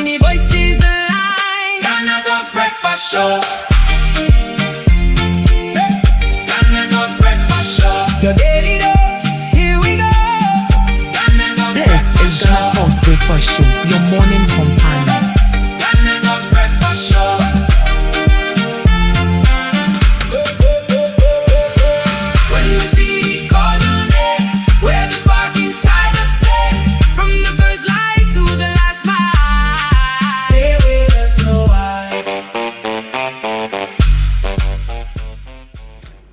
funny voices align. GhanaTalks breakfast show. GhanaTalks breakfast show. Your daily dose, here we go. This is GhanaTalks breakfast show, your morning companion. GhanaTalks breakfast show. When you see cause on air, where the spark inside the flame, from the first light to the last mile. Stay with us so I.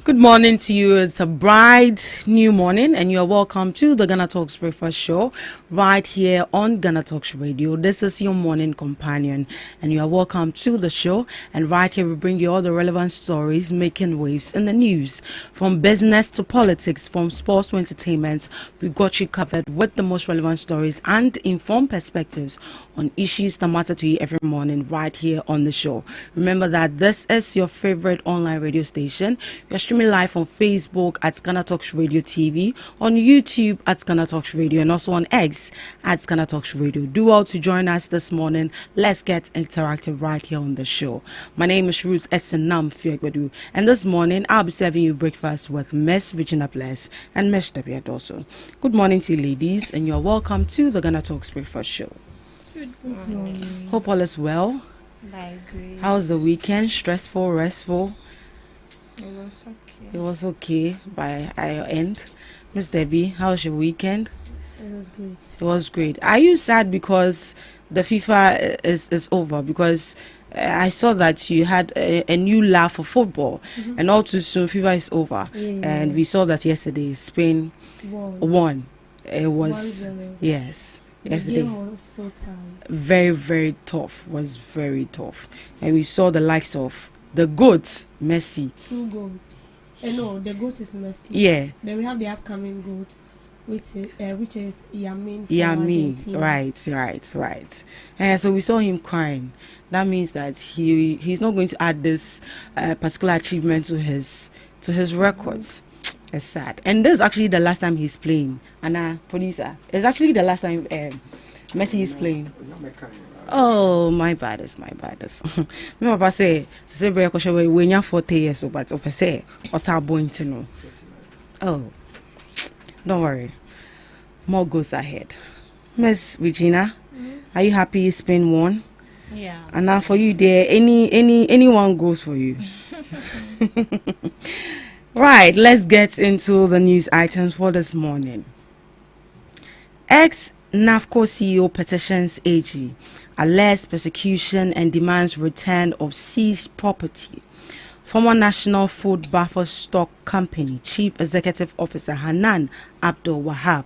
Good morning to you. It's a bright new morning, and you are welcome to the GhanaTalks breakfast show right here on GhanaTalks Radio. This is your morning companion, and you are welcome to the show. And right here, we bring you all the relevant stories making waves in the news, from business to politics, from sports to entertainment. We got you covered with the most relevant stories and informed perspectives on issues that matter to you every morning right here on the show. Remember that this is your favorite online radio station. You're streaming live on Facebook at GhanaTalks Radio TV, on YouTube at GhanaTalks Radio, and also on X at GhanaTalks Radio. Do well to join us this morning. Let's get interactive right here on the show. My name is Ruth Esenam Fiegbedu, and this morning I'll be serving you breakfast with Miss Regina Bless and Miss Debbie Adoso. Good morning to you, ladies, and you're welcome to the GhanaTalks breakfast show. Good morning. Hope all is well. By grace. How was the weekend? Stressful, restful? It was okay. It was okay by our end. Miss Debbie, how was your weekend? It was great. It was great. Are you sad because the FIFA is over? Because I saw that you had a new love for football, and all too soon FIFA is over. Yeah. And we saw that yesterday Spain won. It was 1-0. yes. The Yesterday game was so tight. very, very tough. Was very tough, and we saw the likes of the goats, Messi. 2 goats. No, the goat is Messi. Yeah. Then we have the upcoming goat, which is Yamin. Yamin, right. And so we saw him crying. That means that he's not going to add this particular achievement to his records. It's sad. And this is actually the last time he's playing. Anna, producer, it's actually the last time Messi is playing. Oh, my baddest. My papa say break when you're 40 years old, but I say what's our boy to know. Oh, don't worry. More goes ahead. Miss Regina, are you happy Spain won? Yeah. And now for you there, anyone goes for you. Right, let's get into the news items for this morning. Ex-NAFCO CEO petitions AG, alleges persecution and demands return of seized property. Former National Food Buffer Stock Company Chief Executive Officer Hanan Abdul Wahab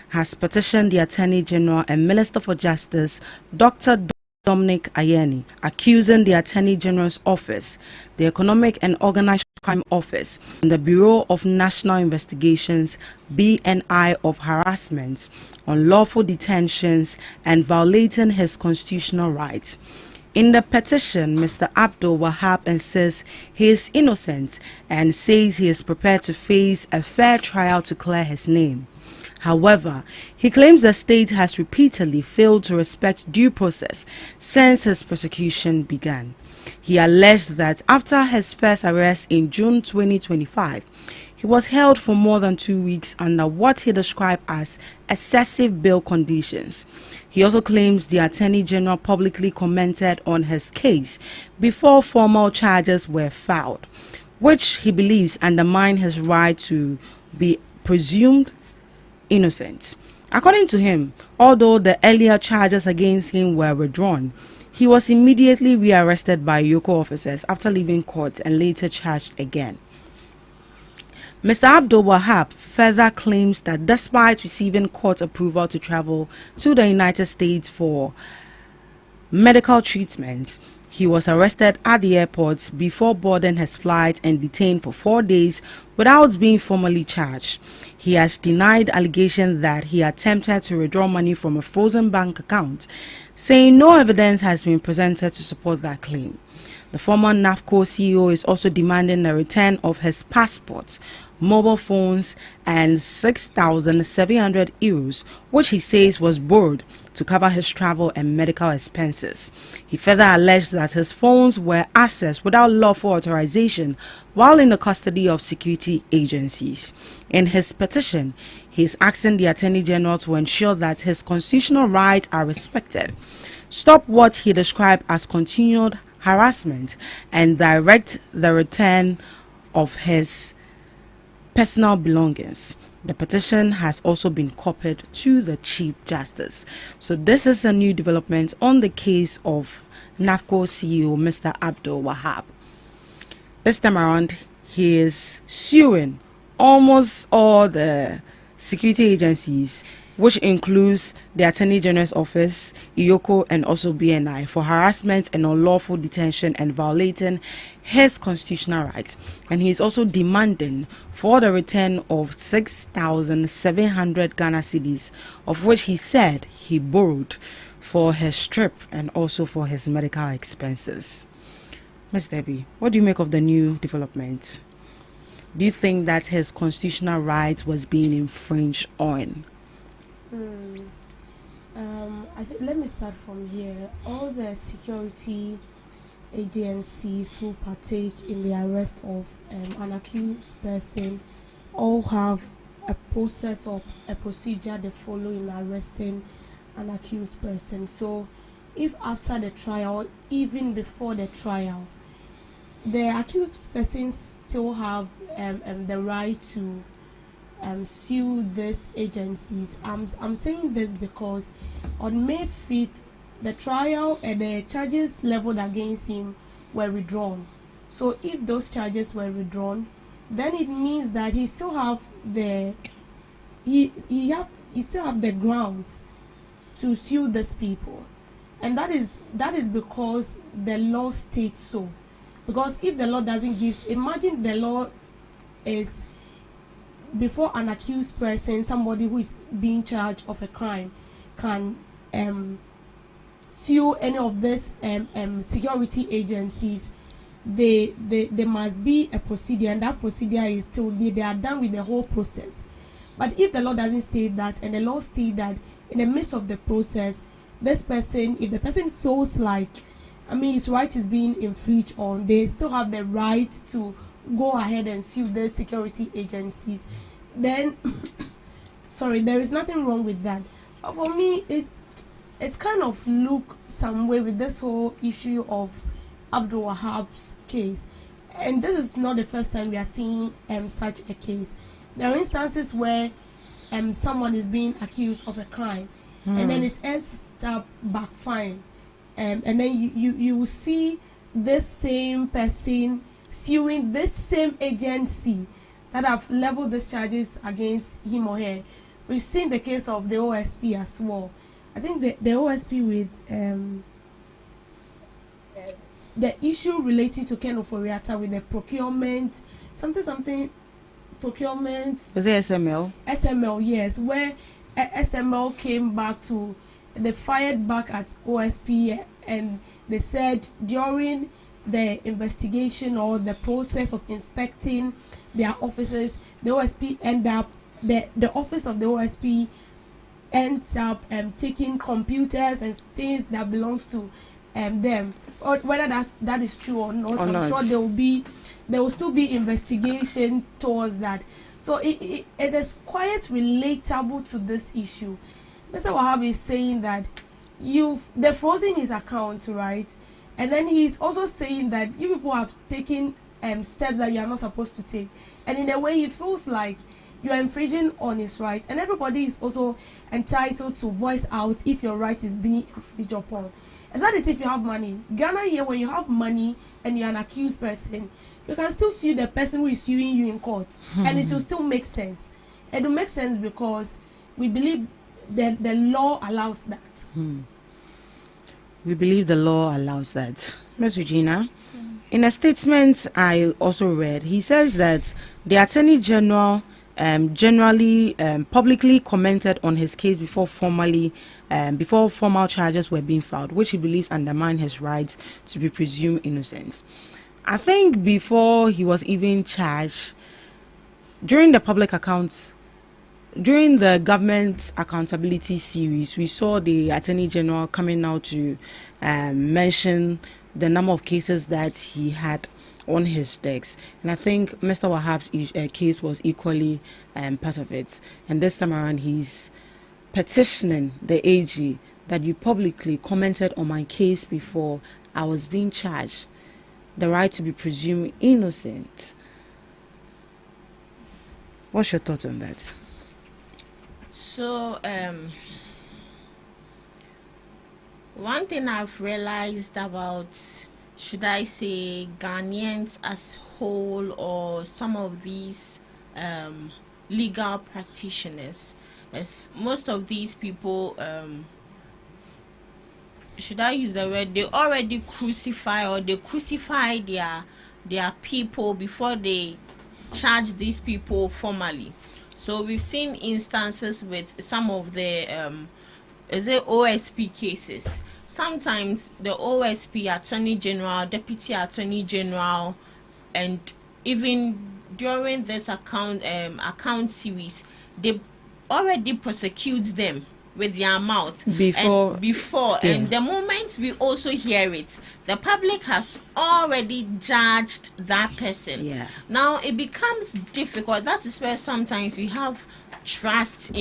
has petitioned the Attorney General and Minister for Justice, Dr. Dominic Ayeni, accusing the Attorney General's Office, the Economic and Organized Crime Office, and the Bureau of National Investigations (BNI) of harassment, unlawful detentions, and violating his constitutional rights. In the petition, Mr. Abdul Wahab insists he is innocent and says he is prepared to face a fair trial to clear his name. However, he claims the state has repeatedly failed to respect due process since his prosecution began. He alleged that after his first arrest in June 2025, he was held for more than 2 weeks under what he described as excessive bail conditions. He also claims the Attorney General publicly commented on his case before formal charges were filed, which he believes undermine his right to be presumed innocent. According to him, although the earlier charges against him were withdrawn, he was immediately rearrested by Yoko officers after leaving court and later charged again. Mr. Abdul Wahab further claims that despite receiving court approval to travel to the United States for medical treatment, he was arrested at the airport before boarding his flight and detained for 4 days without being formally charged. He has denied allegations that he attempted to withdraw money from a frozen bank account, saying no evidence has been presented to support that claim. The former NAFCO CEO is also demanding the return of his passports, mobile phones, and 6,700 euros, which he says was borrowed to cover his travel and medical expenses. He further alleged that his phones were accessed without lawful authorization while in the custody of security agencies. In his petition, he is asking the Attorney General to ensure that his constitutional rights are respected, stop what he described as continued harassment, and direct the return of his personal belongings. The petition has also been copied to the Chief Justice. So this is a new development on the case of NAFCO CEO Mr. Abdul Wahab. This time around, he is suing almost all the security agencies, which includes the Attorney General's Office, IOCO, and also BNI, for harassment and unlawful detention and violating his constitutional rights. And he is also demanding for the return of 6,700 Ghana cedis, of which he said he borrowed for his trip and also for his medical expenses. Ms. Debbie, what do you make of the new development? Do you think that his constitutional rights was being infringed on? Let me start from here. All the security agencies who partake in the arrest of an accused person all have a process or a procedure they follow in arresting an accused person. So if after the trial, even before the trial, the accused persons still have the right to sue these agencies. I'm saying this because on May 5th, the trial and the charges leveled against him were withdrawn. So if those charges were withdrawn, then it means that he still have the he still have the grounds to sue these people, and that is because the law states so. Because if the law doesn't give, imagine the law is before an accused person, somebody who is being charged of a crime can sue any of these security agencies. They must be a procedure, and that procedure is still they are done with the whole process. But if the law doesn't state that, and the law states that in the midst of the process, this person, if the person feels like, his right is being infringed on, they still have the right to go ahead and sue the security agencies. Then, sorry, there is nothing wrong with that. But for me, it's kind of look some way with this whole issue of Abdul Wahab's case. And this is not the first time we are seeing such a case. There are instances where someone is being accused of a crime, and then it ends up backfiring. And then you will see this same person suing this same agency that have leveled these charges against him or her. We've seen the case of the OSP as well. I think the OSP with the issue relating to Ken Oforiatta with the procurement, something procurement. Was it SML? SML, yes, where SML came back to, they fired back at OSP, and they said during the investigation or the process of inspecting their offices, the OSP end up, the office of the OSP ends up taking computers and things that belongs to them. Or whether that is true or not, I'm sure there will still be investigation towards that. So it is quite relatable to this issue. Mr. Wahab is saying that they've frozen his account, right? And then he's also saying that you people have taken steps that you are not supposed to take. And in a way, he feels like you are infringing on his rights. And everybody is also entitled to voice out if your right is being infringed upon. And that is if you have money. Ghana here, when you have money and you're an accused person, you can still sue the person who is suing you in court. And it will still make sense. It will make sense because we believe that the law allows that. We believe the law allows that. Ms. Regina, in a statement I also read, he says that the Attorney General generally publicly commented on his case before formal charges were being filed, which he believes undermine his right to be presumed innocent. I think before he was even charged, during the public accounts during the government accountability series, we saw the Attorney General coming out to mention the number of cases that he had on his decks, and I think Mr. Wahab's case was equally part of it. And this time around, he's petitioning the AG that you publicly commented on my case before I was being charged, the right to be presumed innocent. What's your thoughts on that? So, one thing I've realized about, should I say, Ghanaians as whole, or some of these legal practitioners, as most of these people, should I use the word, they already crucify, or they crucify their people before they charge these people formally. So we've seen instances with some of the OSP cases. Sometimes the OSP, Attorney General, Deputy Attorney General, and even during this account series, they already prosecute them with their mouth before Yeah. And the moment we also hear it, the public has already judged that person. Yeah. Now it becomes difficult. That is where sometimes we have trust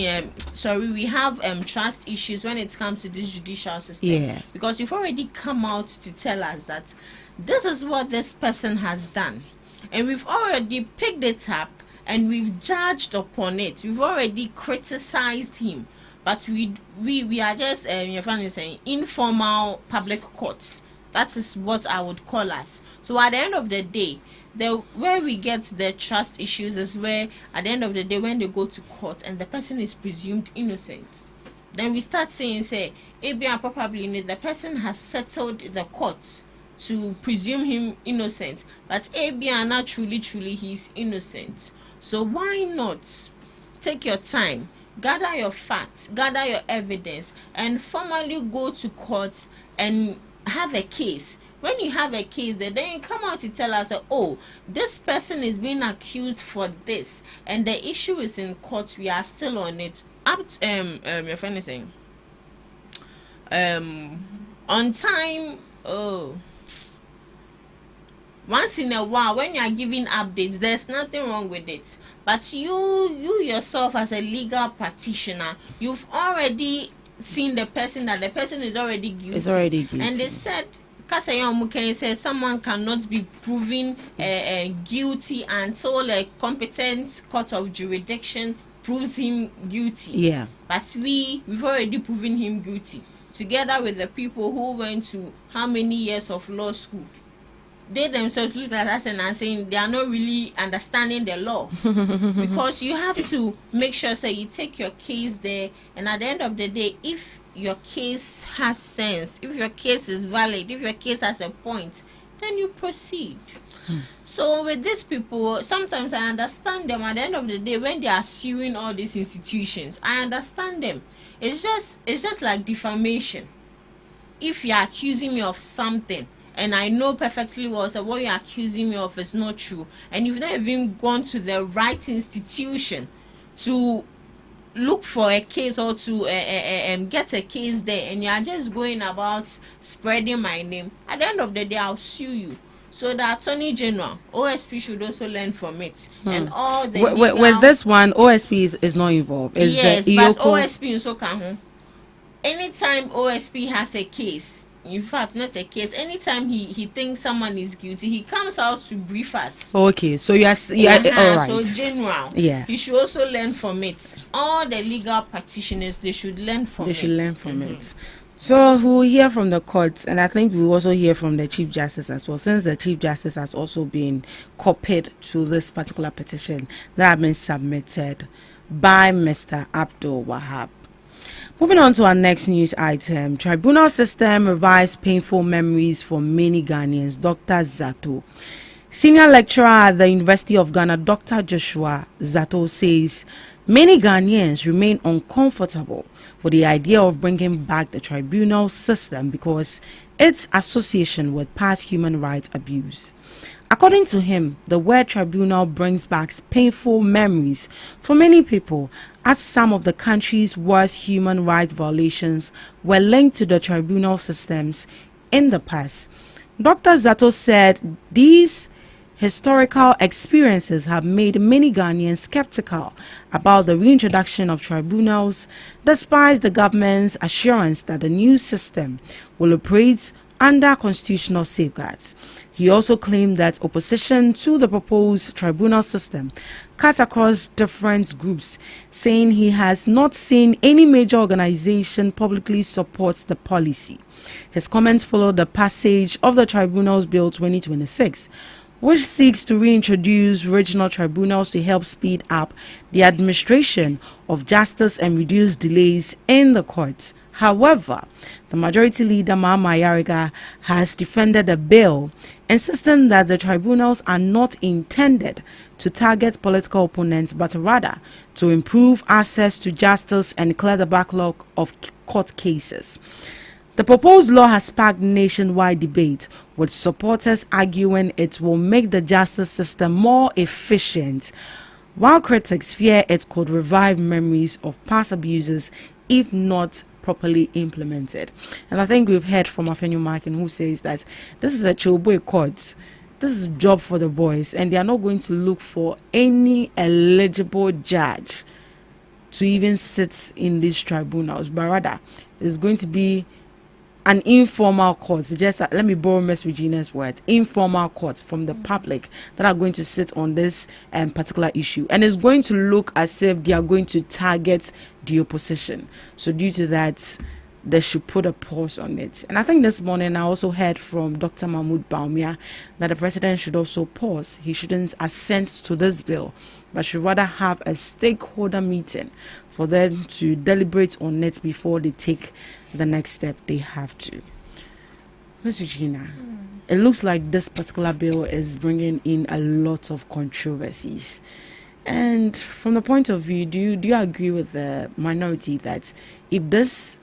trust issues when it comes to this judicial system. Yeah. Because you've already come out to tell us that this is what this person has done, and we've already picked it up and we've judged upon it. We've already criticized him, but we are just your friend is saying informal public courts. That is what I would call us. So at the end of the day, where we get the trust issues is where at the end of the day, when they go to court and the person is presumed innocent, then we start saying, say, probably the person has settled the courts to presume him innocent, but not truly he's innocent. So why not take your time, gather your facts, gather your evidence, and formally go to court and have a case. When you have a case, then you come out to tell us, oh, this person is being accused for this, and the issue is in court. We are still on it. Your friend is saying, on time. Oh, once in a while, when you are giving updates, there's nothing wrong with it. But you yourself, as a legal practitioner, you've already seen the person, that the person is already guilty. It's already guilty. And they said, says someone cannot be proven guilty until a competent court of jurisdiction proves him guilty. Yeah. But we've already proven him guilty, together with the people who went to how many years of law school. They themselves look at us and are saying they are not really understanding the law. Because you have to make sure, so you take your case there, and at the end of the day, if your case has sense, if your case is valid, if your case has a point, then you proceed. So with these people, sometimes I understand them. At the end of the day, when they are suing all these institutions, I understand them. It's just like defamation. If you're accusing me of something, and I know perfectly well, so what you're accusing me of is not true, and you've not even gone to the right institution to look for a case, or to get a case there, and you're just going about spreading my name, at the end of the day, I'll sue you. So the Attorney General, OSP, should also learn from it. And all the with this one, OSP is not involved. Is yes, the but Iyoko OSP also can. Anytime OSP has a case, in fact, not a case, anytime he thinks someone is guilty, he comes out to brief us. Okay, so you are all right. So general, Yeah. he should also learn from it. All the legal practitioners, they should learn from it. They should learn from it. So we'll hear from the courts, and I think we'll also hear from the Chief Justice as well, since the Chief Justice has also been copied to this particular petition that has been submitted by Mr. Abdul Wahab. Moving on to our next news item, tribunal system revives painful memories for many Ghanaians. Dr. Zato, senior lecturer at the University of Ghana, Dr. Joshua Zato, says many Ghanaians remain uncomfortable with the idea of bringing back the tribunal system because its association with past human rights abuse. According to him, the word tribunal brings back painful memories for many people, as some of the country's worst human rights violations were linked to the tribunal systems in the past. Dr. Zato said these historical experiences have made many Ghanaians skeptical about the reintroduction of tribunals, despite the government's assurance that the new system will operate under constitutional safeguards. He also claimed that opposition to the proposed tribunal system cut across different groups, saying he has not seen any major organization publicly support the policy. His comments followed the passage of the Tribunals Bill 2026, which seeks to reintroduce regional tribunals to help speed up the administration of justice and reduce delays in the courts. However, the majority leader Mama Yariga has defended the bill, insisting that the tribunals are not intended to target political opponents, but rather to improve access to justice and clear the backlog of court cases. The proposed law has sparked nationwide debate, with supporters arguing it will make the justice system more efficient, while critics fear it could revive memories of past abuses if not properly implemented. And I think we've heard from Afenyo Markin, who says that this is a Choboy court. This is a job for the boys, and they are not going to look for any eligible judge to even sit in these tribunals, but rather it's going to be an informal court. Just let me borrow Ms. Regina's words, informal courts from the public that are going to sit on this particular issue, and it's going to look as if they are going to target the opposition. So due to that, they should put a pause on it. And I think this morning I also heard from Dr. Mahmoud Baumia that the president should also pause. He shouldn't assent to this bill, but should rather have a stakeholder meeting for them to deliberate on it before they take the next step they have to. Ms. Regina, it looks like this particular bill is bringing in a lot of controversies. And from the point of view, do you agree with the minority that if this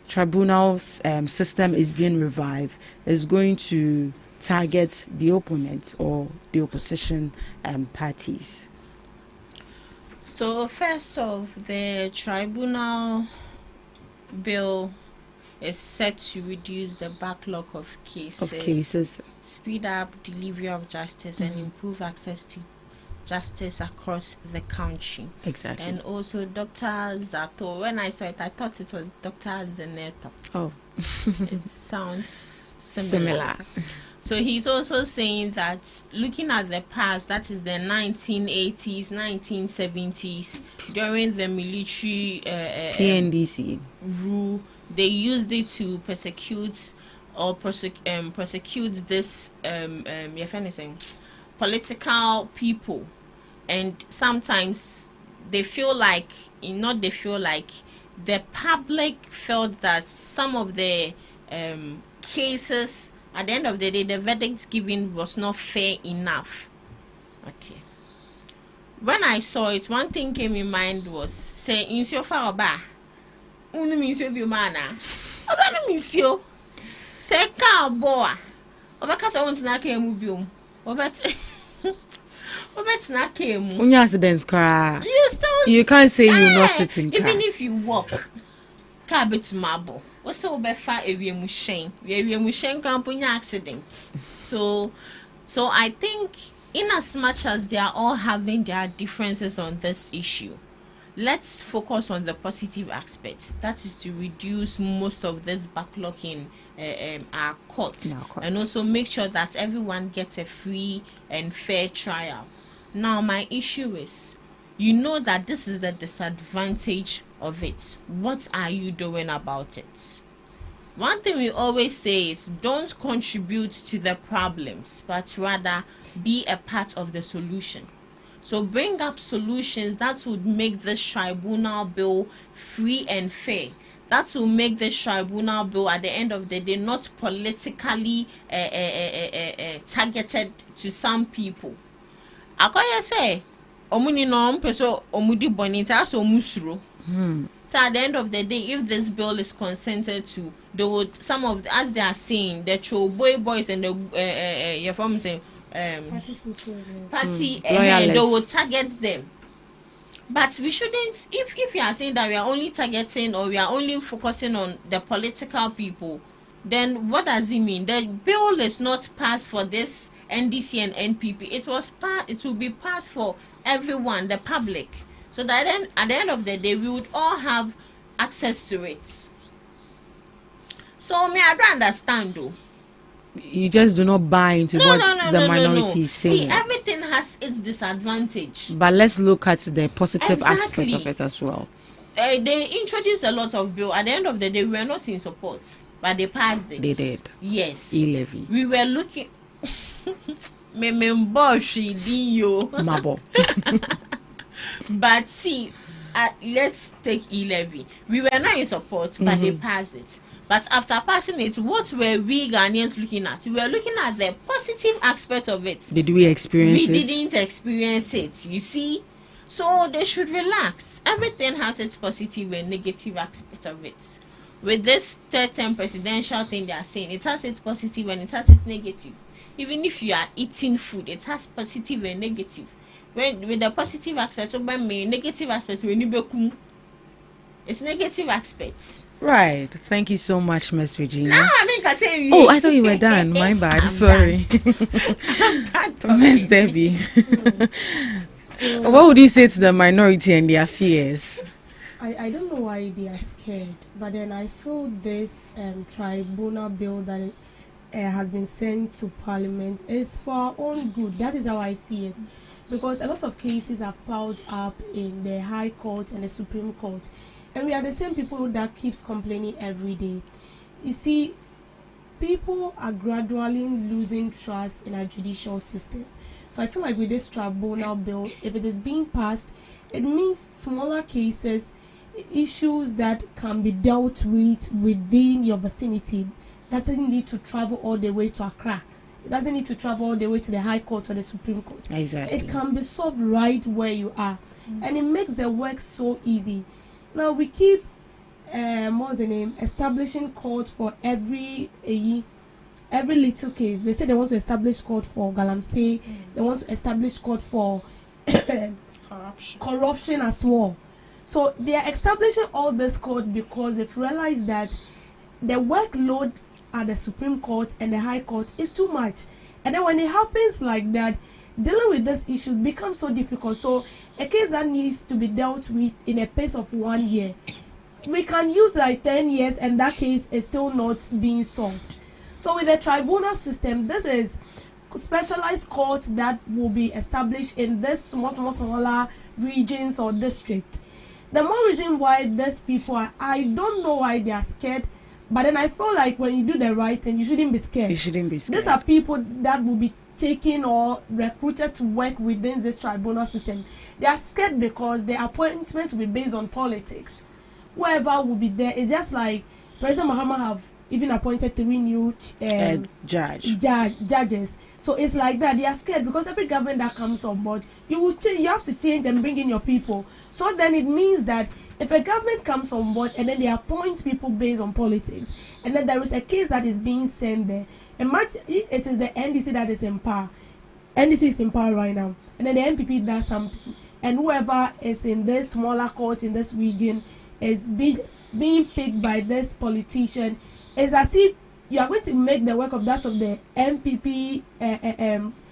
tribunals system is being revived, is going to target the opponents or the opposition parties? So first off, the tribunal bill is set to reduce the backlog of cases, speed up delivery of justice, and improve access to justice across the country. Exactly. And also Dr. Zato, when I saw it, I thought it was Dr. Zeneto. Oh. It sounds similar. So he's also saying that looking at the past, that is the 1980s, 1970s, during the military PNDC rule, they used it to persecute this political people, and sometimes the public felt that some of the cases, at the end of the day, the verdict given was not fair enough. Okay. When I saw it, one thing came in mind was, say, insio fa oba, unu misio bi mana, oba no misio, say ka boa, oba kasa won't na ka emu biom, oba na ka emu. When you accidents cry, you can't say you're not sitting. Even if you walk, ka bit mabo. What's so befa ewiemu shen kampunya accidents. So I think in as much as they are all having their differences on this issue, let's focus on the positive aspect. That is to reduce most of this backlog in our courts, and also make sure that everyone gets a free and fair trial. Now my issue is, you know that this is the disadvantage of it. What are you doing about it? One thing we always say is, don't contribute to the problems, but rather be a part of the solution. So bring up solutions that would make this tribunal bill free and fair. That will make this tribunal bill at the end of the day not politically targeted to some people. Akoya say, omuni no mpeso omudi bonita so musuro. So at the end of the day, if this bill is consented to, they would, some of the, as they are saying, the boys and the your form say party, they will target them. But we shouldn't, if you are saying that we are only targeting or we are only focusing on the political people, then what does it mean? The bill is not passed for this NDC and NPP. It will be passed for everyone, the public. So that then at the end of the day, we would all have access to it. So me, I don't understand though. You just do not buy into what the minority is saying. See, everything has its disadvantage. But let's look at the positive Exactly. aspects of it as well. They introduced a lot of bill. At the end of the day, we were not in support, but they passed it. They did. Yes. E-levy. We were looking. Mabo. But see, let's take E-levy. We were not in support, but they passed it. But after passing it, what were we Ghanaians looking at? We were looking at the positive aspect of it. Did we experience We it? didn't experience it, you see. So they should relax. Everything has its positive and negative aspect of it. With this third term presidential thing they are saying, it has its positive and it has its negative. Even if you are eating food, it has positive and negative. When with the positive aspect, negative aspect, it's negative aspects. Right. Thank you so much, Miss Regina. I mean, I say Oh, I thought you were done. My bad. I'm Sorry. I'm done talking. Miss Debbie. What would you say to the minority and their fears? I don't know why they are scared, but then I feel this tribunal bill that has been sent to Parliament is for our own good. That is how I see it, because a lot of cases have piled up in the High Court and the Supreme Court, and we are the same people that keeps complaining every day. You see, people are gradually losing trust in our judicial system. So I feel like with this tribunal bill, if it is being passed, it means smaller cases, issues that can be dealt with within your vicinity, that doesn't need to travel all the way to Accra. It doesn't need to travel all the way to the High Court or the Supreme Court. Exactly. It can be solved right where you are. And it makes the work so easy. Now we keep establishing court for every little case. They say they want to establish court for Galamsey. They want to establish court for corruption as well. So they are establishing all this court because they've realized that the workload at the Supreme Court and the High Court is too much. And then when it happens like that, dealing with these issues becomes so difficult. So a case that needs to be dealt with in a pace of 1 year, we can use like 10 years and that case is still not being solved. So with the tribunal system, this is specialized court that will be established in this smaller regions or district. The more reason why these people are, I don't know why they are scared, but then I feel like when you do the right thing, you shouldn't be scared. You shouldn't be scared. These are people that will be taken or recruited to work within this tribunal system. They are scared because the appointment will be based on politics. Whoever will be there, it's just like President Mahama have even appointed 3 new judges. So it's like that. They are scared because every government that comes on board, you have to change and bring in your people. So then it means that if a government comes on board and then they appoint people based on politics, and then there is a case that is being sent there, imagine it is the NDC that is in power. NDC is in power right now, and then the NPP does something, and whoever is in this smaller court in this region is being picked by this politician. It's as if you are going to make the work of that of the MPP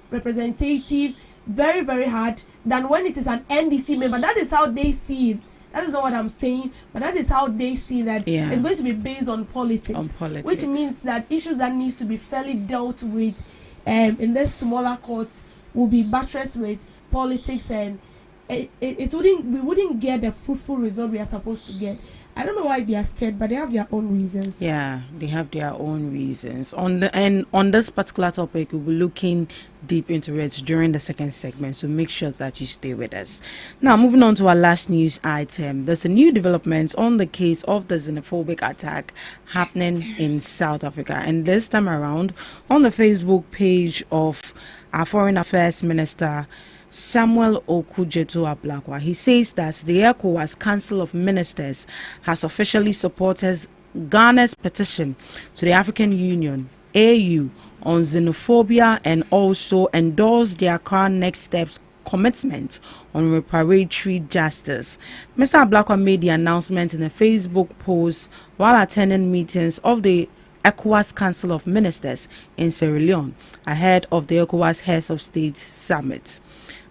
representative very, very hard than when it is an NDC member. That is how they see it. That is not what I'm saying, but that is how they see that it's going to be based on politics. Which means that issues that needs to be fairly dealt with in this smaller courts will be buttressed with politics, and we wouldn't get the fruitful result we are supposed to get. I don't know why they are scared, but they have their own reasons. Yeah, they have their own reasons. On this particular topic, we'll be looking deep into it during the second segment, so make sure that you stay with us. Now, moving on to our last news item. There's a new development on the case of the xenophobic attack happening in South Africa, and this time around on the Facebook page of our Foreign Affairs Minister Samuel Okudzeto-Ablakwa. He says that the ECOWAS Council of Ministers has officially supported Ghana's petition to the African Union, AU, on xenophobia, and also endorsed their current next steps commitment on reparatory justice. Mr. Ablakwa made the announcement in a Facebook post while attending meetings of the ECOWAS Council of Ministers in Sierra Leone ahead of the ECOWAS Heads of State Summit.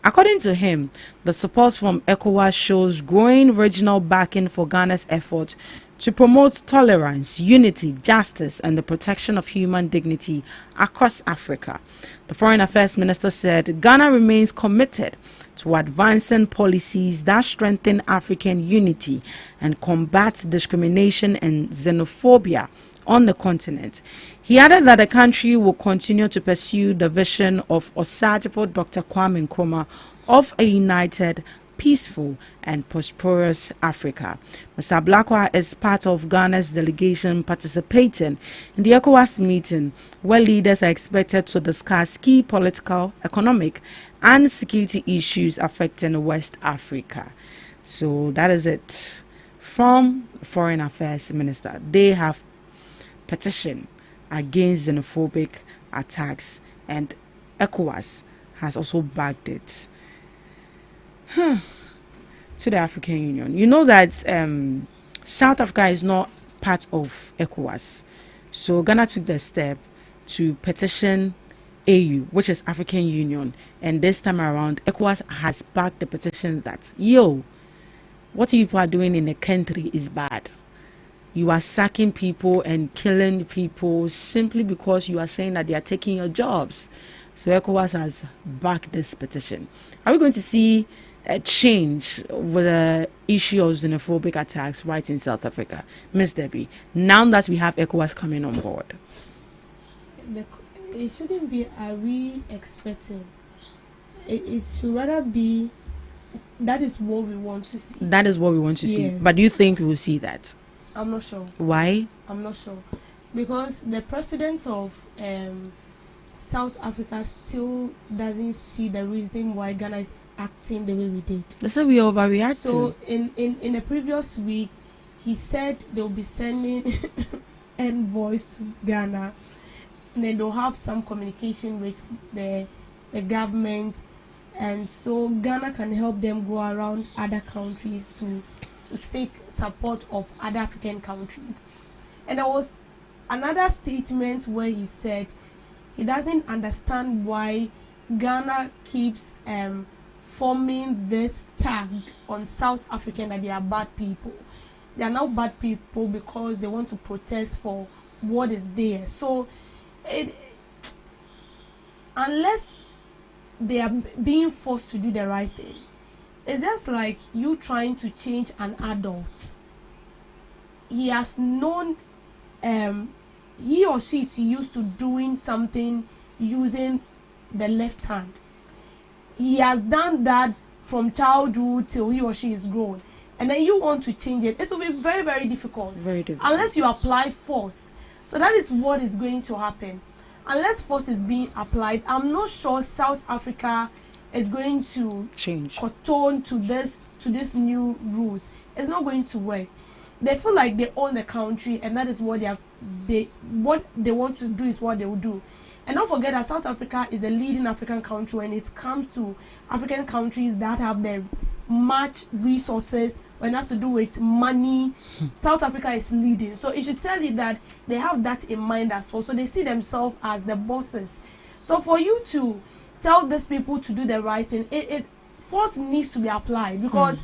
According to him, the support from ECOWAS shows growing regional backing for Ghana's effort to promote tolerance, unity, justice, and the protection of human dignity across Africa. The Foreign Affairs Minister said Ghana remains committed to advancing policies that strengthen African unity and combat discrimination and xenophobia on the continent. He added that the country will continue to pursue the vision of Osagyefo Dr. Kwame Nkrumah of a united, peaceful and prosperous Africa. Mr. Ablakwa is part of Ghana's delegation participating in the ECOWAS meeting, where leaders are expected to discuss key political, economic and security issues affecting West Africa. So that is it from Foreign Affairs Minister. They have petition against xenophobic attacks and ECOWAS has also backed it to the African Union. You know that South Africa is not part of ECOWAS, so Ghana took the step to petition AU, which is African Union, and this time around ECOWAS has backed the petition that what people are doing in the country is bad. You are sacking people and killing people simply because you are saying that they are taking your jobs. So ECOWAS has backed this petition. Are we going to see a change with the issue of xenophobic attacks right in South Africa? Miss Debbie, now that we have ECOWAS coming on board. It shouldn't be are we expecting. It should rather be that is what we want to see. That is what we want to see. Yes. But do you think we will see that? I'm not sure. Why? I'm not sure. Because the president of South Africa still doesn't see the reason why Ghana is acting the way we did. They said we overreacted. So in the previous week, he said they'll be sending envoys to Ghana, and then they'll have some communication with the government, and so Ghana can help them go around other countries to seek support of other African countries. And there was another statement where he said he doesn't understand why Ghana keeps forming this tag on South African that they are bad people. They are now bad people because they want to protest for what is there. So unless they are being forced to do the right thing, it's just like you trying to change an adult. He has known, he or she is used to doing something using the left hand. He has done that from childhood till he or she is grown. And then you want to change it. It will be very, very difficult. Very difficult. Unless you apply force. So that is what is going to happen. Unless force is being applied, I'm not sure South Africa is going to change conform to this new rules. It's not going to work. They feel like they own the country, and that is what what they want to do is what they will do. And don't forget that South Africa is the leading African country when it comes to African countries that have the much resources when it has to do with money. South Africa is leading. So it should tell you that they have that in mind as well. So they see themselves as the bosses. So for you to tell these people to do the right thing, force needs to be applied, because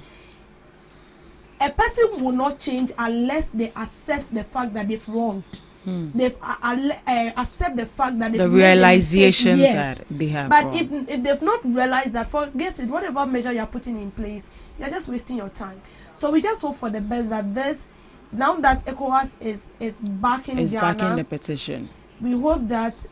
a person will not change unless they accept the fact that they've wronged. They've accept the fact that the realization yes. that they have. But wrong. if they've not realized that, forget it. Whatever measure you're putting in place, you're just wasting your time. So we just hope for the best that now that ECOWAS is backing Ghana, backing the petition. We hope that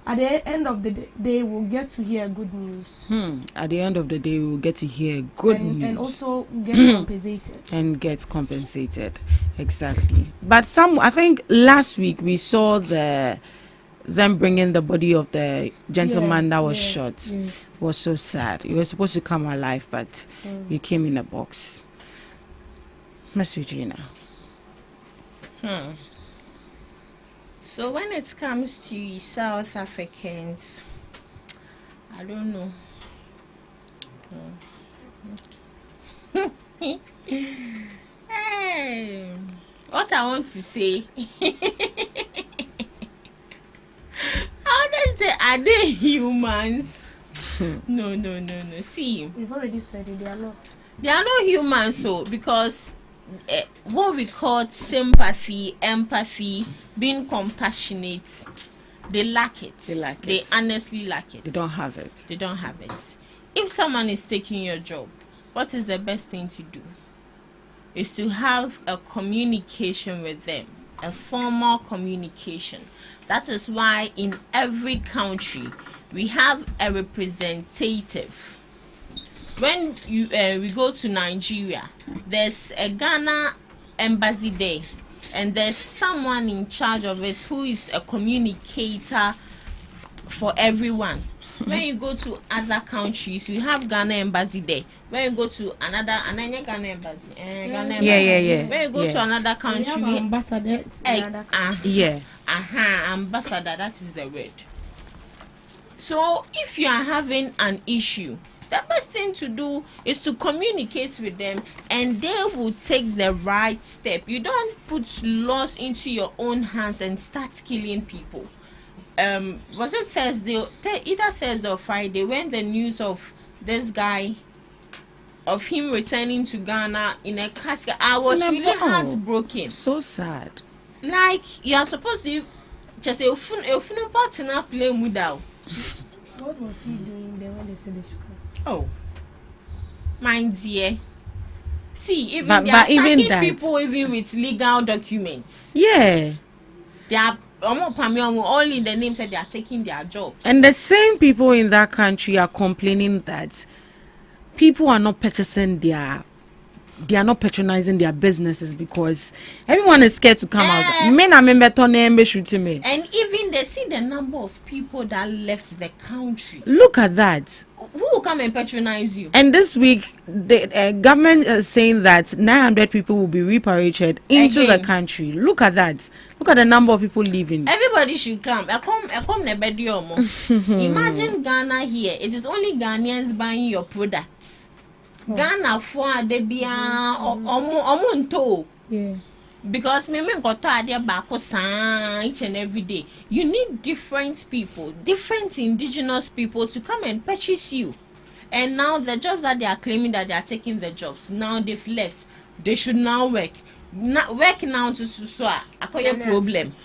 at the end of the day, we'll get to hear good news. At the end of the day, we'll get to hear good news. And also get compensated. And get compensated. Exactly. But I think last week we saw them bringing the body of the gentleman that was shot. It was so sad. He was supposed to come alive, but he came in a box. Miss Regina. So when it comes to South Africans, I don't know. Hey, what I want to say, how they say, are they humans? No. See, We've already said it. They are not. they are not humans, so because what we call sympathy, empathy, being compassionate, they lack it. They honestly lack it. They don't have it. They don't have it. If someone is taking your job, what is the best thing to do? Is to have a communication with them, a formal communication. That is why in every country we have a representative. When we go to Nigeria, there's a Ghana embassy there, and there's someone in charge of it who is a communicator for everyone. When you go to other countries, you have Ghana embassy there. When you go to another Ghana embassy, Ghana embassy. Yeah. When you go to another So we country, have ambassadors in other countries. Yeah. ambassador, that is the word. So if you are having an issue, the best thing to do is to communicate with them, and they will take the right step. You don't put laws into your own hands and start killing people. Was it Thursday, either Thursday or Friday, when the news of this guy, of him returning to Ghana in a casket, I was really heartbroken. So sad. Like, you are supposed to just say, partner play without. What was he doing there when they said they should come? Oh, my dear. See, even But they are even sacking that- people even with legal documents. Yeah. They are all in the name said they are taking their jobs. And the same people in that country are complaining that people are not purchasing they are not patronizing their businesses because everyone is scared to come out. Men are shooting me. And even they see the number of people that left the country. Look at that. Who will come and patronize you? And this week, the government is saying that 900 people will be repatriated into the Again. country. Look at that. Look at the number of people leaving. Everybody should come. Imagine Ghana here. It is only Ghanaians buying your products. Ghana for they be omunto. Yeah. Because me got each and every day. You need different people, different indigenous people to come and purchase you. And now the jobs that they are claiming that they are taking the jobs, now they've left. They should now work. Work now to acquire a problem.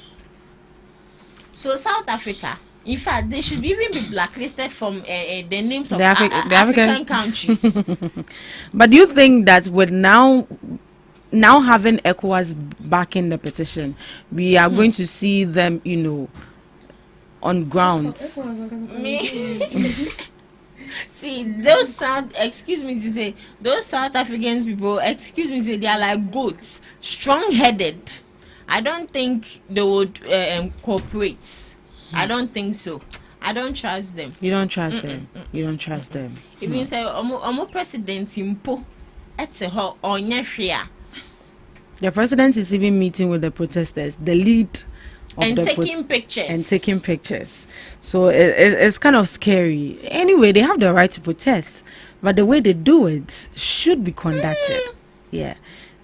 So South Africa, in fact, they should even be blacklisted from the names of The African countries. But do you think that with now having ECOWAS backing the petition, we are going to see them, on grounds? See, those South Africans people, they are like goats, strong-headed. I don't think they would cooperate. I don't think so. I don't trust them. You don't trust them. You don't trust them. Even say, omo president impo, ete ho The president is even meeting with the protesters, the lead of and the taking pictures. and taking pictures. So it's kind of scary. Anyway, they have the right to protest, but the way they do it should be conducted. Yeah,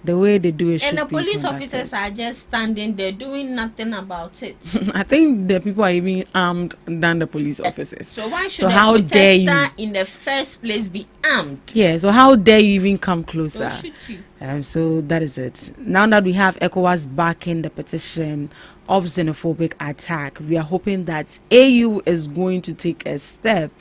the way they do it should And the be police conducted. officers are just standing there doing nothing about it. I think the people are even armed than the police officers. So why should So the how dare you? protester in the first place be armed? Yeah, so how dare you even come They'll closer? shoot you. So that is it. Now that we have ECOWAS backing the petition of xenophobic attack, we are hoping that AU is going to take a step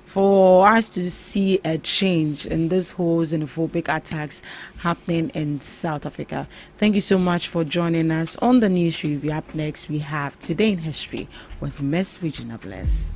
for us to see a change in this whole xenophobic attacks happening in South Africa. Thank you so much for joining us on the news review. Up next, we have Today in History with Miss Regina Bless.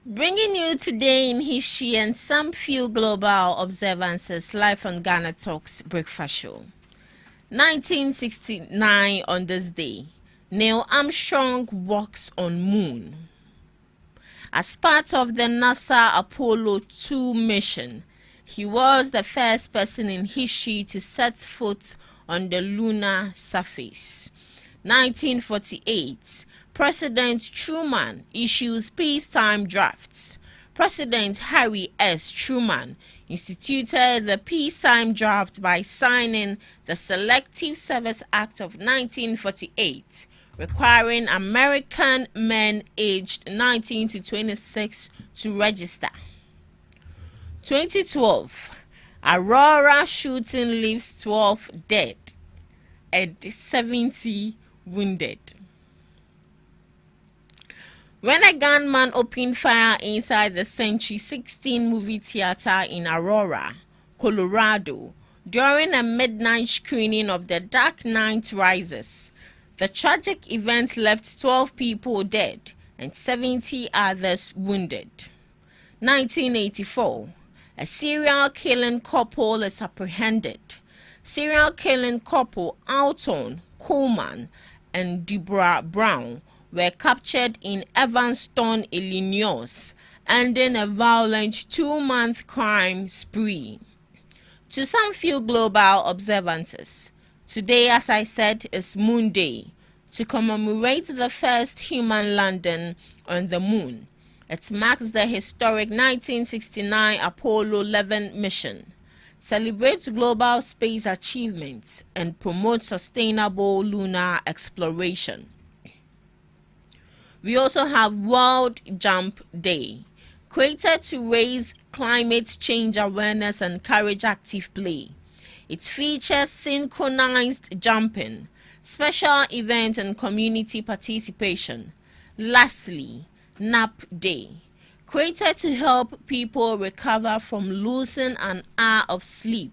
Bringing you today in history and some few global observances live on GhanaTalks Breakfast Show. 1969 on this day, Neil Armstrong walks on moon. As part of the NASA Apollo 2 mission, he was the first person in history to set foot on the lunar surface. 1948, President Truman issues peacetime drafts. President Harry S. Truman instituted the peacetime draft by signing the Selective Service Act of 1948, requiring American men aged 19 to 26 to register. 2012, Aurora shooting leaves 12 dead and 70 wounded. When a gunman opened fire inside the Century 16 movie theater in Aurora, Colorado, during a midnight screening of The Dark Knight Rises, the tragic event left 12 people dead and 70 others wounded. 1984, a serial killing couple is apprehended. Serial killing couple Alton Coleman and Deborah Brown were captured in Evanston, Illinois, ending a violent 2-month crime spree. To some few global observances, today, as I said, is Moon Day, to commemorate the first human landing on the moon. It marks the historic 1969 Apollo 11 mission, celebrates global space achievements, and promotes sustainable lunar exploration. We also have World Jump Day, created to raise climate change awareness and encourage active play. It features synchronized jumping, special event and community participation. Lastly, Nap Day, created to help people recover from losing an hour of sleep,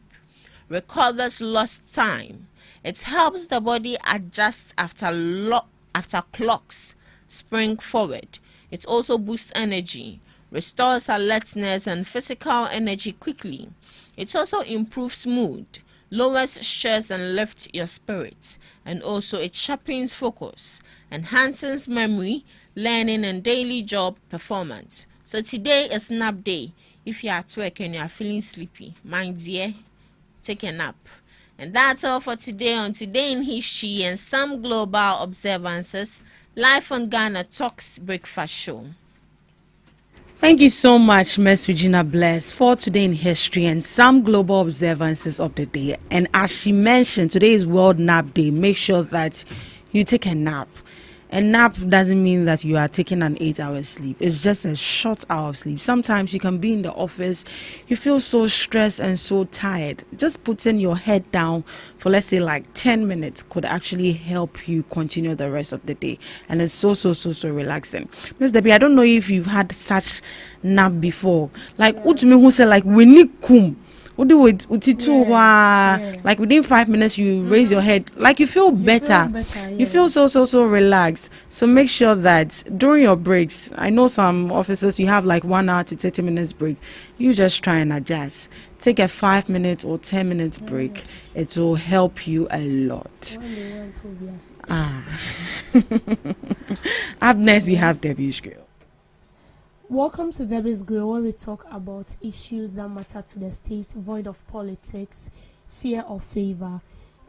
recovers lost time. It helps the body adjust after clocks spring forward. It also boosts energy, restores alertness and physical energy quickly. It also improves mood, lowers stress and lifts your spirits, and also it sharpens focus, enhances memory, learning and daily job performance. So today is nap day. If you are at work and you are feeling sleepy, my dear, take a nap. And that's all for today on Today in History and some global observances, live on GhanaTalks Breakfast Show. Thank you so much, Ms. Regina Bless, for Today in History and some global observances of the day. And as she mentioned, today is World Nap Day. Make sure that you take a nap. A nap doesn't mean that you are taking an 8-hour sleep. It's just a short hour of sleep. Sometimes you can be in the office, you feel so stressed and so tired. Just putting your head down for, let's say, like 10 minutes could actually help you continue the rest of the day. And it's so relaxing. Ms. Debbie, I don't know if you've had such nap before. Like, Utmi who said, like, we need kum. Like within 5 minutes you raise your head, like you feel better. You feel so relaxed. So make sure that during your breaks, I know some offices you have like 1 hour to 30 minutes break, you just try and adjust. Take a 5 minute or 10 minutes break. It will help you a lot. Up next we have Debbie's Grill. Welcome to Debbie's Grill, where we talk about issues that matter to the state, void of politics, fear or favor.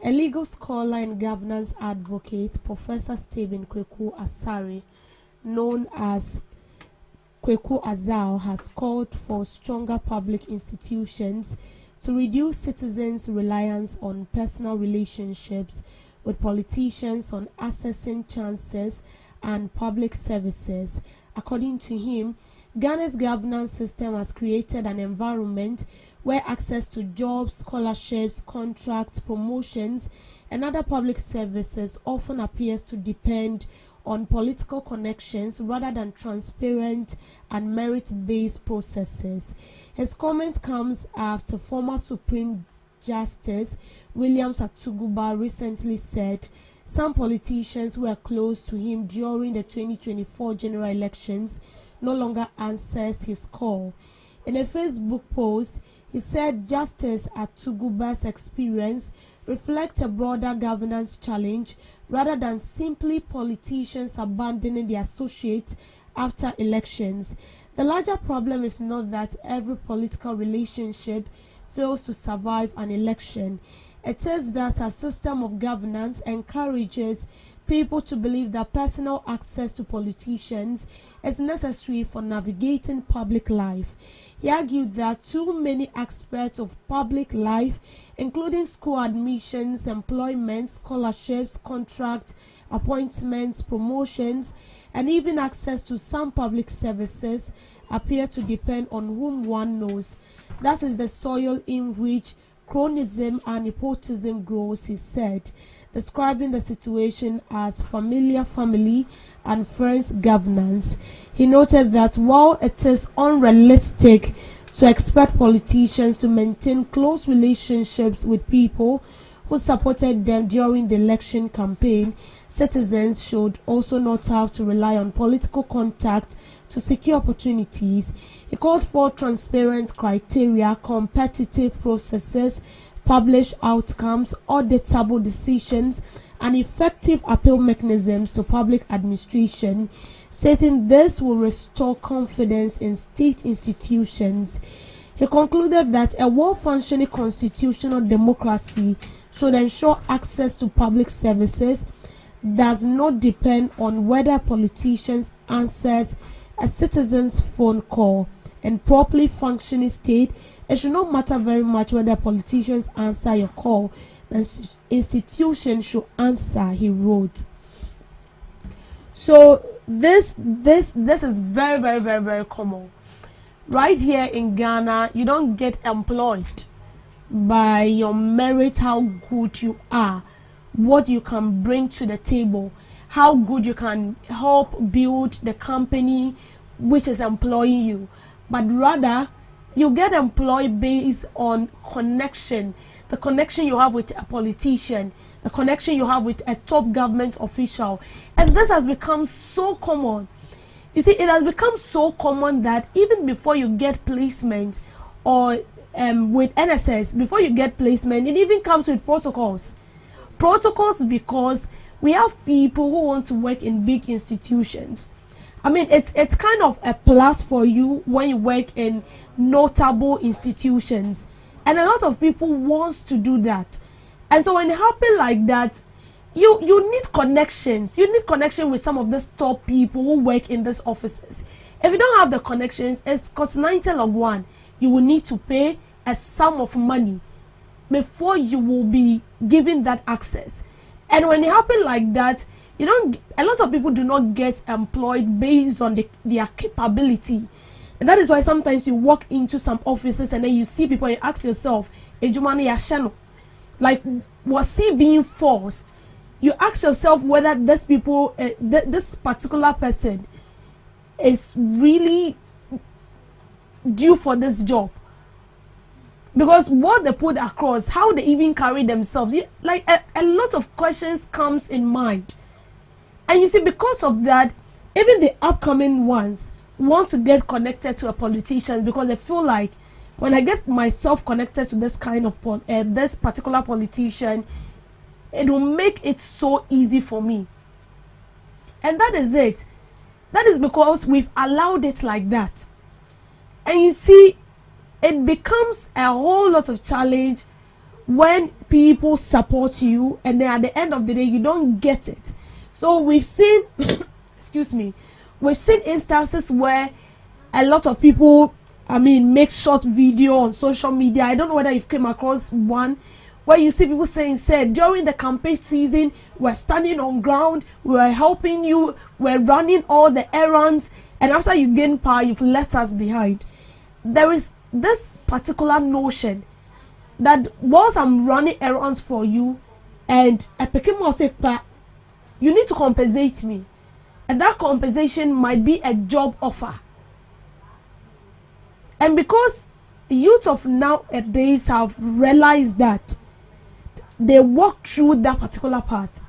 A legal scholar and governance advocate, Professor Stephen Kweku Asare, known as Kweku Azao, has called for stronger public institutions to reduce citizens' reliance on personal relationships with politicians on accessing chances and public services. According to him, Ghana's governance system has created an environment where access to jobs, scholarships, contracts, promotions, and other public services often appears to depend on political connections rather than transparent and merit-based processes. His comment comes after former Supreme Justice Williams Atuguba recently said some politicians who were close to him during the 2024 general elections no longer answers his call. In a Facebook post, he said Justice Atuguba's experience reflects a broader governance challenge rather than simply politicians abandoning their associates after elections. The larger problem is not that every political relationship fails to survive an election. It is that a system of governance encourages people to believe that personal access to politicians is necessary for navigating public life. He argued that too many aspects of public life, including school admissions, employment, scholarships, contracts, appointments, promotions, and even access to some public services, appear to depend on whom one knows. That is the soil in which cronyism and nepotism grows, he said, describing the situation as familiar family and friends governance. He noted that while it is unrealistic to expect politicians to maintain close relationships with people who supported them during the election campaign, citizens should also not have to rely on political contact to secure opportunities. He called for transparent criteria, competitive processes, published outcomes, auditable decisions, and effective appeal mechanisms to public administration, stating this will restore confidence in state institutions. He concluded that a well-functioning constitutional democracy should ensure access to public services does not depend on whether politicians answer a citizen's phone call. In properly functioning state, it should not matter very much whether politicians answer your call. The institution should answer, he wrote. So this is very, very, very, very common. Right here in Ghana, you don't get employed by your merit, how good you are, what you can bring to the table, how good you can help build the company which is employing you, but rather you get employed based on connection, the connection you have with a politician, the connection you have with a top government official. And this has become so common. You see, it has become so common that even before you get placement or with NSS, before you get placement, it even comes with protocols. Protocols because we have people who want to work in big institutions. I mean, it's kind of a plus for you when you work in notable institutions. And a lot of people wants to do that. And so when it happens like that, you need connections. You need connection with some of these top people who work in these offices. If you don't have the connections, it's cost 90 log 1. You will need to pay a sum of money before you will be given that access. And when it happens like that, a lot of people do not get employed based on their capability. And that is why sometimes you walk into some offices and then you see people and you ask yourself, like, was he being forced? You ask yourself whether this particular person is really due for this job. Because what they put across, how they even carry themselves, a lot of questions comes in mind. And you see, because of that, even the upcoming ones want to get connected to a politician because they feel like, when I get myself connected to this kind of this particular politician, it will make it so easy for me. And that is it. That is because we've allowed it like that. And you see, it becomes a whole lot of challenge when people support you and then at the end of the day you don't get it. So we've seen we've seen instances where a lot of people make short video on social media. I don't know whether you've came across one where you see people saying, during the campaign season, we're standing on ground, we're helping you, we're running all the errands, and after you gain power, you've left us behind. There is this particular notion that whilst I'm running errands for you, and a Pekin will say, you need to compensate me. And that compensation might be a job offer. And because youth of nowadays have realized that, they walk through that particular path.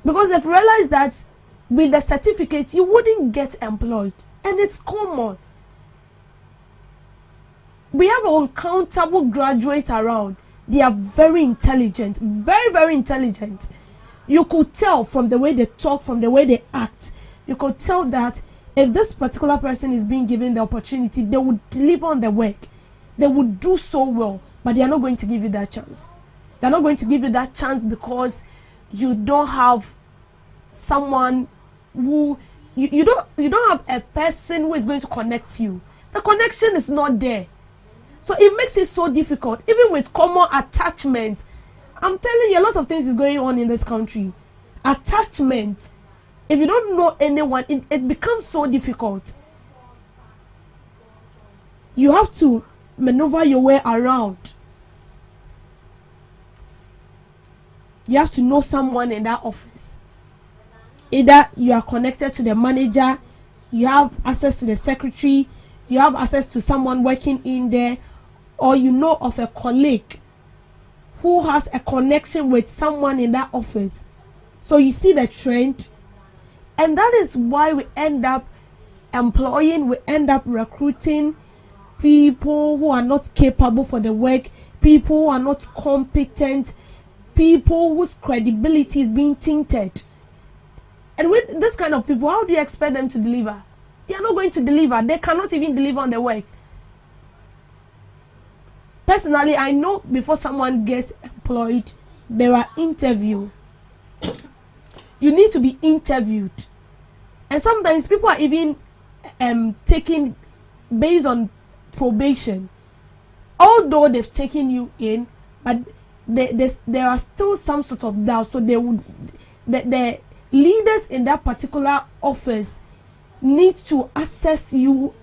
Because they've realized that with the certificate, you wouldn't get employed. And it's common. We have uncountable graduates around. They are very intelligent. Very, very intelligent. You could tell from the way they talk, from the way they act. You could tell that if this particular person is being given the opportunity, they would deliver on the work. They would do so well, but they are not going to give you that chance. They are not going to give you that chance because you don't have someone who you don't have a person who is going to connect you. The connection is not there. So it makes it so difficult. Even with common attachment, I'm telling you, a lot of things is going on in this country. Attachment. If you don't know anyone, it becomes so difficult. You have to maneuver your way around. You have to know someone in that office. Either you are connected to the manager, you have access to the secretary, you have access to someone working in there, or you know of a colleague who has a connection with someone in that office. So you see the trend, and that is why we end up employing, we end up recruiting people who are not capable for the work, people who are not competent, people whose credibility is being tainted. And with this kind of people, how do you expect them to deliver? They are not going to deliver. They cannot even deliver on the work. Personally, I know before someone gets employed, there are interviews. You need to be interviewed. And sometimes people are even taken based on probation. Although they've taken you in, but there are still some sort of doubt. So the leaders in that particular office need to assess you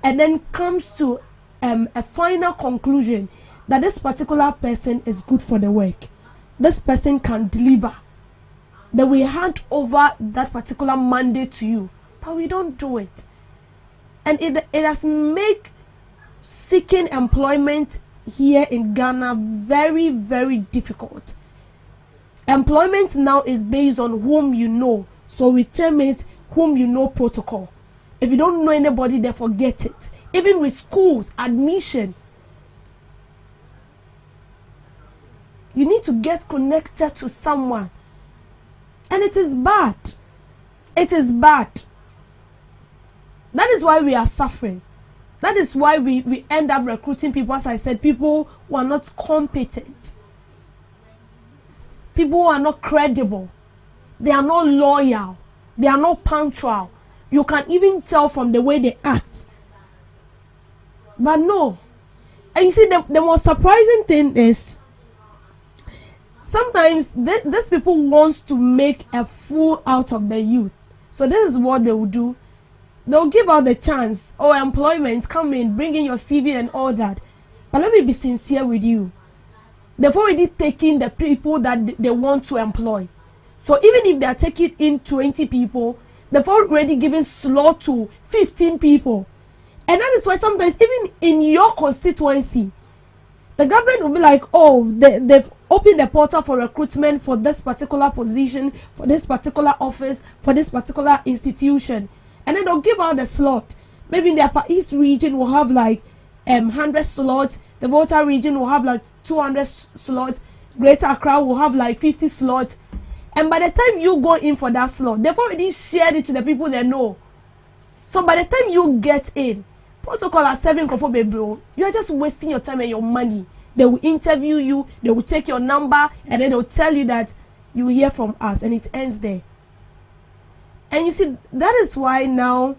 and then comes to a final conclusion that this particular person is good for the work. This person can deliver. Then we hand over that particular mandate to you, but we don't do it. And it has made seeking employment here in Ghana very, very difficult. Employment now is based on whom you know. So we term it whom you know protocol. If you don't know anybody, then forget it. Even with schools, admission, you need to get connected to someone. And it is bad. It is bad. That is why we are suffering. That is why we end up recruiting people, as I said, people who are not competent. People who are not credible. They are not loyal. They are not punctual. You can even tell from the way they act. But no. And you see, the most surprising thing is, sometimes these people want to make a fool out of the youth. So this is what they will do. They'll give out the chance, or employment, come in, bring in your CV and all that. But let me be sincere with you. They've already taken the people that they want to employ. So even if they are taking in 20 people, they've already given slot to 15 people. And that is why sometimes even in your constituency, the government will be like, oh, they've opened the portal for recruitment for this particular position, for this particular office, for this particular institution. And then they'll give out the slot. Maybe in the Upper East region will have like 100 slots. The Volta region will have like 200 slots. Greater Accra will have like 50 slots. And by the time you go in for that slot, they've already shared it to the people they know. So by the time you get in, protocol are serving crofo bro. You are just wasting your time and your money. They will interview you, they will take your number, and then they'll tell you that you will hear from us, and it ends there. And you see, that is why now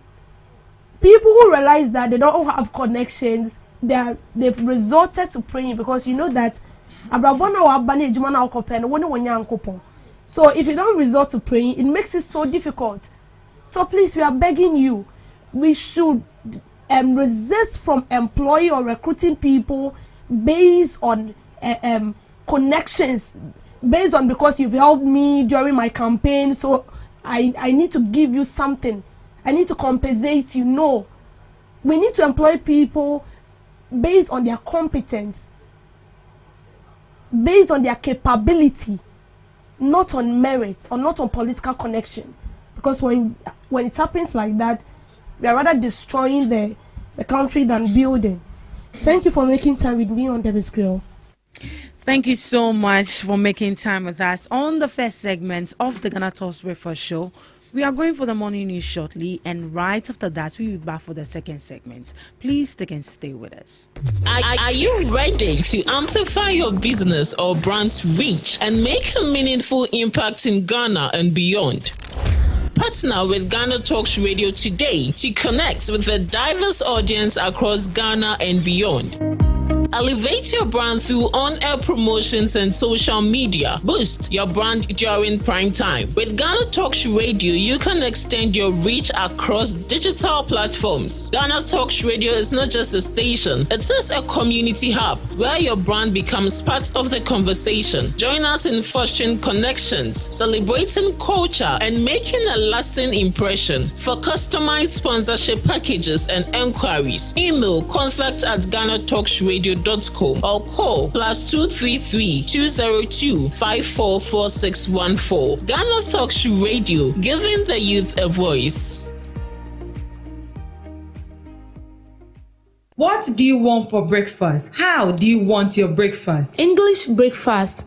people who realize that they don't have connections, they've resorted to praying, because you know that so if you don't resort to praying, it makes it so difficult. So please, we are begging you, we should resist from employing or recruiting people based on connections, based on because you've helped me during my campaign, so I need to give you something. I need to compensate you. No. We need to employ people based on their competence, based on their capability, not on merit or not on political connection. Because when it happens like that, we are rather destroying the country than building. Thank you for making time with me on Debbie's Grill. Thank you so much for making time with us on the first segment of the Ghana Talks Breakfast Show. We are going for the morning news shortly, and right after that, we'll be back for the second segment. Please stick and stay with us. Are you ready to amplify your business or brand's reach and make a meaningful impact in Ghana and beyond? Partner with Ghana Talks Radio today to connect with a diverse audience across Ghana and beyond. Elevate your brand through on-air promotions and social media. Boost your brand during prime time. With Ghana Talks Radio, you can extend your reach across digital platforms. Ghana Talks Radio is not just a station, it is a community hub where your brand becomes part of the conversation. Join us in fostering connections, celebrating culture, and making a lasting impression. For customized sponsorship packages and enquiries, email contact@GhanaTalksRadio.com or call +233 202 544614. Ghana Talks Radio, giving the youth a voice. What do you want for breakfast? How do you want your breakfast? English breakfast,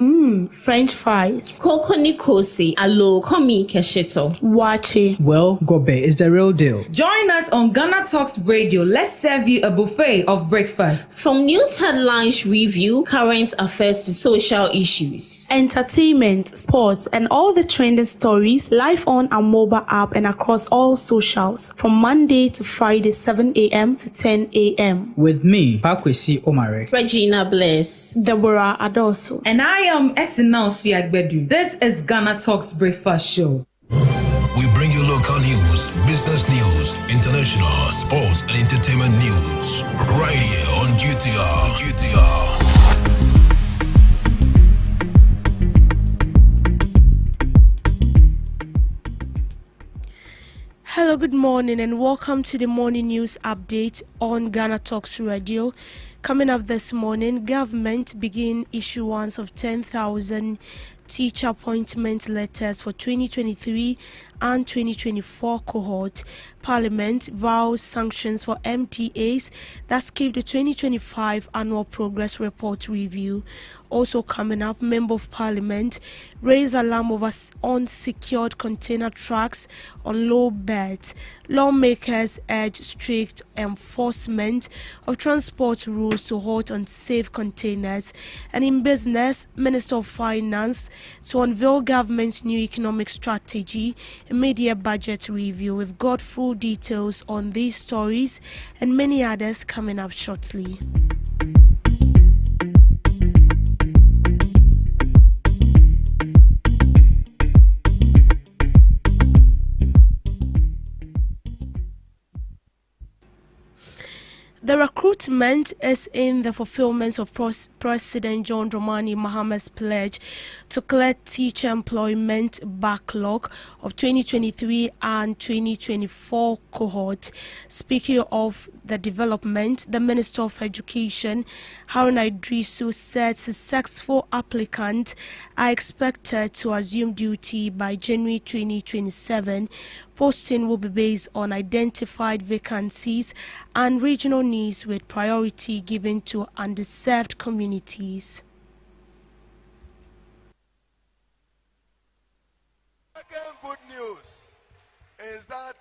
French fries, Koko Nikosi, alo komi kesheto. wache. Well, Gobe is the real deal. Join us on Ghana Talks Radio. Let's serve you a buffet of breakfast. From news headlines review, current affairs to social issues. Entertainment, sports, and all the trending stories live on our mobile app and across all socials from Monday to Friday, 7 a.m. to 10 a.m. With me, Pakwesi Omare. Regina Bless. Deborah Adoso. And I am Esinal Fiagbedu. This is Ghana Talks Breakfast Show. We bring you local news, business news, international, sports, and entertainment news. Right here on GTR. Hello, good morning, and welcome to the morning news update on Ghana Talks Radio. Coming up this morning, government begin issuance of 10,000 teacher appointment letters for 2023 and 2024 cohort. Parliament vows sanctions for MTAs that skip the 2025 annual progress report review. Also coming up, Member of Parliament raise alarm over unsecured container trucks on low beds. Lawmakers urge strict enforcement of transport rules to halt unsafe containers. And in business, Minister of Finance to unveil government's new economic strategy, a mid-year budget review. We've got full details on these stories and many others coming up shortly. The recruitment is in the fulfillment of President John Dramani Mahama's pledge to clear teacher employment backlog of 2023 and 2024 cohort. Speaking of the development, the Minister of Education, Haruna Idrisu, said successful applicants are expected to assume duty by January 2027. Posting will be based on identified vacancies and regional needs with priority given to underserved communities. Second good news is that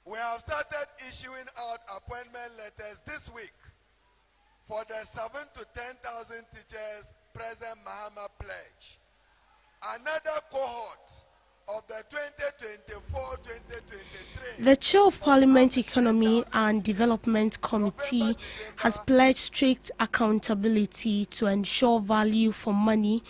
we have started issuing out appointment letters this week for the 7,000 to 10,000 teachers President Mahama pledge. Another cohort of the 2024-2023. The Chair of Parliament Economy and Development Committee has pledged strict accountability to ensure value for money.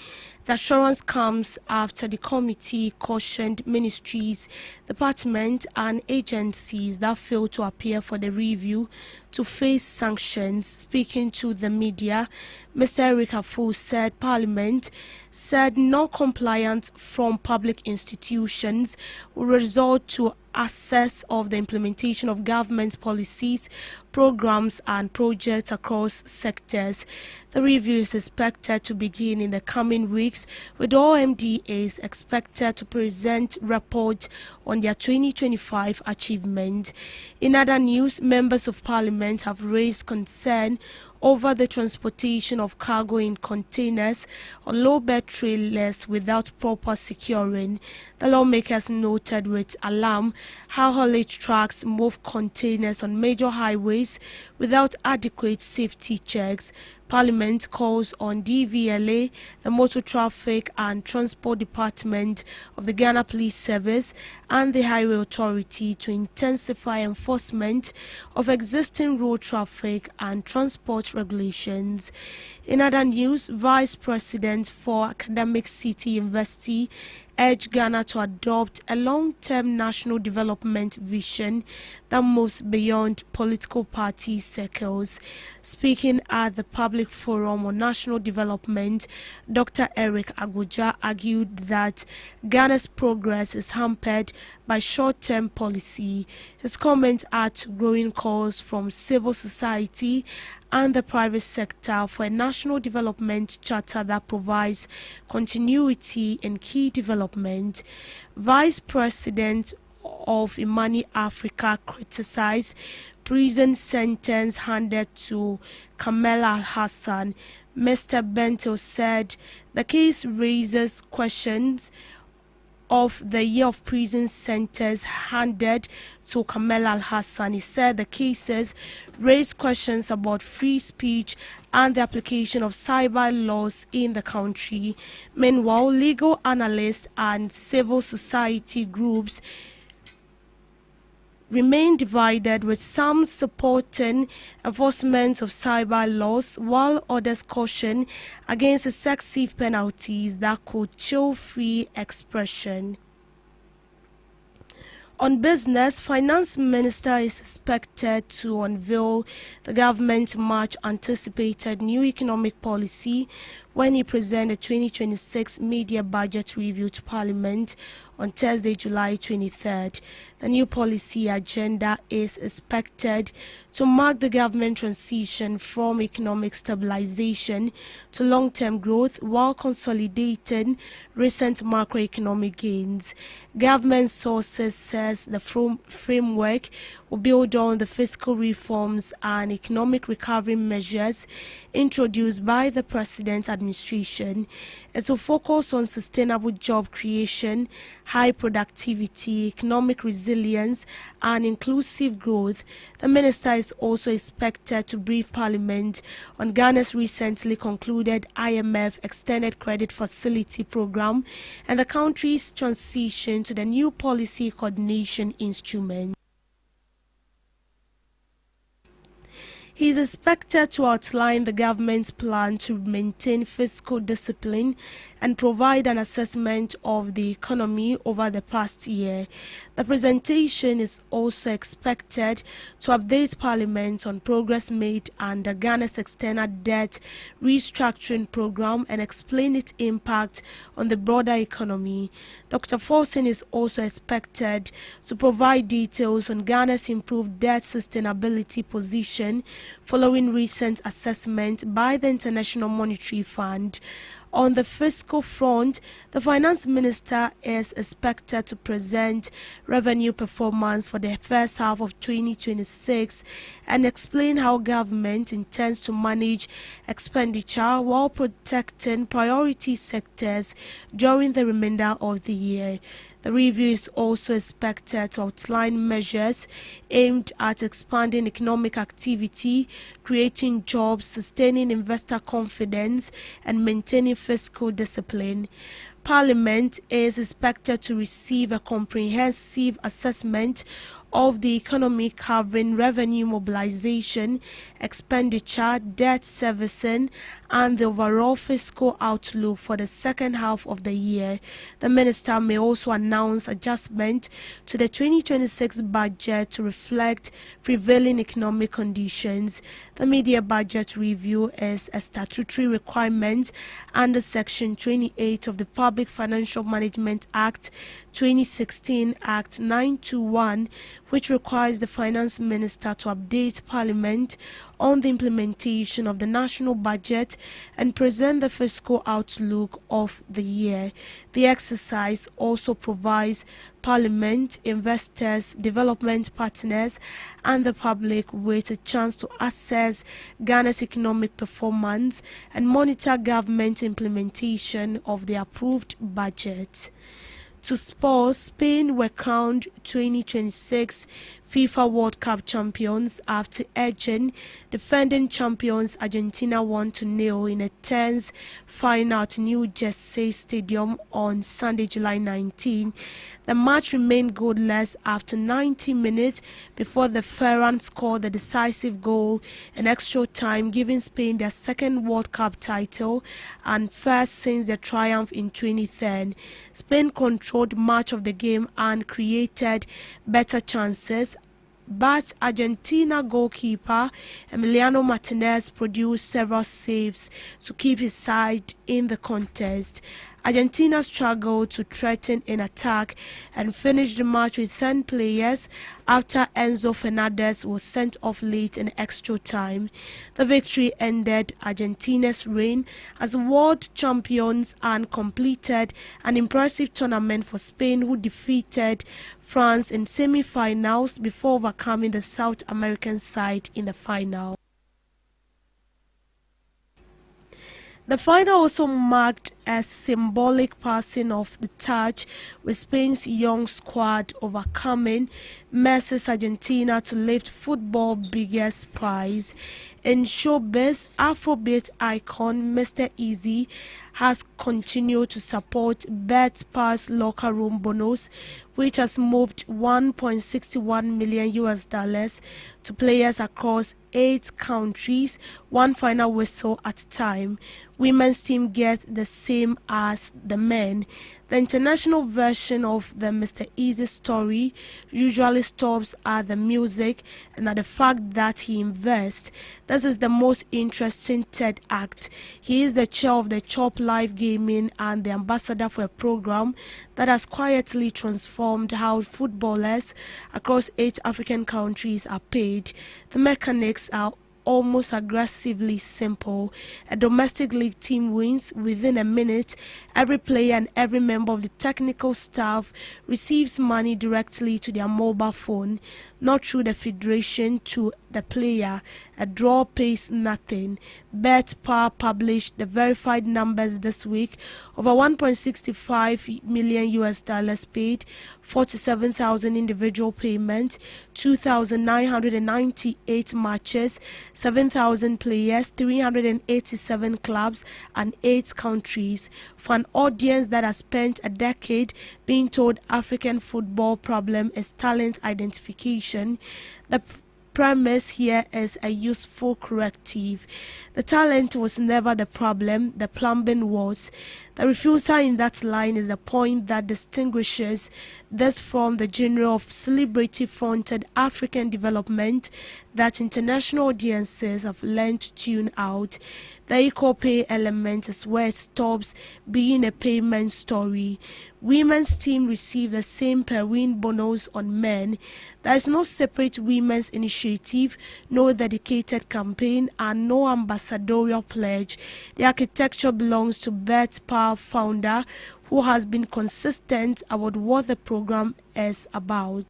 The assurance comes after the committee cautioned ministries, departments and agencies that fail to appear for the review to face sanctions. Speaking to the media, Mr. Eric Afu said Parliament said non-compliance from public institutions will result to assess of the implementation of government policies, programs and projects across sectors. The review is expected to begin in the coming weeks, with all MDAs expected to present reports on their 2025 achievement. In other news, members of Parliament have raised concern over the transportation of cargo in containers on low-bed trailers without proper securing. The lawmakers noted with alarm how haulage trucks move containers on major highways without adequate safety checks. Parliament calls on DVLA, the Motor Traffic and Transport Department of the Ghana Police Service and the Highway Authority to intensify enforcement of existing road traffic and transport regulations. In other news, Vice President for Academic City University urged Ghana to adopt a long-term national development vision that moves beyond political party circles. Speaking at the Public Forum on National Development, Dr. Eric Agoja argued that Ghana's progress is hampered by short-term policy. His comments add to growing calls from civil society and the private sector for a national development charter that provides continuity in key development. Vice President of Imani Africa criticized prison sentence handed to Kamel Al-Hassan. Mr. Bento said the case raises questions of the year of prison sentence handed to Kamel Al-Hassan. He said the cases raise questions about free speech and the application of cyber laws in the country. Meanwhile, legal analysts and civil society groups remain divided, with some supporting enforcement of cyber laws while others caution against excessive penalties that could chill free expression. On business, Finance Minister is expected to unveil the government's much anticipated new economic policy when he presents the 2026 media budget review to Parliament on Thursday, July 23rd. The new policy agenda is expected to mark the government transition from economic stabilization to long-term growth while consolidating recent macroeconomic gains. Government sources says the framework will build on the fiscal reforms and economic recovery measures introduced by the President's administration. It will focus on sustainable job creation, high productivity, economic resilience, and inclusive growth. The minister is also expected to brief Parliament on Ghana's recently concluded IMF Extended Credit Facility program and the country's transition to the new policy coordination instrument. He is expected to outline the government's plan to maintain fiscal discipline and provide an assessment of the economy over the past year. The presentation is also expected to update Parliament on progress made under Ghana's external debt restructuring program and explain its impact on the broader economy. Dr. Forson is also expected to provide details on Ghana's improved debt sustainability position following recent assessment by the International Monetary Fund. On the fiscal front, the finance minister is expected to present revenue performance for the first half of 2026 and explain how government intends to manage expenditure while protecting priority sectors during the remainder of the year. The review is also expected to outline measures aimed at expanding economic activity, creating jobs, sustaining investor confidence, and maintaining fiscal discipline. Parliament is expected to receive a comprehensive assessment of the economy covering revenue mobilization, expenditure, debt servicing, and the overall fiscal outlook for the second half of the year. The minister may also announce adjustment to the 2026 budget to reflect prevailing economic conditions. The media budget review is a statutory requirement under Section 28 of the Public Financial Management Act 2016 Act 921, which requires the finance minister to update Parliament on the implementation of the national budget and present the fiscal outlook of the year. The exercise also provides Parliament, investors, development partners, and the public with a chance to assess Ghana's economic performance and monitor government implementation of the approved budget. To sports, Spain were crowned 2026 FIFA World Cup champions after edging defending champions Argentina 1-0 in a tense final at New Jersey Stadium on Sunday, July 19. The match remained goalless after 90 minutes before the Ferran scored the decisive goal in extra time, giving Spain their second World Cup title and first since their triumph in 2010. Spain controlled much of the game and created better chances, but Argentina goalkeeper Emiliano Martinez produced several saves to keep his side in the contest. Argentina struggled to threaten an attack and finished the match with 10 players after Enzo Fernandez was sent off late in extra time. The victory ended Argentina's reign as world champions and completed an impressive tournament for Spain, who defeated France in semi-finals before overcoming the South American side in the final. The final also marked a symbolic passing of the torch, with Spain's young squad overcoming Messi's Argentina to lift football's biggest prize. In showbiz, Afrobeat icon Mr. Easy has continued to support Bet-Par's locker room bonus, which has moved $1.61 million to players across 8 countries, one final whistle at a time. Women's team get the same as the men. The international version of the Mr. Easy story usually stops at the music and at the fact that he invests. This is the most interesting third act. He is the chair of the Chop Live Gaming and the ambassador for a program that has quietly transformed how footballers across 8 African countries are paid. The mechanics are almost aggressively simple. A domestic league team wins within a minute. Every player and every member of the technical staff receives money directly to their mobile phone, not through the federation to the player. A draw pays nothing. Bet-Par published the verified numbers this week. Over $1.65 million paid, 47,000 individual payments, 2,998 matches, 7,000 players, 387 clubs, and 8 countries. For an audience that has spent a decade being told African football problem is talent identification, the premise here is a useful corrective. The talent was never the problem, the plumbing was. The refusal in that line is the point that distinguishes this from the genre of celebrity-fronted African development that international audiences have learned to tune out. The equal pay element is where it stops being a payment story. Women's team receive the same per win bonus on men. There is no separate women's initiative, no dedicated campaign, and no ambassadorial pledge. The architecture belongs to Bet-Par founder, who has been consistent about what the program is about.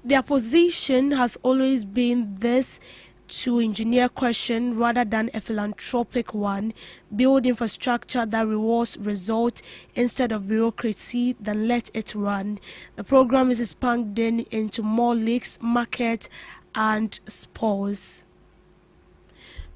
Their position has always been this: to engineer question rather than a philanthropic one, build infrastructure that rewards result instead of bureaucracy, then let it run. The program is expanding into more leagues, market, and sports.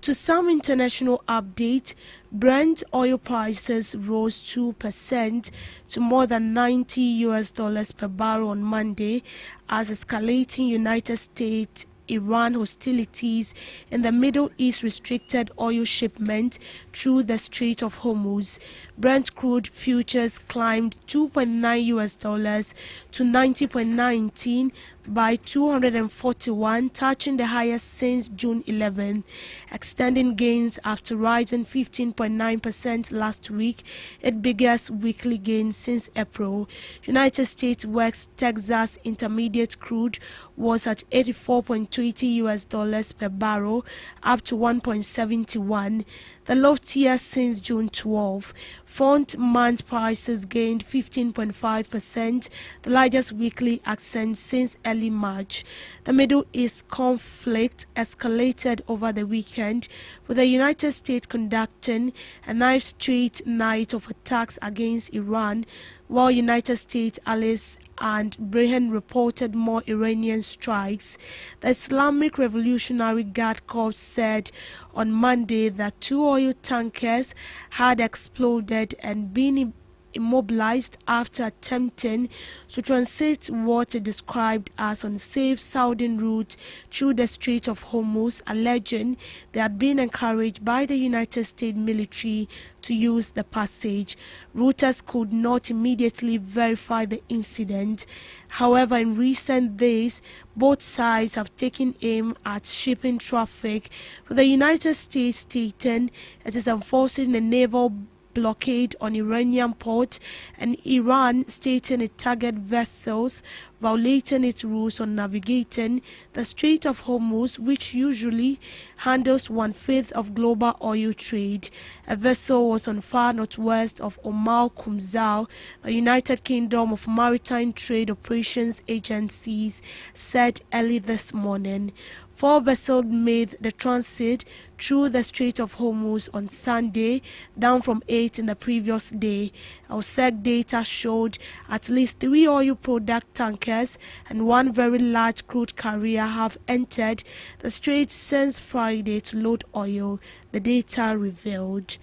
To some international update, Brent oil prices rose 2% to more than $90 per barrel on Monday as escalating United States Iran hostilities in the Middle East restricted oil shipment through the Strait of Hormuz. Brent crude futures climbed $2.9 to 90.19, by 241, touching the highest since June 11, extending gains after rising 15.9% last week, its biggest weekly gain since April. United States West Texas Intermediate crude was at $84.20 per barrel, up to 1.71, the loftiest since June 12. Front month prices gained 15.5%, the largest weekly ascent since early March. The Middle East conflict escalated over the weekend, with the United States conducting a ninth straight night of attacks against Iran, while United States allies and Britain reported more Iranian strikes. The Islamic Revolutionary Guard Corps said on Monday that 2 oil tankers had exploded and been immobilized after attempting to transit what it described as unsafe southern route through the Strait of Hormuz, alleging they had been encouraged by the United States military to use the passage. Reuters could not immediately verify the incident. However, in recent days, both sides have taken aim at shipping traffic, with the United States stating it is enforcing a naval blockade on Iranian ports, and Iran stating it targeted vessels violating its rules on navigating the Strait of Hormuz, which usually handles 1/5 of global oil trade. A vessel was on far northwest of Qumzal, the United Kingdom of Maritime Trade Operations Agencies said early this morning. 4 vessels made the transit through the Strait of Hormuz on Sunday, down from 8 in the previous day. OSEC data showed at least 3 oil product tankers and 1 very large crude carrier have entered the strait since Friday to load oil, the data revealed.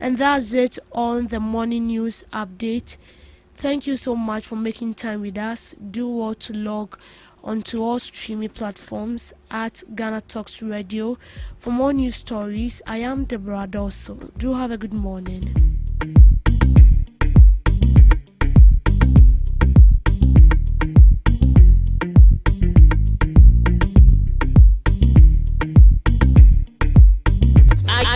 And that's it on the morning news update. Thank you so much for making time with us. Do well to log onto all streaming platforms at GhanaTalks Radio. For more news stories, I am Deborah Dawson. Do have a good morning.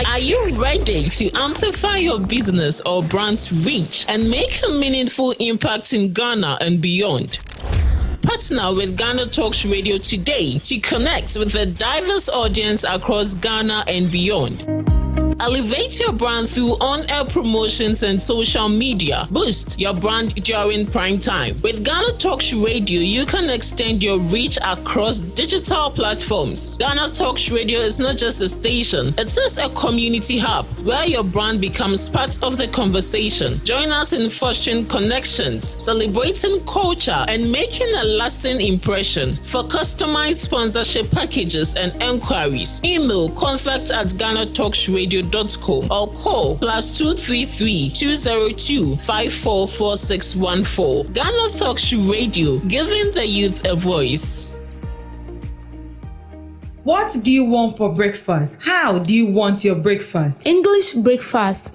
Are you ready to amplify your business or brand's reach and make a meaningful impact in Ghana and beyond? Partner with GhanaTalks Radio today to connect with a diverse audience across Ghana and beyond. Elevate your brand through on-air promotions and social media. Boost your brand during prime time. With GhanaTalks Radio, you can extend your reach across digital platforms. GhanaTalks Radio is not just a station, it is a community hub where your brand becomes part of the conversation. Join us in fostering connections, celebrating culture, and making a lasting impression. For customized sponsorship packages and enquiries, email contact@GhanaTalksRadio.com or call +233 202 544614. GhanaTalks Radio, giving the youth a voice. What do you want for breakfast? How do you want your breakfast? English breakfast,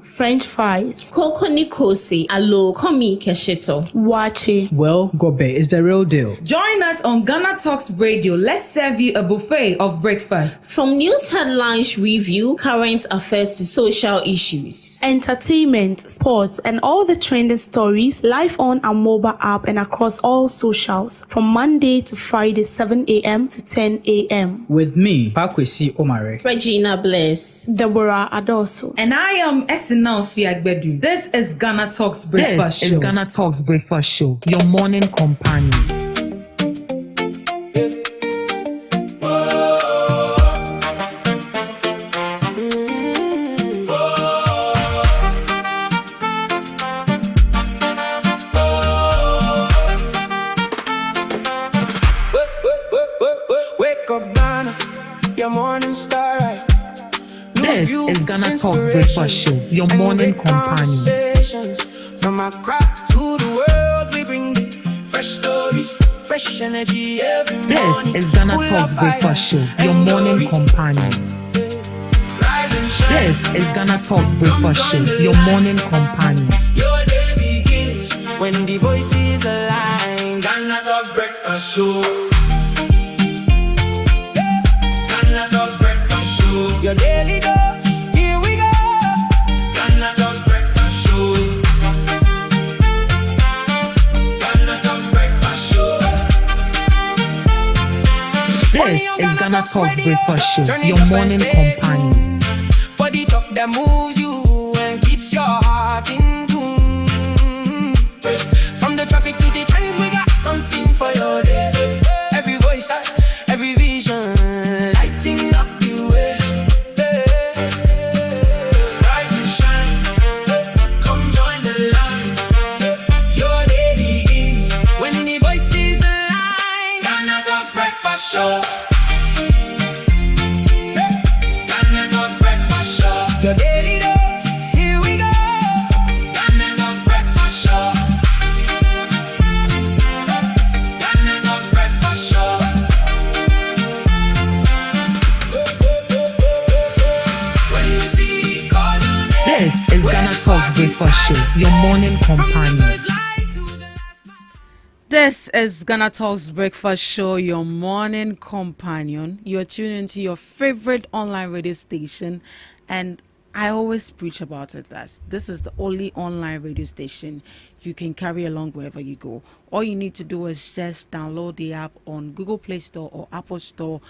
French fries, Koko Nikosi, alo komi kesheto. wache. Well, Gobe is the real deal. Join us on GhanaTalks Radio. Let's serve you a buffet of breakfast. From news headlines review, current affairs to social issues. Entertainment, sports, and all the trending stories live on our mobile app and across all socials from Monday to Friday, 7 a.m. to 10 a.m. With me, Pakwesi Omare. Regina Bless. Deborah Adoso. And I am Esinal Fiagbedu. This is GhanaTalks Breakfast Show. This is GhanaTalks Breakfast Show, your morning companion. This is GhanaTalks Breakfast Show, your morning companion. From Accra to the world, we bring the fresh stories, fresh energy every morning. This is GhanaTalks Breakfast Show, your morning companion. This is GhanaTalks Breakfast Show, your morning companion. Your day begins when the voices align. GhanaTalks Breakfast breakfast show. Ghana Talks breakfast show. Your daily dose. Here we go. Ghana Talks breakfast show. Ghana Talks breakfast show. This is Ghana Talks Breakfast Show, your morning companion. For the talk that moves you and keeps your heart in tune. From the traffic to the trends, we got something for your day. Every voice, every vision, lighting up the way. Rise and shine, come join the line. Your day begins when the voices align. Ghana Talks breakfast show. Ghana Talks breakfast show. Your daily dose. Here we go. Ghana Talks breakfast show. Ghana Talks breakfast show. When you see cause on it, This is Ghana Talks Breakfast Show, your morning companion. This is Ghana Talks Breakfast Show, your morning companion. You're tuning into your favorite online radio station, and I always preach about it that this is the only online radio station you can carry along wherever you go. All you need to do is just download the app on Google Play Store or Apple Store,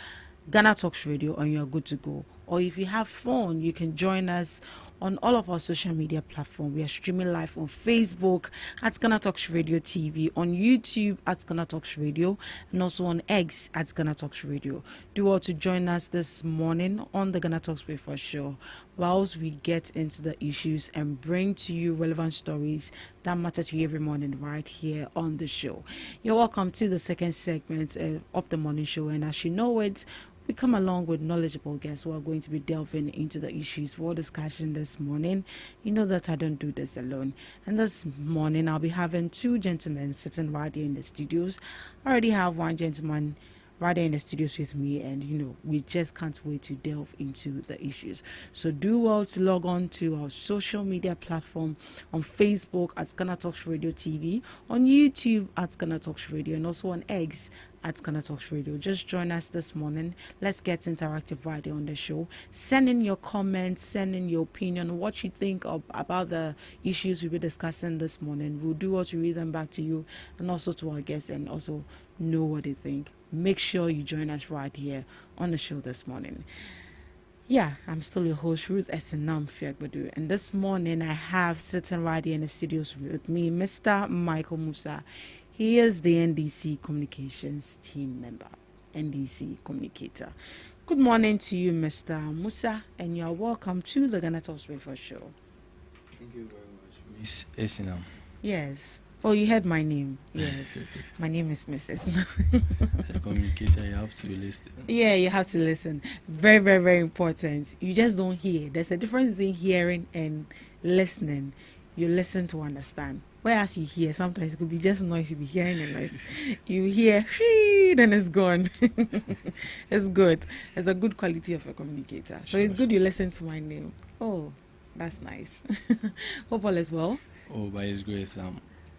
Ghana Talks Radio, and you're good to go. Or if you have phone, you can join us on all of our social media platforms. We are streaming live on Facebook at Ghana Talks Radio TV, on YouTube at Ghana Talks Radio, and also on X at Ghana Talks Radio. Do all to join us this morning on the Ghana Talks Breakfast Show, whilst we get into the issues and bring to you relevant stories that matter to you every morning right here on the show. You're welcome to the second segment of the morning show, and as you know it, we come along with knowledgeable guests who are going to be delving into the issues for discussion this morning. You know that I don't do this alone. And this morning, I'll be having two gentlemen sitting right here in the studios. I already have one gentleman right there in the studios with me, and we just can't wait to delve into the issues. So do well to log on to our social media platform on Facebook at Ghana Talks Radio TV, on YouTube at Ghana Talks Radio, and also on X at Ghana Talks Radio. Just join us this morning. Let's get interactive right there on the show. Send in your comments, send in your opinion, what you think about the issues we'll be discussing this morning. We'll do what to read them back to you and also to our guests, and also know what they think. Make sure you join us right here on the show this morning. Yeah, I'm still your host, Ruth Esenam Fiagbadu, and this morning I have sitting right here in the studios with me Mr. Michael Musa. He is the NDC Communications team member, NDC communicator. Good morning to you, Mr. Musa, and you are welcome to the Ghana Talks Breakfast Show. Thank you very much, Miss Esinam. Yes. Oh, you heard my name. Yes. My name is Mrs. As a communicator, you have to listen. Yeah, you have to listen. Very, very, very important. You just don't hear. There's a difference in hearing and listening. You listen to understand. Whereas you hear, sometimes it could be just noise. You'll be hearing a noise. You hear, then it's gone. It's good. It's a good quality of a communicator. So it's good you listen to my name. Oh, that's nice. Hope all is well. Oh, by His grace,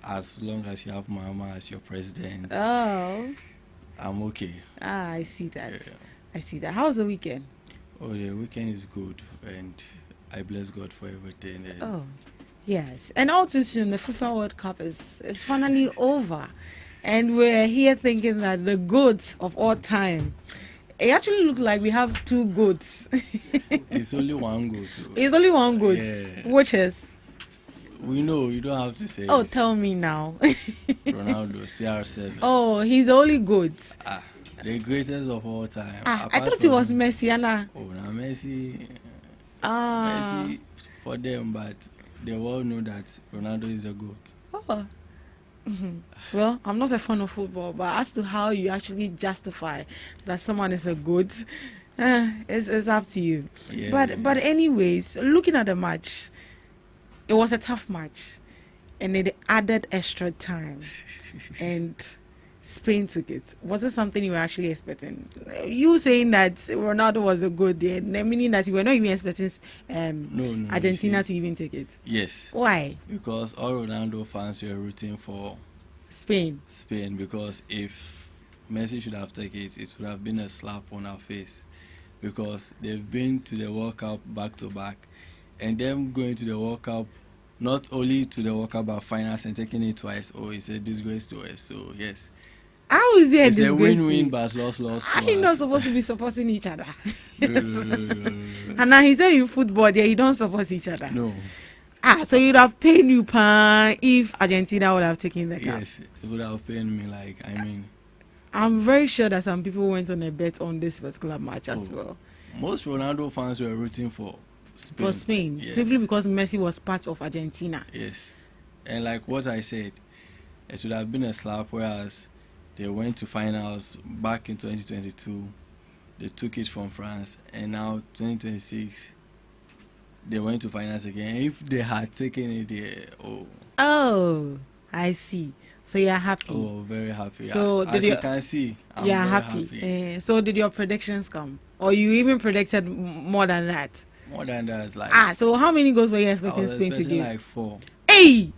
as long as you have Mama as your president, I'm okay. I see that. Yeah. I see that. How was the weekend? Oh, the weekend is good, and I bless God for everything. Oh, yes. And all too soon, the FIFA World Cup is finally over. And we're here thinking that the GOATs of all time, it actually looks like we have two GOATs. It's only one goat. It's only one GOAT. Yeah. Which is? We know, you don't have to say. Oh, tell me now. Ronaldo, CR7. Oh, he's the only GOAT. The greatest of all time. I thought it was Messi, Anna. Oh, now Messi. Messi for them, but they all know that Ronaldo is a GOAT. Oh. Well, I'm not a fan of football, but as to how you actually justify that someone is a GOAT, it's up to you. Yeah. But anyways, looking at the match, it was a tough match, and it added extra time, and Spain took it. Was it something you were actually expecting? You saying that Ronaldo was a good, meaning that you were not even expecting no, Argentina to even take it? Yes. Why? Because all Ronaldo fans were rooting for Spain, because if Messi should have taken it, it would have been a slap on our face, because they've been to the World Cup back to back, and them going to the World Cup, not only to the World Cup but finals and taking it twice. Oh, it's a disgrace to us. So yes. How is it a It's disgrace? a win-win, but loss. Are you not supposed to be supporting each other? No. And now he said in football, there you don't support each other. No. So you'd have paid you pan if Argentina would have taken the cup. Yes, it would have paid me. Like, I mean, I'm very sure that some people went on a bet on this particular match as well. Most Ronaldo fans were rooting for Spain. For Spain, yes. simply because Messi was part of Argentina. Yes, and like what I said, it should have been a slap. Whereas they went to finals back in 2022, they took it from France, and now 2026, they went to finals again. If they had taken it, oh, I see. So you're happy. Oh, very happy. So as you can see, I'm you're very happy. So did your predictions come, or you even predicted more than that? More than that, like So how many goals were you expecting Spain to give? Like 4. Hey,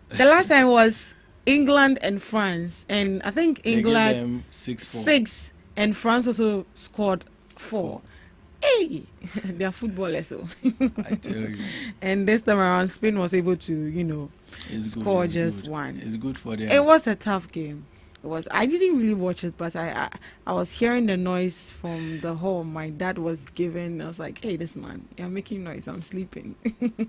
the last time was England and France, and I think England gave them 6-4. 6, and France also scored 4. Hey, they are footballers, so I tell you. And this time around, Spain was able to, score just good. 1. It's good for them. It was a tough game. It was. I didn't really watch it, but I was hearing the noise from the hall. My dad was giving. I was like, "Hey, this man, you're making noise. I'm sleeping."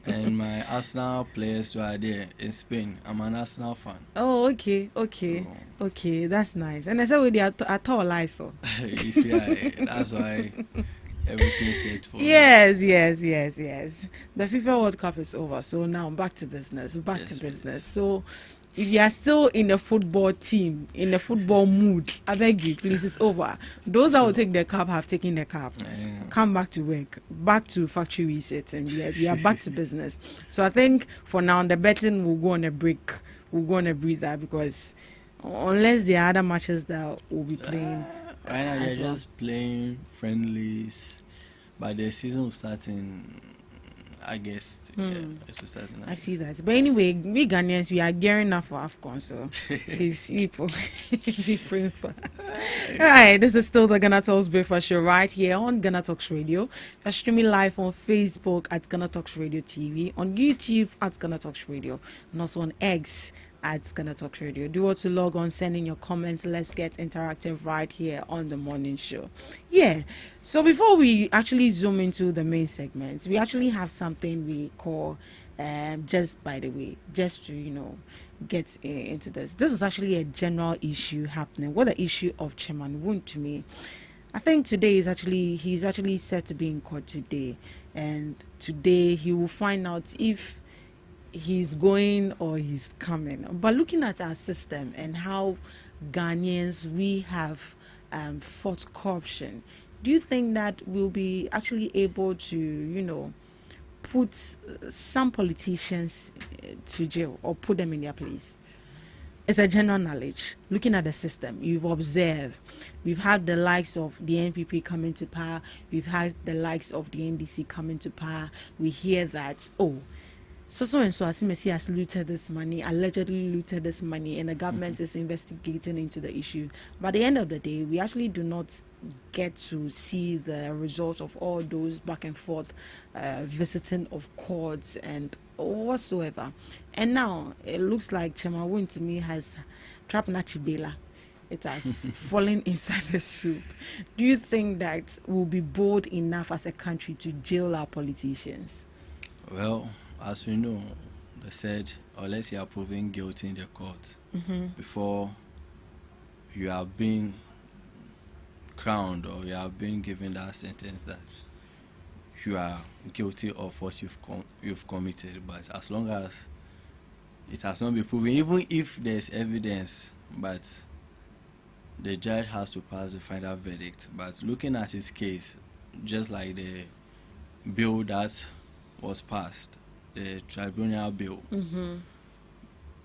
And my Arsenal players were there in Spain. I'm an Arsenal fan. Oh, okay. That's nice. And I said, "With the at all, I saw." You see, that's why everything's set for Yes. The FIFA World Cup is over, so now back to business. Business. So, if you are still in the football team, in the football mood, I beg you, please, it's over. Those that will take the cup have taken the cup. Come back to work, back to factory reset, and we are back to business. So I think for now, the betting will go on a break. We'll go on a breather, because unless there are other matches that we'll be playing. Right now, they're just playing friendlies, but the season will start in August. Yeah, it will start in August. I see that. But anyway, we Ghanaians, we are gearing up for AFCON, so please, people, be praying for us. All right, this is still the GhanaTalks Breakfast Show right here on GhanaTalks Radio. We're streaming live on Facebook at GhanaTalks Radio TV, on YouTube at GhanaTalks Radio, and also on X at GhanaTalks Radio. Do want to log on, send in your comments. Let's get interactive right here on the morning show. Yeah. So before we actually zoom into the main segments, we actually have something we call just by the way, just to get into this. This is actually a general issue happening. What the issue of Chairman Woon to me. I think today is he's actually set to be in court today, and today he will find out if he's going or he's coming. But looking at our system and how Ghanaians we have fought corruption, do you think that we'll be actually able to put some politicians to jail or put them in their place? It's a general knowledge. Looking at the system, you've observed, we've had the likes of the NPP coming to power, we've had the likes of the NDC coming to power. We hear that, so and so Asimesi has looted this money, allegedly looted this money, and the government is investigating into the issue. But at the end of the day, we actually do not get to see the results of all those back and forth visiting of courts and whatsoever. And now it looks like Chema Woon to me has trapped Nachibela. It has fallen inside the soup. Do you think that we'll be bold enough as a country to jail our politicians? Well, as we know, they said, unless you are proven guilty in the court before you have been crowned or you have been given that sentence that you are guilty of what you've committed. But as long as it has not been proven, even if there's evidence, but the judge has to pass the final verdict. But looking at his case, just like the bill that was passed, the tribunal bill,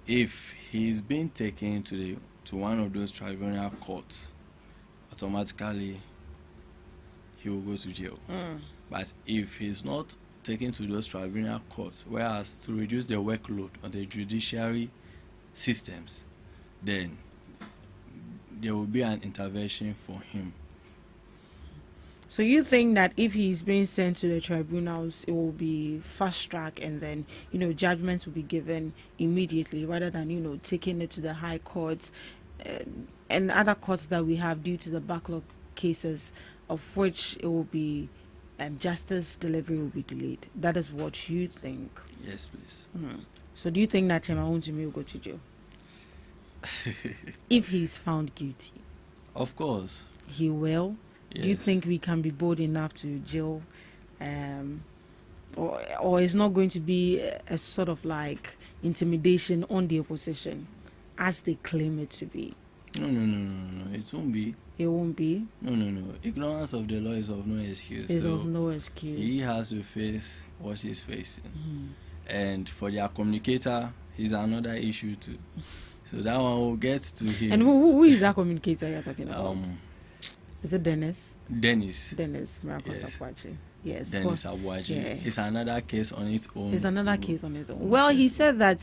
if he's been taken to one of those tribunal courts, automatically he will go to jail. But if he's not taken to those tribunal courts, whereas to reduce the workload on the judiciary systems, then there will be an intervention for him. So you think that if he's being sent to the tribunals, it will be fast track, and then judgments will be given immediately, rather than taking it to the high courts and other courts that we have due to the backlog cases, of which it will be justice delivery will be delayed. That is what you think? Yes, please. So do you think that Chema Wuntumi will go to jail if he's found guilty? Of course. He will. Yes. Do you think we can be bold enough to jail, or it's not going to be a sort of like intimidation on the opposition, as they claim it to be? No. It won't be. It won't be. No. Ignorance of the law is of no excuse. It's of no excuse. He has to face what he's facing, and for their communicator, he's another issue too. So that one will get to him. And who is that communicator you're talking about? Is it Dennis? Dennis Miracle Sapwachi. Yes. Dennis Sapwachi. Yeah. It's another case on its own. Well, he said that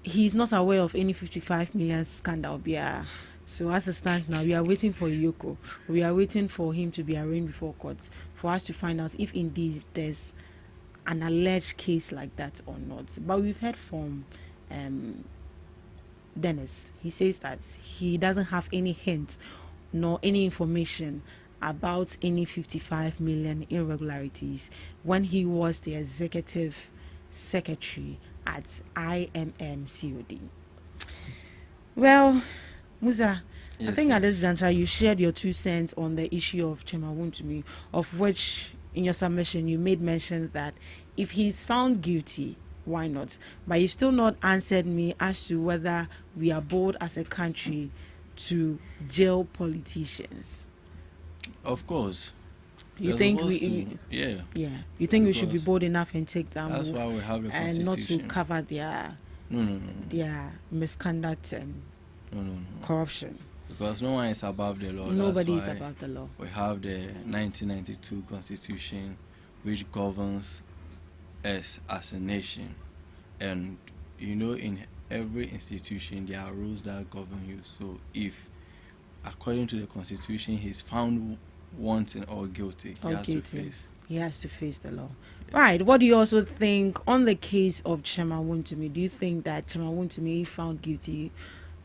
he's not aware of any 55 million scandal. So as it stands now, we are waiting for Yoko. We are waiting for him to be arraigned before court for us to find out if indeed there's an alleged case like that or not. But we've heard from Dennis. He says that he doesn't have any hint nor any information about any 55 million irregularities when he was the executive secretary at IMMCOD. Well, Musa, yes, I think at this juncture you shared your 2 cents on the issue of Chema Wuntumi, of which in your submission you made mention that if he's found guilty, why not? But you still not answered me as to whether we are bold as a country to jail politicians. Of course. You think we? Yeah. You think we should be bold enough and take that That's move, why we have the and not to Constitution. cover their their misconduct and corruption. Because no one is above the law. Nobody is above the law. We have the 1992 Constitution, which governs us as a nation, and in every institution there are rules that govern you. So if, according to the Constitution, he's found wanting or guilty, he has to face the law. Yes. Right. What do you also think on the case of Chema Wuntumi? Do you think that Chema Wuntumi, if found guilty,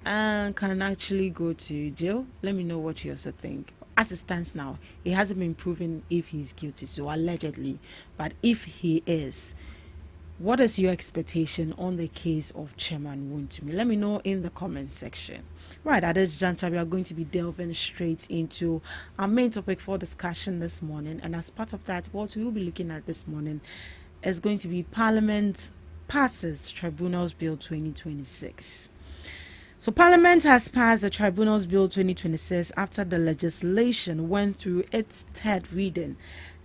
can actually go to jail? Let me know what you also think. As it stands now, it hasn't been proven if he's guilty, so allegedly. But if he is, what is your expectation on the case of Chema Wuntumi? Let me know in the comment section. Right, at this juncture, we are going to be delving straight into our main topic for discussion this morning. And as part of that, what we will be looking at this morning is going to be Parliament passes Tribunals Bill 2026. So Parliament has passed the Tribunals Bill 2026 after the legislation went through its 3rd reading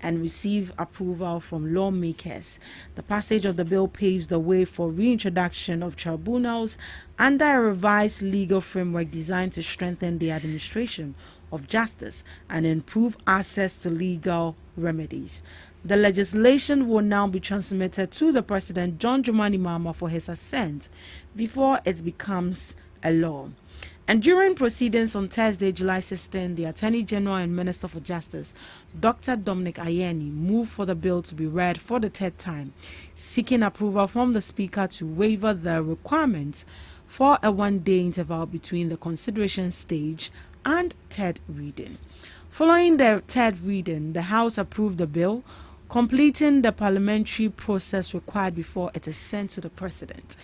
and received approval from lawmakers. The passage of the bill paves the way for reintroduction of tribunals under a revised legal framework designed to strengthen the administration of justice and improve access to legal remedies. The legislation will now be transmitted to the President John Dramani Mahama for his assent before it becomes a law. And during proceedings on Thursday, July 16, the Attorney General and Minister for Justice, Dr. Dominic Ayeni, moved for the bill to be read for the 3rd time, seeking approval from the Speaker to waiver the requirement for a 1-day interval between the consideration stage and 3rd reading. Following the 3rd reading, the House approved the bill, completing the parliamentary process required before it is sent to the President.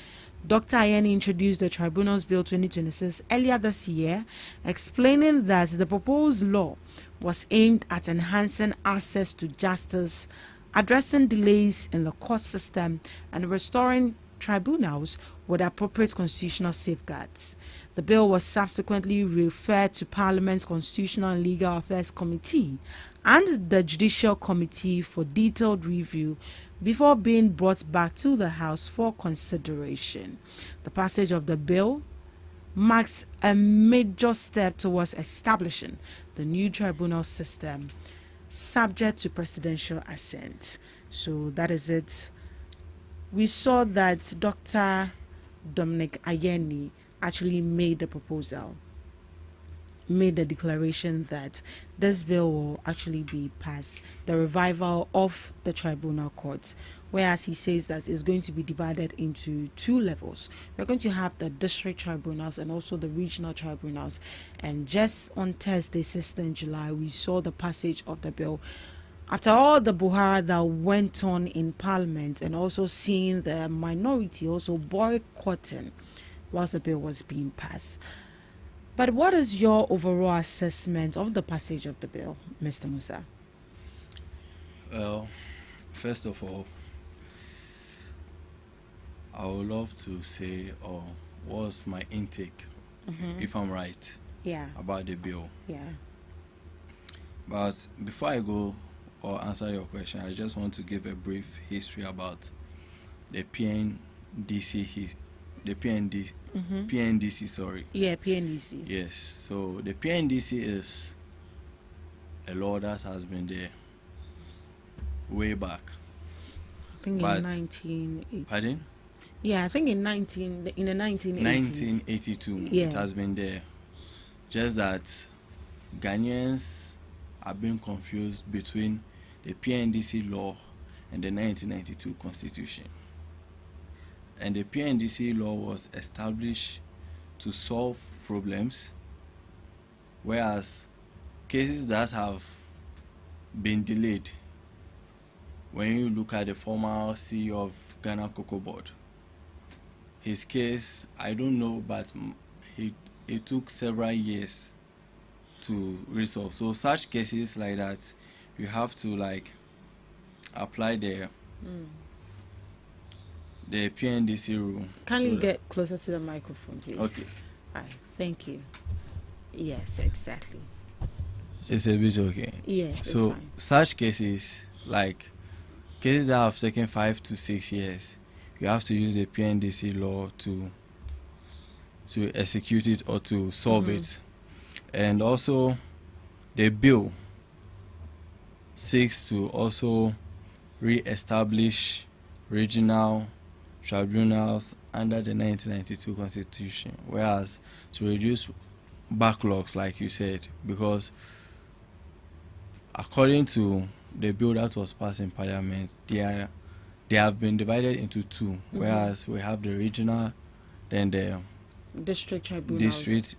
Dr. Ayeni introduced the Tribunals Bill 2026 earlier this year, explaining that the proposed law was aimed at enhancing access to justice, addressing delays in the court system, and restoring tribunals with appropriate constitutional safeguards. The bill was subsequently referred to Parliament's Constitutional and Legal Affairs Committee and the Judicial Committee for detailed review before being brought back to the House for consideration. The passage of the bill marks a major step towards establishing the new tribunal system subject to presidential assent. So that is it. We saw that Dr. Dominic Ayeni actually made the proposal made the declaration that this bill will actually be passed, the revival of the tribunal courts, whereas he says that it's going to be divided into two levels. We're going to have the district tribunals and also the regional tribunals. And just on Thursday, 16th July, we saw the passage of the bill. After all the buhara that went on in Parliament, and also seeing the minority also boycotting whilst the bill was being passed. But what is your overall assessment of the passage of the bill, Mr. Musa? Well, first of all, I would love to say, what's my intake, if I'm right, about the bill. Yeah. But before I go or answer your question, I just want to give a brief history about the PNDC. PNDC, sorry. Yeah, PNDC. Yes. So the PNDC is a law that has been there way back. I think in 1980. Pardon? Yeah, I think in the 1980s. 1982. Yeah. It has been there. Just that Ghanaians are being confused between the PNDC law and the 1992 Constitution. And the PNDC law was established to solve problems, whereas cases that have been delayed, when you look at the former CEO of Ghana Cocoa Board, his case, I don't know, but it took several years to resolve. So such cases like that, you have to apply the PNDC rule. Can you get closer to the microphone, please? Okay. All right, thank you. Yes, exactly. It's a bit okay. Yes. So such cases, like cases that have taken 5 to 6 years, you have to use the PNDC law to execute it or to solve it. And also, the bill seeks to also re-establish regional tribunals under the 1992 Constitution, whereas to reduce backlogs, like you said, because according to the bill that was passed in Parliament, they have been divided into two, whereas we have the regional, then the district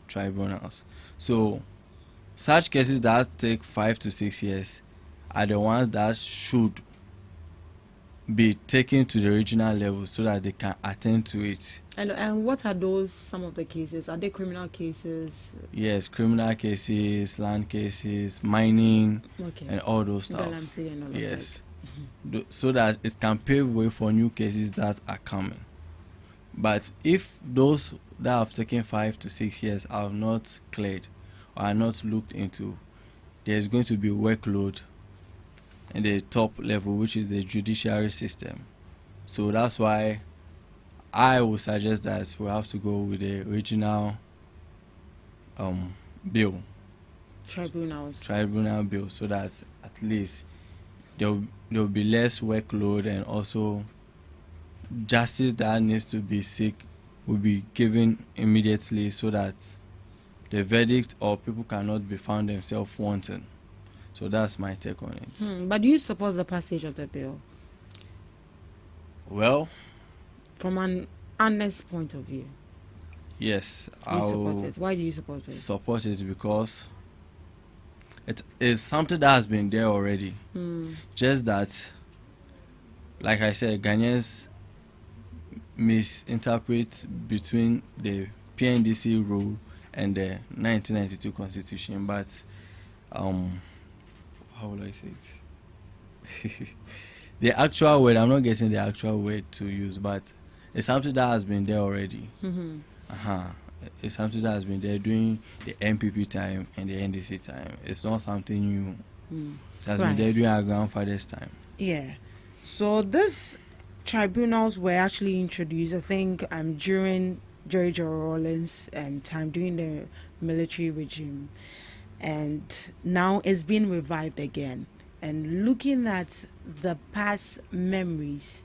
tribunals. So such cases that take 5 to 6 years are the ones that should be taken to the regional level so that they can attend to it. And what are those, some of the cases? Are they criminal cases? Yes, criminal cases, land cases, mining, and all those stuff. Yes. So that it can pave way for new cases that are coming. But if those that have taken 5 to 6 years are not cleared or are not looked into, there's going to be workload in the top level, which is the judiciary system. So that's why I would suggest that we have to go with the regional bill. Tribunal bill, so that at least there will be less workload, and also justice that needs to be sought will be given immediately, so that the verdict or people cannot be found themselves wanting. So that's my take on it. But do you support the passage of the bill? Well, from an honest point of view, yes, I support it. Why do you support it? Support it because it is something that has been there already. Just that, like I said, Ghanaians misinterpret between the PNDC rule and the 1992 Constitution, but how will I say it? The actual word, I'm not getting the actual word to use, but it's something that has been there already. It's something that has been there during the MPP time and the NDC time. It's not something new. It has been there during our grandfather's time. Yeah. So these tribunals were actually introduced, I think, during George Rawlings' time, during the military regime. And now it's been revived again. And looking at the past memories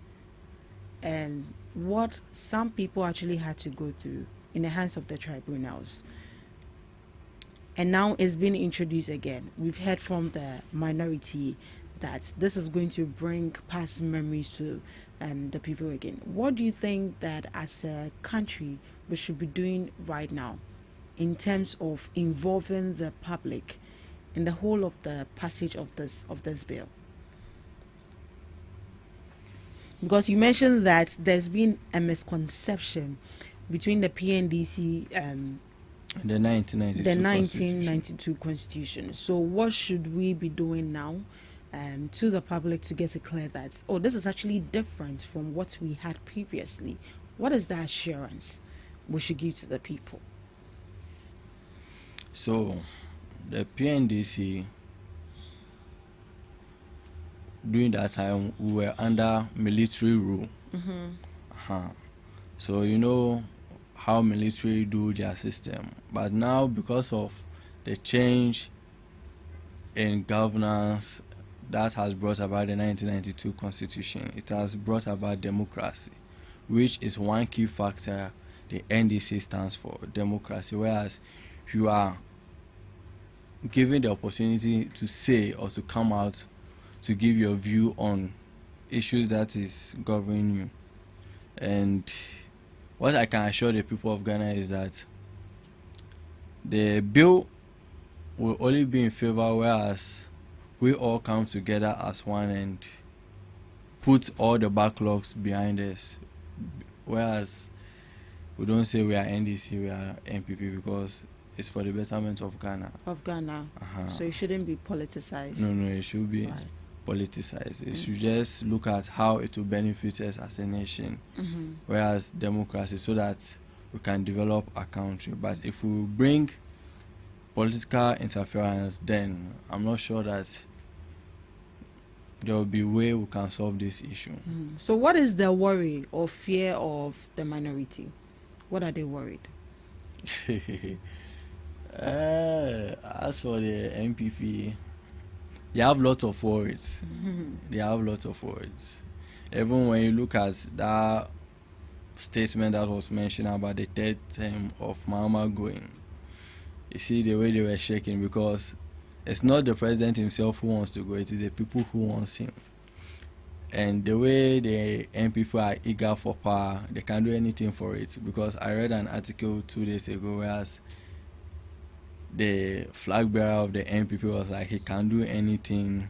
and what some people actually had to go through in the hands of the tribunals, and now it's been introduced again. We've heard from the minority that this is going to bring past memories to the people again. What do you think that as a country we should be doing right now in terms of involving the public in the whole of the passage of this bill? Because you mentioned that there's been a misconception between the PNDC the 1992 constitution. So what should we be doing now to the public to get it clear that, oh, this is actually different from what we had previously? What is the assurance we should give to the people? So the PNDC, during that time, we were under military rule. So you know how military do their system. But now, because of the change in governance that has brought about the 1992 constitution, it has brought about democracy, which is one key factor the NDC stands for, democracy. Whereas you are given the opportunity to say or to come out to give your view on issues that is governing you. And what I can assure the people of Ghana is that the bill will only be in favor whereas we all come together as one and put all the backlogs behind us. Whereas we don't say we are NDC, we are NPP, because it's for the betterment of Ghana. So it shouldn't be politicized. No, it should be politicized. It should just look at how it will benefit us as a nation. Whereas democracy, so that we can develop a country. But if we bring political interference, then I'm not sure that there will be a way we can solve this issue. So what is the worry or fear of the minority? What are they worried? As for the MPP, they have lots of worries. They have lots of worries. Even when you look at that statement that was mentioned about the third term of Mahama going, you see the way they were shaking, because it's not the president himself who wants to go, it is the people who wants him. And the way the MPP are eager for power, they can do anything for it. Because I read an article 2 days ago whereas the flag bearer of the MPP was like, he can do anything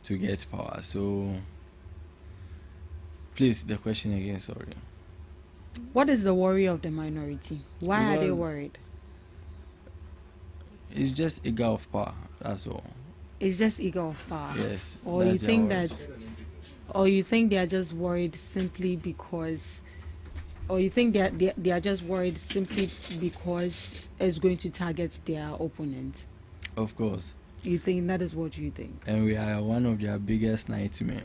to get power. So please, the question again, sorry. What is the worry of the minority? Why are they worried? It's just eager of power, that's all. It's just eager of power. Yes. Or you think they are just worried simply because, or you think they are just worried simply because it's going to target their opponent? Of course. You think that is what you think? And we are one of their biggest nightmares.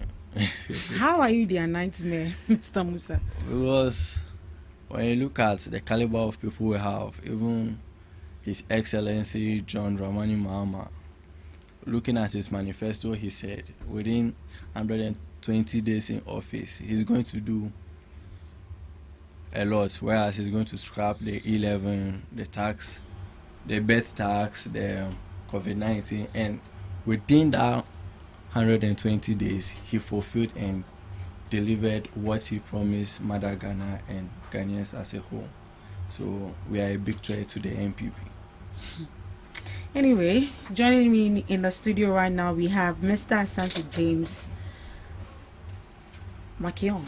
How are you their nightmare, Mr. Musa? Because when you look at the caliber of people we have, even His Excellency John Dramani Mahama, looking at his manifesto, he said within 120 days in office, he's going to do a lot, whereas he's going to scrap the 11, the tax, the birth tax, the COVID-19, and within that 120 days, he fulfilled and delivered what he promised Mother Ghana and Ghanaians as a whole. So we are a big threat to the MPP. Anyway, joining me in the studio right now, we have Mr. Asante James Makion,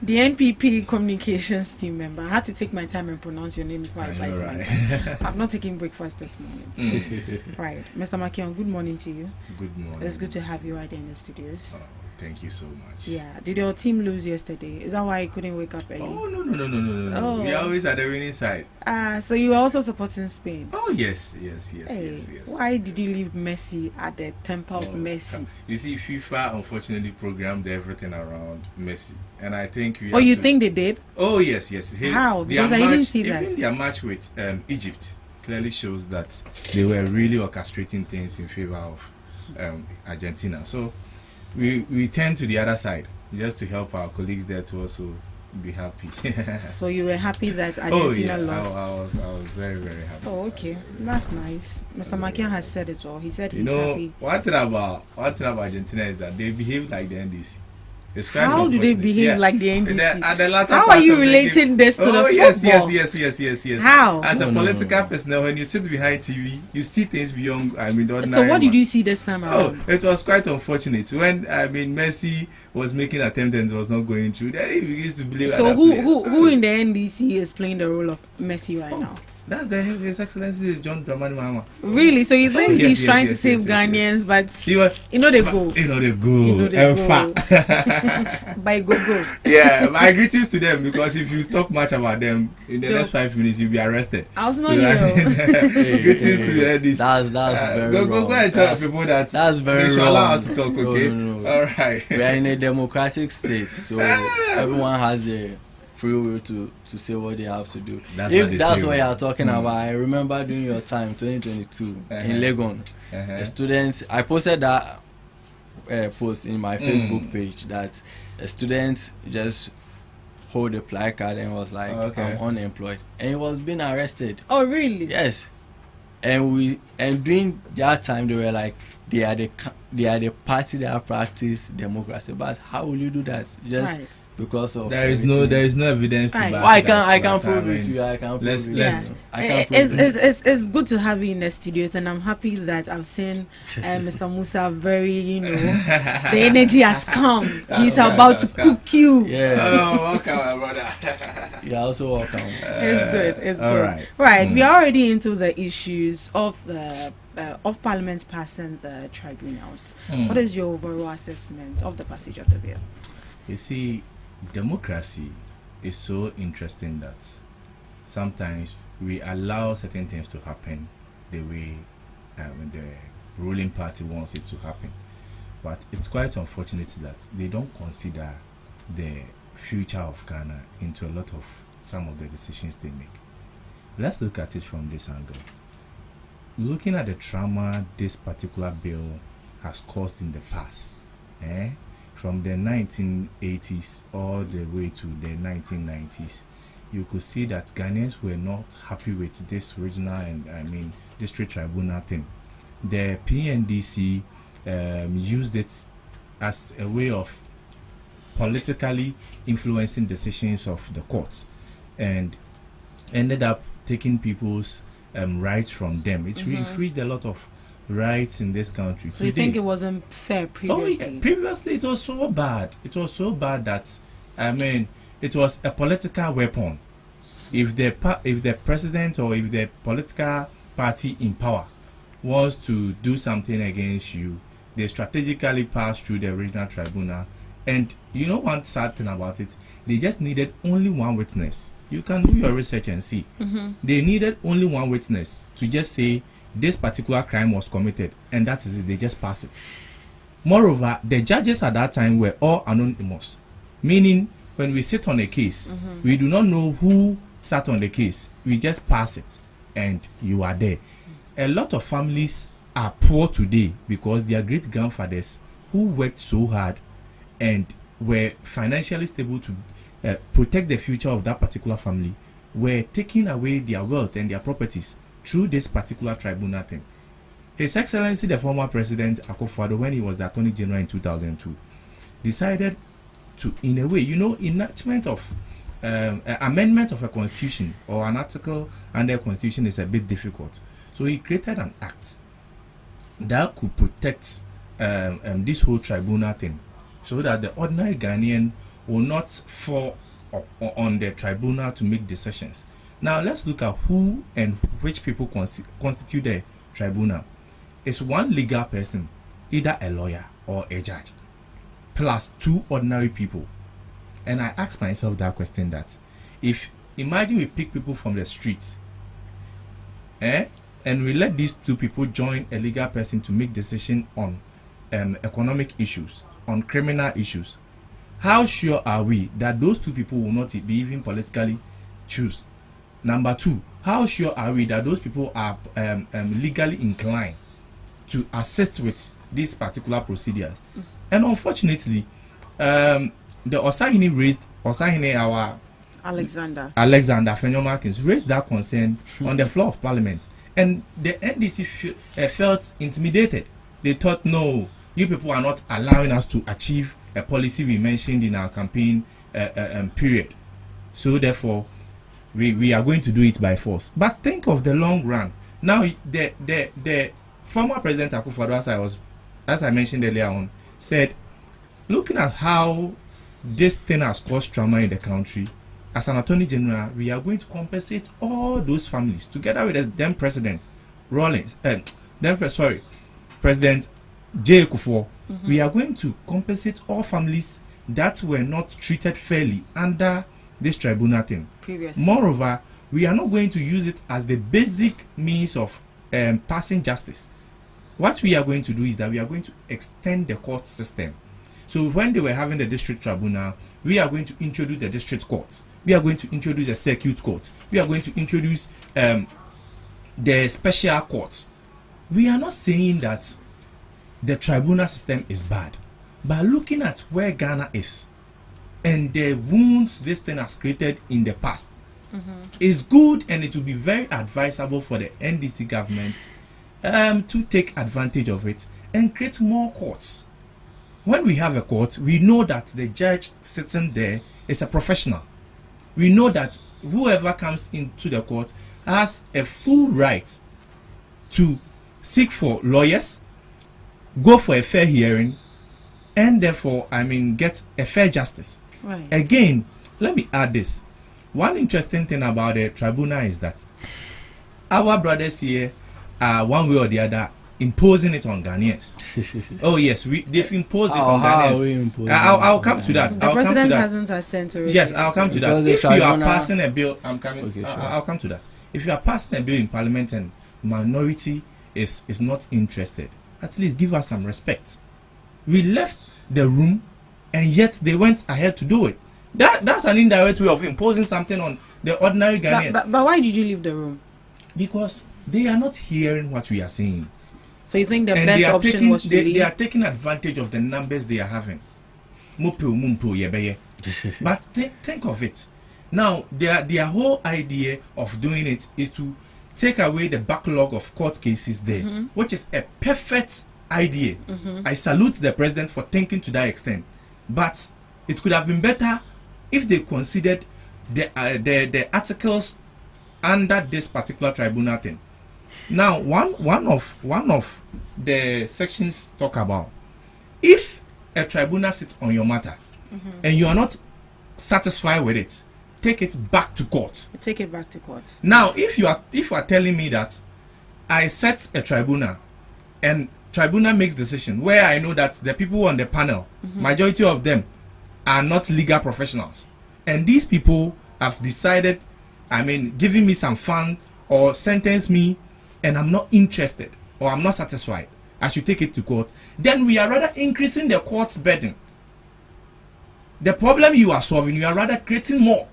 the NPP communications team member. I had to take my time and pronounce your name before I applied to my I've not taken breakfast this morning. Right. Mr. Makion, good morning to you. Good morning. It's good to have you right there in the studios. Thank you so much. Yeah. Did your team lose yesterday? Is that why you couldn't wake up early? Oh, no. Oh. We are always at the winning side. So you were also supporting Spain? Oh, yes. Why did you leave Messi at the temple of Messi? You see, FIFA unfortunately programmed everything around Messi. And I think we think they did? Oh, yes. How? Because I didn't see that. Even their match with Egypt clearly shows that they were really orchestrating things in favor of Argentina. So we turn to the other side just to help our colleagues there to also be happy. So you were happy that Argentina lost? I was very, very happy. Oh, okay, that's nice. Mr. Makian has said it all. He said he's happy. One thing about Argentina is that they behave like the NDC. How do they behave like the NDC? How are you relating this to the football? Yes. How? As a political personnel, when you sit behind TV, you see things beyond. The ordinary. So what did you see this time around? Oh, it was quite unfortunate when Messi was making attempts and it was not going through. Then he begins to believe. So who in the NDC is playing the role of Messi right now? That's His Excellency John Dramani Mahama. Really? So you think he's trying to save Ghanaians, but they go. By go. Yeah, my greetings to them, because if you talk much about them in the next 5 minutes, you'll be arrested. I was not here. Greetings to the That's very wrong. Go and tell people that that's very they should wrong. allow us to talk, okay? No. All right. We are in a democratic state, so everyone has the free will to say what they have to do. That's what you are talking about. I remember during your time, 2022, in Legon, a student, I posted that post in my Facebook page that a student just hold a placard and was like, I'm unemployed, and he was being arrested. Oh, really? Yes. And during that time, they were like, they are the party that practice democracy. But how will you do that? Just because of there is no evidence to back I can prove it to you. I can prove it. It's good to have you in the studios, and I'm happy that I've seen Mr. Musa very, the energy has come. He's about to cook you. Yeah. Oh, welcome, my brother. You're also welcome. It's good. All right. We are already into the issues of the of Parliament passing the tribunals. What is your overall assessment of the passage of the bill? You see, democracy is so interesting that sometimes we allow certain things to happen the way the ruling party wants it to happen. But it's quite unfortunate that they don't consider the future of Ghana into a lot of some of the decisions they make. Let's look at it from this angle. Looking at the trauma this particular bill has caused in the past, from the 1980s all the way to the 1990s, you could see that Ghanaians were not happy with this regional and district tribunal thing. The PNDC used it as a way of politically influencing decisions of the courts and ended up taking people's rights from them. It's really freed a lot of rights in this country. So you think it wasn't fair previously? Oh, yeah. Previously it was so bad. It was so bad that it was a political weapon. If the president or if the political party in power wants to do something against you, they strategically pass through the regional tribunal. And you know one sad thing about it? They just needed only one witness. You can do your research and see. They needed only one witness to just say this particular crime was committed, and that is it. They just pass it. Moreover, the judges at that time were all anonymous, meaning when we sit on a case, we do not know who sat on the case. We just pass it, and you are there. A lot of families are poor today because their great grandfathers who worked so hard and were financially stable to protect the future of that particular family were taking away their wealth and their properties through this particular tribunal thing. His Excellency the former President Akufo-Addo, when he was the Attorney General in 2002, decided to, in a way, enactment of amendment of a constitution or an article under a constitution is a bit difficult. So he created an act that could protect this whole tribunal thing, so that the ordinary Ghanaian will not fall on the tribunal to make decisions. Now let's look at who and which people constitute the tribunal. It's one legal person, either a lawyer or a judge, plus two ordinary people. And I ask myself that question, that if, imagine we pick people from the streets, and we let these two people join a legal person to make decision on economic issues, on criminal issues, how sure are we that those two people will not be even politically choose? Number two, how sure are we that those people are legally inclined to assist with these particular procedures? And unfortunately, the Osahini raised our Alexander Fenyomakins raised that concern on the floor of Parliament, and the NDC felt intimidated. They thought, no, you people are not allowing us to achieve a policy we mentioned in our campaign period. So therefore, we are going to do it by force. But think of the long run. Now, the former President Akufo-Addo, as I mentioned earlier on, said, looking at how this thing has caused trauma in the country, as an Attorney General, we are going to compensate all those families together with the then President President J. Kufuor. We are going to compensate all families that were not treated fairly under this tribunal thing. Previously. Moreover, we are not going to use it as the basic means of passing justice. What we are going to do is that we are going to extend the court system. So when they were having the district tribunal, we are going to introduce the district courts. We are going to introduce the circuit courts. We are going to introduce the special courts. We are not saying that the tribunal system is bad, but looking at where Ghana is and the wounds this thing has created in the past is good, and it will be very advisable for the NDC government to take advantage of it and create more courts. When we have a court, we know that the judge sitting there is a professional. We know that whoever comes into the court has a full right to seek for lawyers, go for a fair hearing, and therefore, get a fair justice. Right. Again, let me add this. One interesting thing about the tribunal is that our brothers here are one way or the other imposing it on Ghanaians. Oh yes, they've imposed it on Ghanaians. I'll come to that. The president hasn't sent already. Yes, I'll come to that. If you are passing a bill, I'm coming. Okay, sure. I'll come to that. If you are passing a bill in Parliament and minority is not interested, at least give us some respect. We left the room, and yet they went ahead to do it. That's an indirect way of imposing something on the ordinary Ghanaian. But why did you leave the room? Because they are not hearing what we are saying. So you think the best option was to leave? They are taking advantage of the numbers they are having. But think of it. Now, their whole idea of doing it is to take away the backlog of court cases there, which is a perfect idea. I salute the president for thinking to that extent. But it could have been better if they considered the articles under this particular tribunal thing. Now, one of the sections talk about if a tribunal sits on your matter and you are not satisfied with it, take it back to court. Take it back to court. Now, if you are telling me that I set a tribunal and tribunal makes decision where I know that the people on the panel, majority of them are not legal professionals, and these people have decided, giving me some fund or sentence me, and I'm not interested or I'm not satisfied, I should take it to court, then we are rather increasing the court's burden. The problem you are solving, you are rather creating more.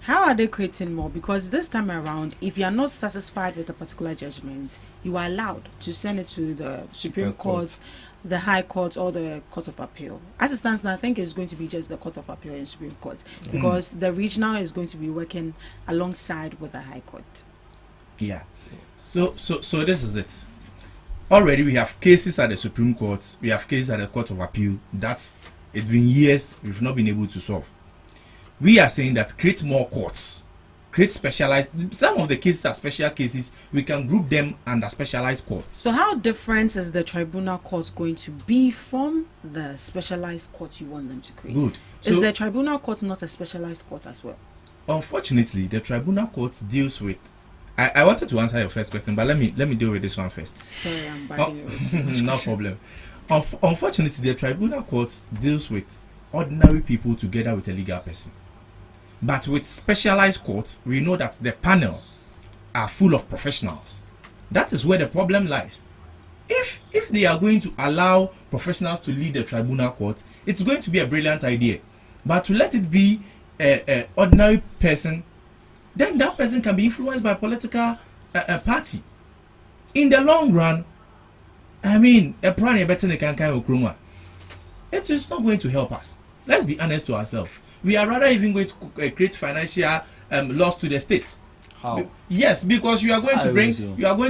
How are they creating more? Because this time around, if you are not satisfied with a particular judgment, you are allowed to send it to the Supreme Court, the High Court, or the Court of Appeal. As it stands now, I think it's going to be just the Court of Appeal and Supreme Court, because the regional is going to be working alongside with the High Court. Yeah. So this is it. Already we have cases at the Supreme Court, we have cases at the Court of Appeal. It's been years we've not been able to solve. We are saying that create more courts, create specialized. Some of the cases are special cases. We can group them under specialized courts. So how different is the tribunal court going to be from the specialized court you want them to create? Good. Is the tribunal court not a specialized court as well? Unfortunately, the tribunal court deals with. I wanted to answer your first question, but let me deal with this one first. Sorry, I'm bagging it. No problem. Unfortunately, the tribunal court deals with ordinary people together with a legal person. But with specialized courts, we know that the panel are full of professionals. That is where the problem lies. If they are going to allow professionals to lead the tribunal court, it's going to be a brilliant idea. But to let it be an ordinary person, then that person can be influenced by a political party. In the long run, it is not going to help us. Let's be honest to ourselves. We are rather even going to create financial loss to the states. How? Yes, because you are going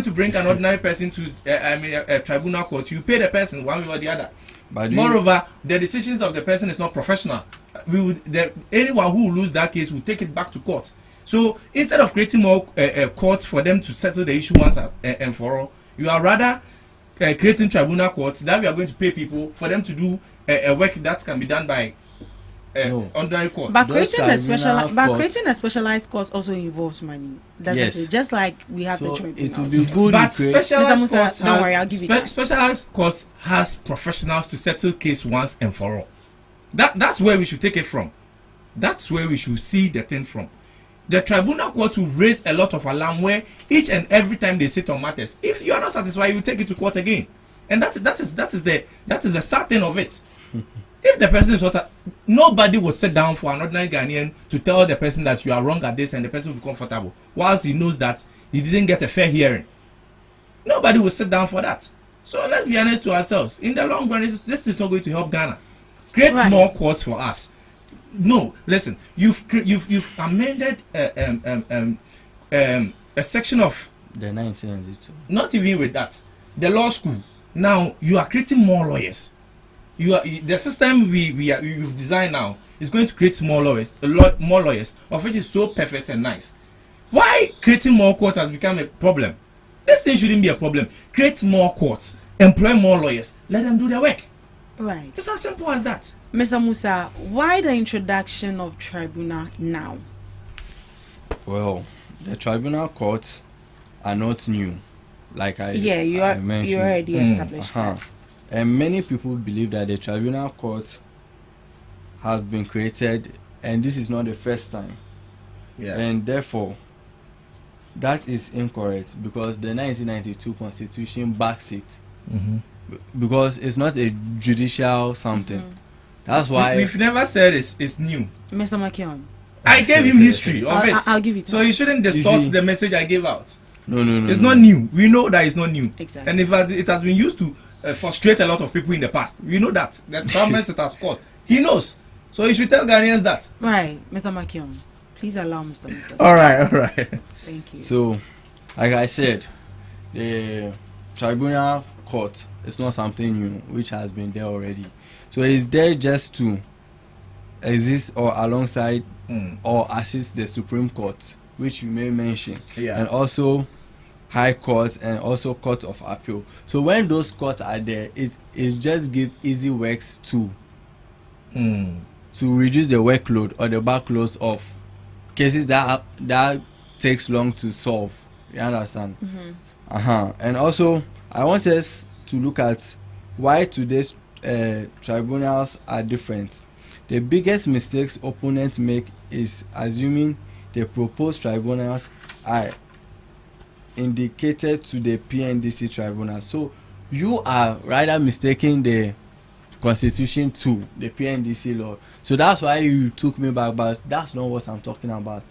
to bring an ordinary person to a tribunal court. You pay the person one way or the other. But moreover, the decisions of the person is not professional. Anyone who will lose that case will take it back to court. So instead of creating more courts for them to settle the issue once and for all, you are rather creating tribunal courts that we are going to pay people for them to do a work that can be done by ordinary courts. But creating a specialized course also involves money. Yes. Just like we have the tribunal. It will be good. But specialized courts has professionals to settle case once and for all. That's where we should take it from. That's where we should see the thing from. The tribunal court will raise a lot of alarm where each and every time they sit on matters, if you are not satisfied, you take it to court again, and that is the sad thing of it. If the person is not, nobody will sit down for an ordinary Ghanaian to tell the person that you are wrong at this, and the person will be comfortable, whilst he knows that he didn't get a fair hearing. Nobody will sit down for that. So let's be honest to ourselves. In the long run, this is not going to help Ghana. Create more courts for us. No, listen. You've amended a section of the 1992. Not even with that, the law school. Now you are creating more lawyers. The system you've designed now is going to create more lawyers, of which is so perfect and nice. Why creating more courts has become a problem? This thing shouldn't be a problem. Create more courts, employ more lawyers, let them do their work. Right. It's as simple as that. Mr. Musa, why the introduction of tribunal now? Well, the tribunal courts are not new, like I mentioned. You already established that. And many people believe that the tribunal courts have been created, and this is not the first time. Yeah. And therefore, that is incorrect because the 1992 Constitution backs it. Mm-hmm. Because it's not a judicial something. Mm-hmm. That's why we've never said it's new. Mr. McKeon, I gave him history of it. I'll give it. So you shouldn't distort the message I gave out. No. It's not new. We know that it's not new. Exactly. And if it has been used to frustrate a lot of people in the past, we know that. The promise it has caused. He knows. So you should tell Ghanaians that. Right, Mr. McKeon. Please allow Mr. Musa. All right. Thank you. So, like I said, the tribunal court is not something new, which has been there already. So it's there just to exist or alongside or assist the Supreme Court, which you may mention, and also High Court and also Court of Appeal. So when those courts are there, it just give easy works to reduce the workload or the backloads of cases that takes long to solve. You understand? Mm-hmm. And also, I want us to look at why today's tribunals are different. The biggest mistakes opponents make is assuming the proposed tribunals are indicated to the PNDC tribunal. So you are rather mistaking the Constitution to the PNDC law. So that's why you took me back, but that's not what I'm talking about.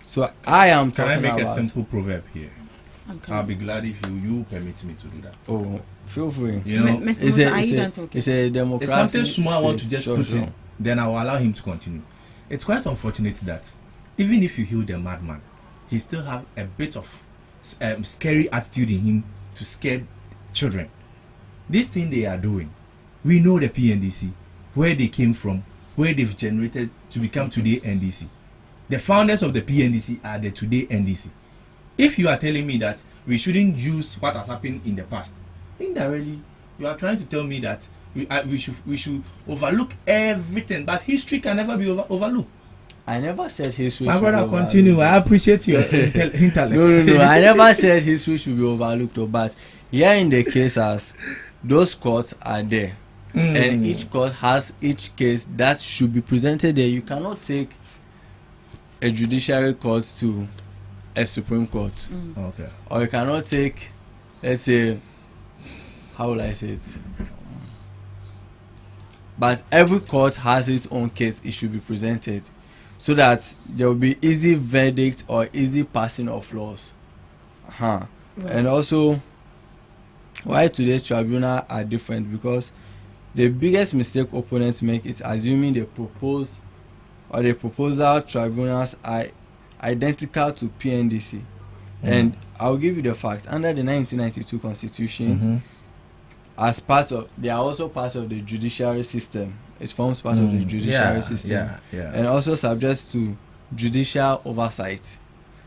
So I am talking about... Can I make a simple proverb here? Okay. I'll be glad if you permit me to do that. Oh, feel free. You know, it's a democracy. It's something small I want to just put in, then I will allow him to continue. It's quite unfortunate that even if you heal the madman, he still have a bit of scary attitude in him to scare children. This thing they are doing, we know the PNDC, where they came from, where they've generated to become today NDC. The founders of the PNDC are the today NDC. If you are telling me that we shouldn't use what has happened in the past, indirectly, you are trying to tell me that we should overlook everything, but history can never be overlooked. I never said history. My brother, continue. I appreciate your intellect. No. I never said history should be overlooked, but here in the cases, those courts are there, and each court has each case that should be presented there. You cannot take a judiciary court to a Supreme Court. Okay. Or you cannot take, let's say, how will I say it? But every court has its own case it should be presented, so that there will be easy verdict or easy passing of laws. Right. And also, why today's tribunal are different, because the biggest mistake opponents make is assuming the proposal tribunals are identical to PNDC. And I'll give you the facts. Under the 1992 Constitution, as part of, they are also part of the judiciary system. It forms part of the judiciary system, and also subject to judicial oversight,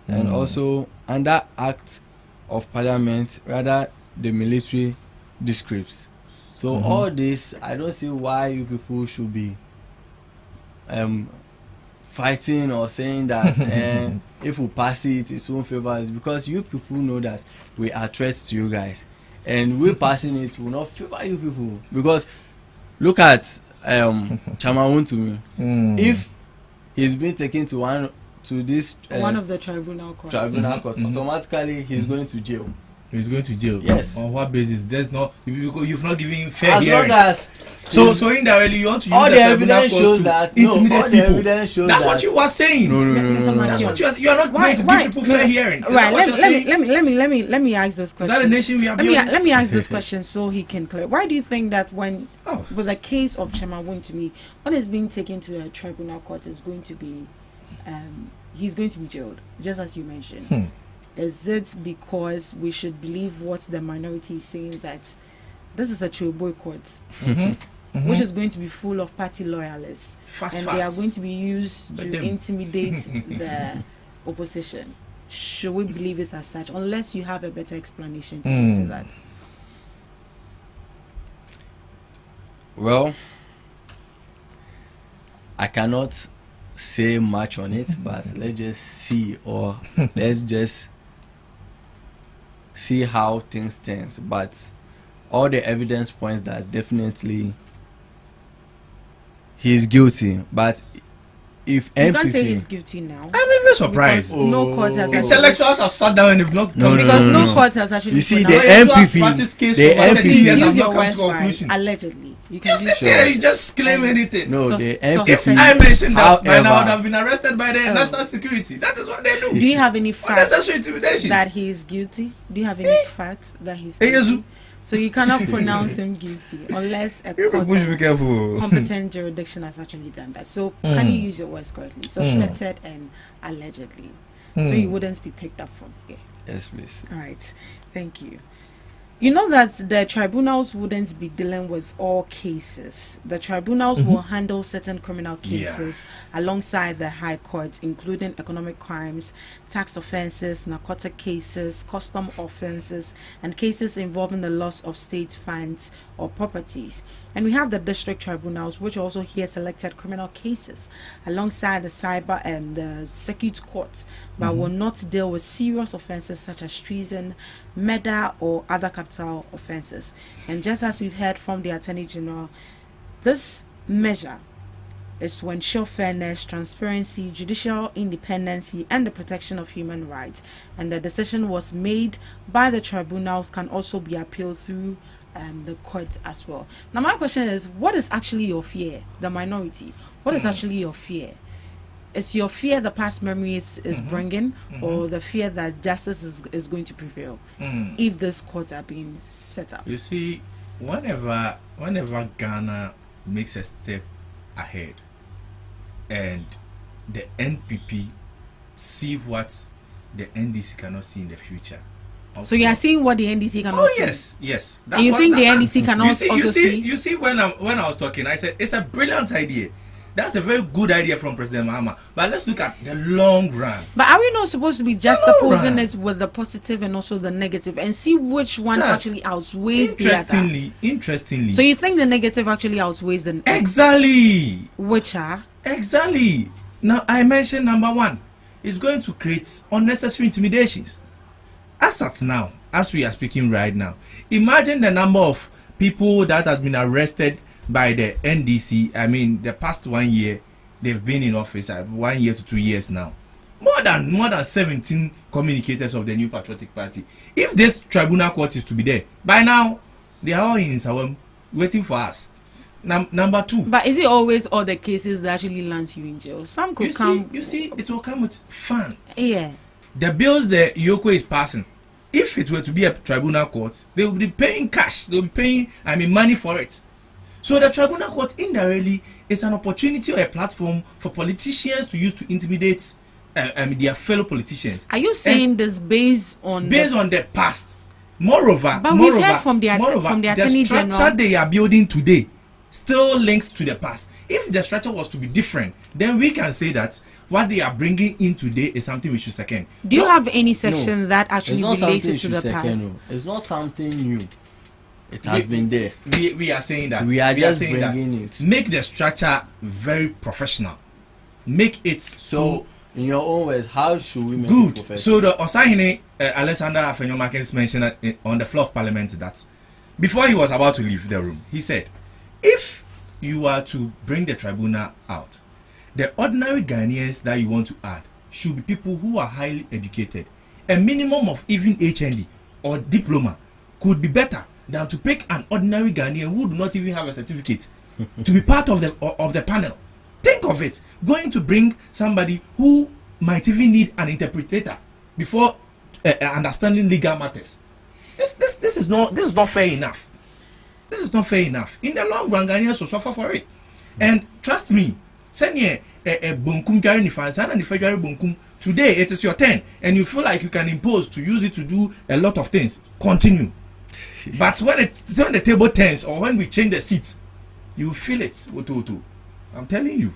and also under Act of Parliament, rather the military descripts. So all this, I don't see why you people should be fighting or saying that if we pass it, it won't favor us, because you people know that we are threats to you guys, and we passing it will not favor you people. Because look at Chairman to me. If he's been taken to one of the tribunal courts, automatically he's going to jail. He's going to jail. Yes. On what basis? There's no. You've not given him fair as hearing. Long as so indirectly you want to use all the evidence tribunal shows courts that to intimidate people. That's that what you were saying. No. That's what you are not going to give people fair hearing. Right. Let me ask this question. Is that the nation we are building? Let me ask this question so he can clear. Why do you think that when with the case of Chairman Wontumi, when it's being taken to a tribunal court is going to be he's going to be jailed, just as you mentioned? Is it because we should believe what the minority is saying, that this is a true boycott, which is going to be full of party loyalists, they are going to be used to intimidate the opposition? Should we believe it as such, unless you have a better explanation to that? Well, I cannot say much on it, but let's just see how things stand. But all the evidence points that definitely he's guilty. But if you can't say he's guilty now, I'm even surprised. No court has intellectuals have sat down and have not no court has actually. You see, the MPP, allegedly. You sit here, you just claim anything. No, the MPP. If I mentioned that, by now I would have been arrested by the national security. That is what they do. Do you have any facts intimidation that he is guilty? Do you have any facts that he's guilty? So you cannot pronounce him guilty unless a competent jurisdiction has actually done that. So can you use your words correctly? Suspected and allegedly. So you wouldn't be picked up from here. Yes, please. All right. Thank you. You know that the tribunals wouldn't be dealing with all cases. The tribunals will handle certain criminal cases alongside the High Court, including economic crimes, tax offenses, narcotic cases, custom offenses, and cases involving the loss of state funds or properties. And we have the district tribunals, which also hear selected criminal cases alongside the cyber and the circuit courts, but will not deal with serious offenses such as treason, murder, or other capital offenses. And just as we've heard from the Attorney General, this measure is to ensure fairness, transparency, judicial independence, and the protection of human rights. And the decision was made by the tribunals, can also be appealed through the court as well. Now my question is, what is actually your fear, the minority? What is actually your fear? Is your fear the past memories is bringing, or the fear that justice is going to prevail if these courts are being set up? You see, whenever Ghana makes a step ahead and the NPP see what the NDC cannot see in the future. So you are seeing what the NDC cannot see? Yes. And you think the NDC cannot see? You see, when I was talking, I said it's a brilliant idea. That's a very good idea from President Mahama. But let's look at the long run. But are we not supposed to be just opposing it with the positive and also the negative and see which one actually outweighs the other? Interestingly. So you think the negative actually outweighs the exactly? Which are? Exactly. Now I mentioned number one. It's going to create unnecessary intimidations. As at now, as we are speaking right now, imagine the number of people that have been arrested by the NDC. I mean, the past 1 year they've been in office, 1 year to 2 years now. More than 17 communicators of the New Patriotic Party. If this tribunal court is to be there, by now they are all in Sawam waiting for us. Number two. But is it always all the cases that actually lands you in jail? Some could come. You see, it will come with fun. Yeah. The bills the Yoko is passing, if it were to be a tribunal court, they will be paying cash. They will be paying, money for it. So the tribunal court indirectly is an opportunity or a platform for politicians to use to intimidate their fellow politicians. Are you saying this based on the past? Moreover, we've heard from the Attorney General. The structure they are building today still links to the past. If the structure was to be different, then we can say that what they are bringing in today is something we should second. Do you have any section that actually relates to the past? No. It's not something new. It has been there. We are saying that. We are just bringing it. Make the structure very professional. Make it so in your own words, how should we make good? It professional? So the Osahene Alexander Afenyomakens mentioned on the floor of Parliament that before he was about to leave the room, he said, if you are to bring the tribunal out, the ordinary Ghanaians that you want to add should be people who are highly educated. A minimum of even HND or diploma could be better than to pick an ordinary Ghanaian who do not even have a certificate to be part of the panel. Think of it, going to bring somebody who might even need an interpreter before understanding legal matters. This is not fair enough. This is not fair enough. In the long run, Ghanaians will suffer for it. And trust me, send a bunkum gari nifansan and federal bunkum. Today it is your turn, and you feel like you can impose to use it to do a lot of things. Continue. But when the table turns or when we change the seats, you feel it. I'm telling you.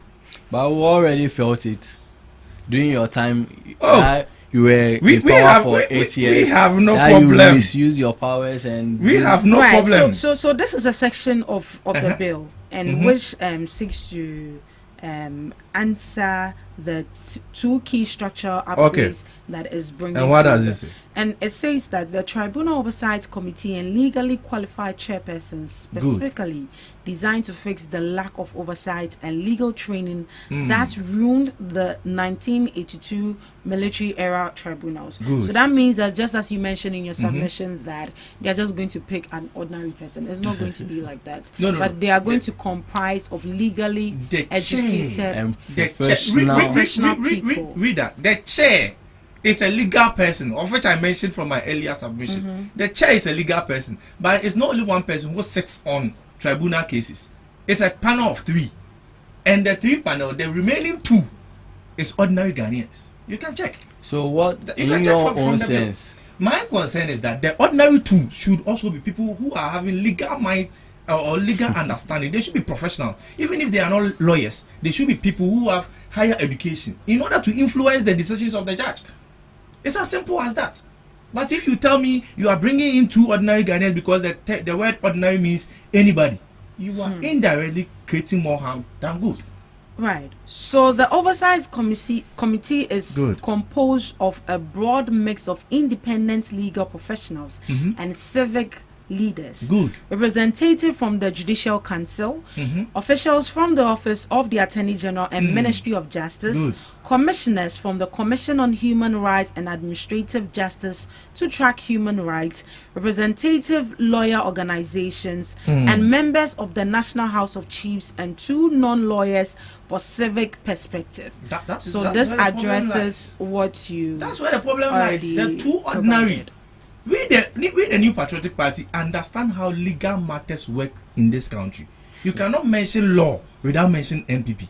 But we already felt it during your time. You were in power for 8 years. We have no that problem. You misuse your powers and we have no problem. So this is a section of the bill and which seeks to answer the two key structural upgrades that is bringing. And what does it say? And it says that the Tribunal Oversight Committee and legally qualified chairpersons specifically designed to fix the lack of oversight and legal training that ruined the 1982 military era tribunals. So that means that, just as you mentioned in your submission, that they are just going to pick an ordinary person. It's not going to be like that. But they are going to comprise of legally educated and professional people. Read that. The chair is a legal person, of which I mentioned from my earlier submission. The chair is a legal person, but it's not only one person who sits on tribunal cases. It's a panel of 3, and the 3 panel, the remaining 2 is ordinary Ghanaians. You can check. So what in your own sense? My concern is that the ordinary 2 should also be people who are having legal mind or legal understanding. They should be professional. Even if they are not lawyers, they should be people who have higher education in order to influence the decisions of the judge. It's as simple as that. But if you tell me you are bringing in 2 ordinary Ghanaians because the word ordinary means anybody, you are indirectly creating more harm than good. Right. So the Oversight Committee is composed of a broad mix of independent legal professionals and civic leaders, representative from the Judicial Council, officials from the Office of the Attorney General and Ministry of Justice, commissioners from the Commission on Human Rights and Administrative Justice to track human rights, representative lawyer organizations, and members of the National House of Chiefs and 2 non-lawyers for civic perspective. So this addresses what you. That's where the problem lies. The 2 ordinary. We the New Patriotic Party understand how legal matters work in this country. You cannot mention law without mentioning NPP.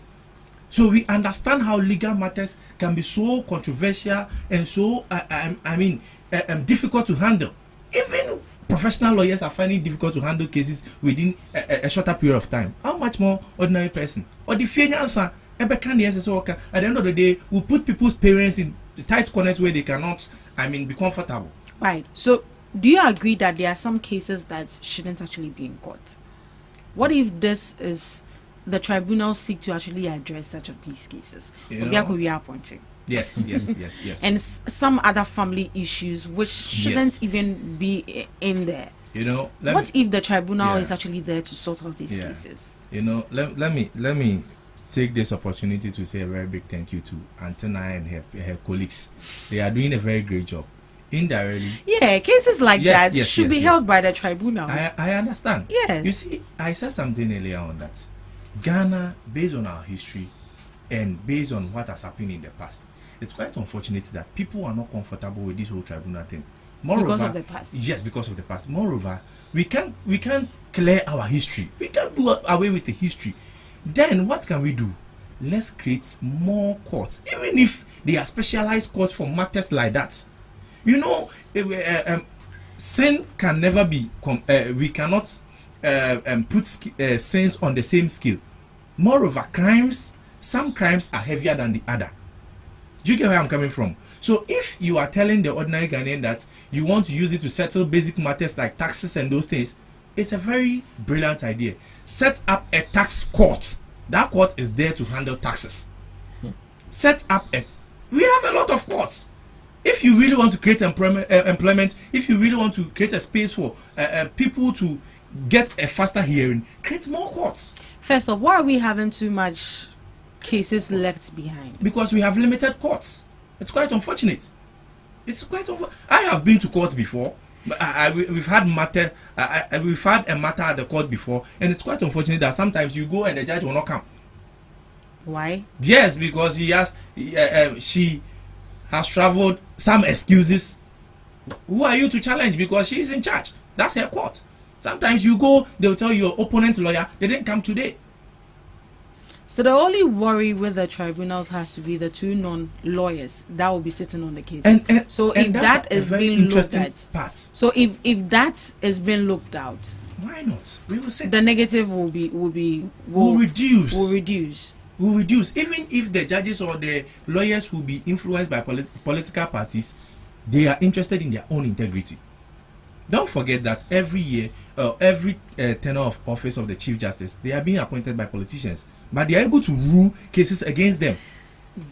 So we understand how legal matters can be so controversial and so difficult to handle. Even professional lawyers are finding it difficult to handle cases within a shorter period of time. How much more ordinary person? Or the fiancé, at the end of the day, will put people's parents in the tight corners where they cannot, be comfortable. Right. So, do you agree that there are some cases that shouldn't actually be in court? What if this is the tribunal seek to actually address such of these cases? Yes. And some other family issues which shouldn't even be in there. What if the tribunal is actually there to sort out these cases? Let me take this opportunity to say a very big thank you to Antenna and her colleagues. They are doing a very great job. Indirectly, cases like that should be held by the tribunals. I understand. Yes. You see, I said something earlier on that Ghana, based on our history and based on what has happened in the past, it's quite unfortunate that people are not comfortable with this whole tribunal thing. Moreover, because of the past. Yes, because of the past. Moreover, we can't clear our history. We can't do away with the history. Then what can we do? Let's create more courts, even if they are specialized courts for matters like that. You know, sin can never be. We cannot put sins on the same scale. Moreover, some crimes are heavier than the other. Do you get where I'm coming from? So if you are telling the ordinary Ghanaian that you want to use it to settle basic matters like taxes and those things, it's a very brilliant idea. Set up a tax court. That court is there to handle taxes. Set up we have a lot of courts. If you really want to create employment, if you really want to create a space for people to get a faster hearing, create more courts. First off, why are we having too much cases left behind? Because we have limited courts. It's quite unfortunate. I have been to court before. We've had a matter at the court before, and it's quite unfortunate that sometimes you go and the judge will not come. Why? Yes, because she has traveled. Some excuses. Who are you to challenge? Because she is in charge. That's her court. Sometimes you go, they'll tell your opponent lawyer they didn't come today. So the only worry with the tribunals has to be the two non-lawyers that will be sitting on the case. So if that is being looked at, so if that is being looked out, why not? We will sit. The negative will reduce. Will reduce. Even if the judges or the lawyers will be influenced by political parties, they are interested in their own integrity. Don't forget that every year, every tenure of office of the Chief Justice, they are being appointed by politicians, but they are able to rule cases against them.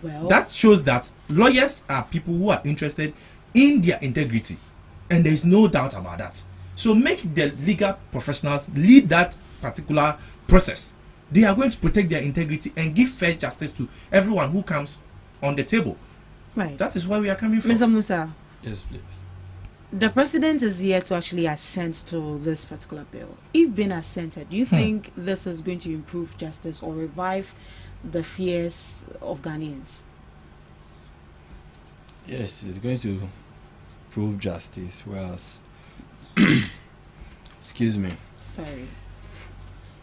Well, that shows that lawyers are people who are interested in their integrity, and there is no doubt about that. So make the legal professionals lead that particular process. They are going to protect their integrity and give fair justice to everyone who comes on the table. Right. That is where we are coming from. Mr. Musa. Yes, please. The president is here to actually assent to this particular bill. If being assented, do you think this is going to improve justice or revive the fears of Ghanaians? Yes, it's going to prove justice, whereas excuse me. Sorry.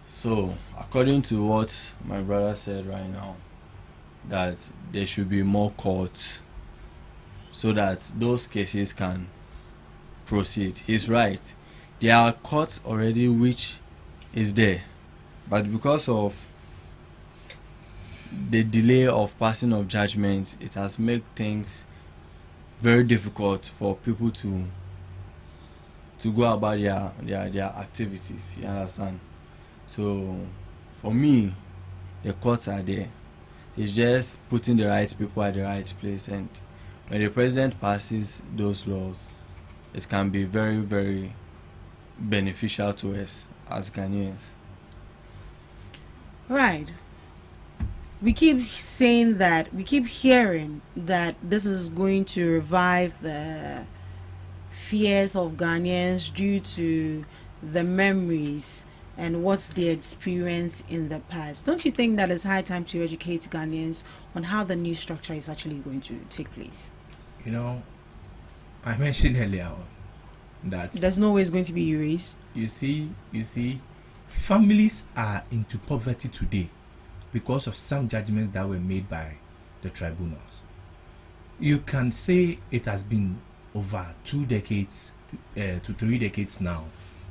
So, according to what my brother said right now, that there should be more courts so that those cases can proceed. He's right. There are courts already which is there, but because of the delay of passing of judgments, it has made things very difficult for people to go about their activities. You understand? So for me, the courts are there. It's just putting the right people at the right place, and when the president passes those laws, it can be very, very beneficial to us as Ghanaians. Right. We keep saying that, we keep hearing that this is going to revive the fears of Ghanaians due to the memories and what's the experience in the past. Don't you think that it's high time to educate Ghanaians on how the new structure is actually going to take place? You know, I mentioned earlier on that there's no way it's going to be erased. You see, families are into poverty today because of some judgments that were made by the tribunals. You can say it has been over 2 decades to 3 decades now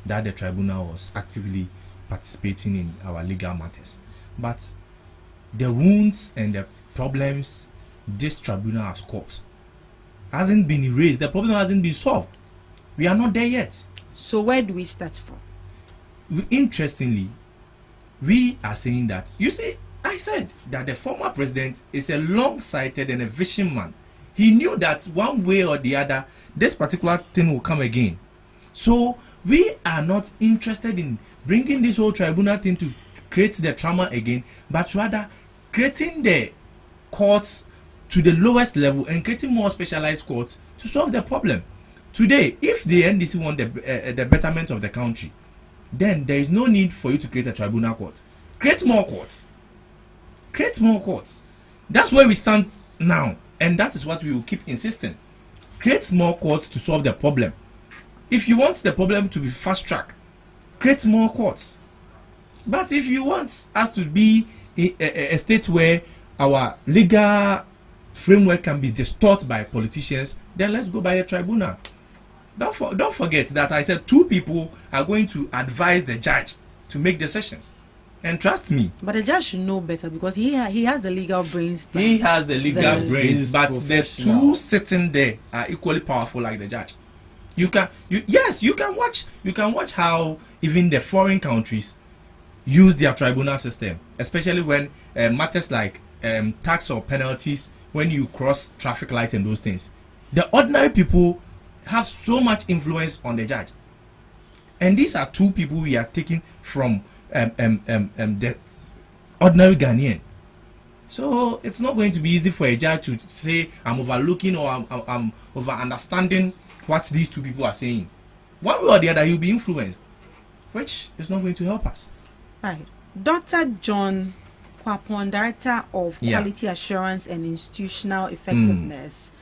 that the tribunal was actively participating in our legal matters. But the wounds and the problems this tribunal has caused hasn't been erased. The problem hasn't been solved. We are not there yet. So where do we start from? Interestingly, we are saying that, you see, I said that the former president is a long-sighted and a vision man. He knew that one way or the other, this particular thing will come again. So we are not interested in bringing this whole tribunal thing to create the trauma again, but rather creating the courts to the lowest level and creating more specialized courts to solve the problem. Today, if the NDC want the betterment of the country, then there is no need for you to create a tribunal court. Create more courts. Create more courts. That's where we stand now, and that is what we will keep insisting. create more courts to solve the problem. If you want the problem to be fast track, create more courts. But if you want us to be a state where our legal framework can be distorted by politicians, then let's go by the tribunal. Don't forget that I said 2 people are going to advise the judge to make decisions. And trust me. But the judge should know better because he has the legal brains. He has the legal brains, but the 2 sitting there are equally powerful like the judge. You can watch how even the foreign countries use their tribunal system, especially when matters like tax or penalties when you cross traffic light and those things. The ordinary people have so much influence on the judge, and these are 2 people we are taking from the ordinary Ghanaian. So it's not going to be easy for a judge to say I'm overlooking or I'm over understanding what these 2 people are saying. One way or the other, you'll be influenced, which is not going to help us. Right. Dr. John Kwapon, Director of Quality Assurance and Institutional Effectiveness,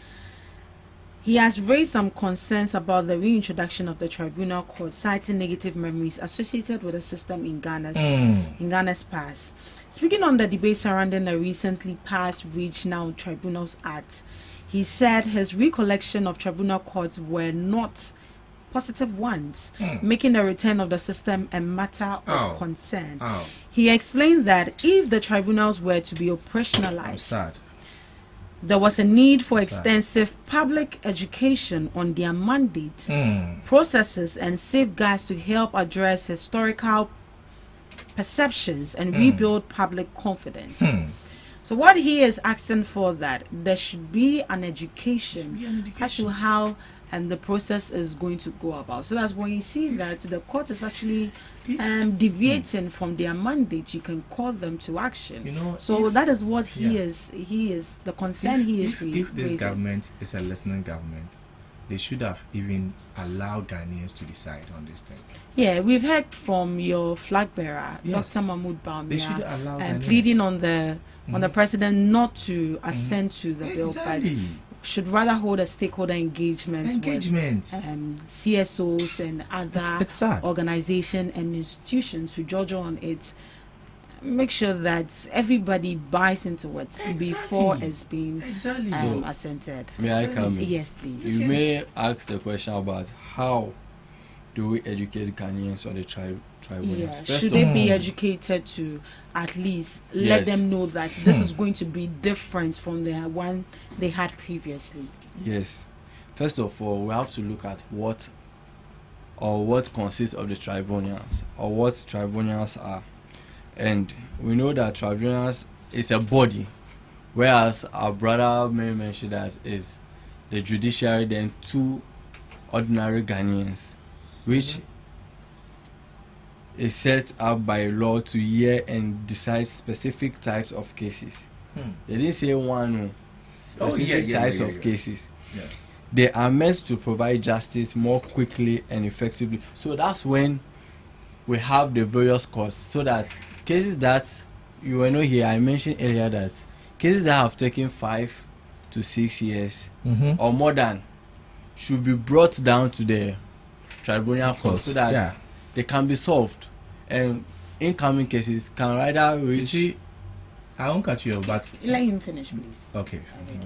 he has raised some concerns about the reintroduction of the tribunal court, citing negative memories associated with the system in Ghana's past. Speaking on the debate surrounding the recently passed Regional Tribunals Act, he said his recollection of tribunal courts were not positive ones, making the return of the system a matter of concern. He explained that if the tribunals were to be operationalized, there was a need for extensive public education on their mandate, processes, and safeguards to help address historical perceptions and rebuild public confidence. So what he is asking for, that there should be an education as to how the process is going to go about, so that when you see that the court is actually deviating from their mandate, you can call them to action. So that is what he is the concern he is raising. If this government is a listening government, they should have even allowed Ghanaians to decide on this thing. Yeah, we've heard from your flag bearer, Dr. Mahmoud Bawumia, pleading on the president not to assent to the bill, but should rather hold a stakeholder engagement with CSOs and other organizations and institutions to judge on it. Make sure that everybody buys into it before it's being assented. May I come in? Yes, please. You may ask the question about how do we educate Ghanaians on the tribunals? Should they be educated to at least let them know that this is going to be different from the one they had previously? Yes. First of all, we have to look at what consists of the tribunals, or what tribunals are. And we know that tribunals is a body, whereas our brother may mention that is the judiciary, then 2 ordinary Ghanaians, which is set up by law to hear and decide specific types of cases. They didn't say one specific types of cases. They are meant to provide justice more quickly and effectively. So that's when we have the various courts, so that cases that you were not here, I mentioned earlier that cases that have taken 5 to 6 years or more than should be brought down to the tribunal court, so that they can be solved, and incoming cases can either reach. I won't cut you off, but let him finish, please. Okay.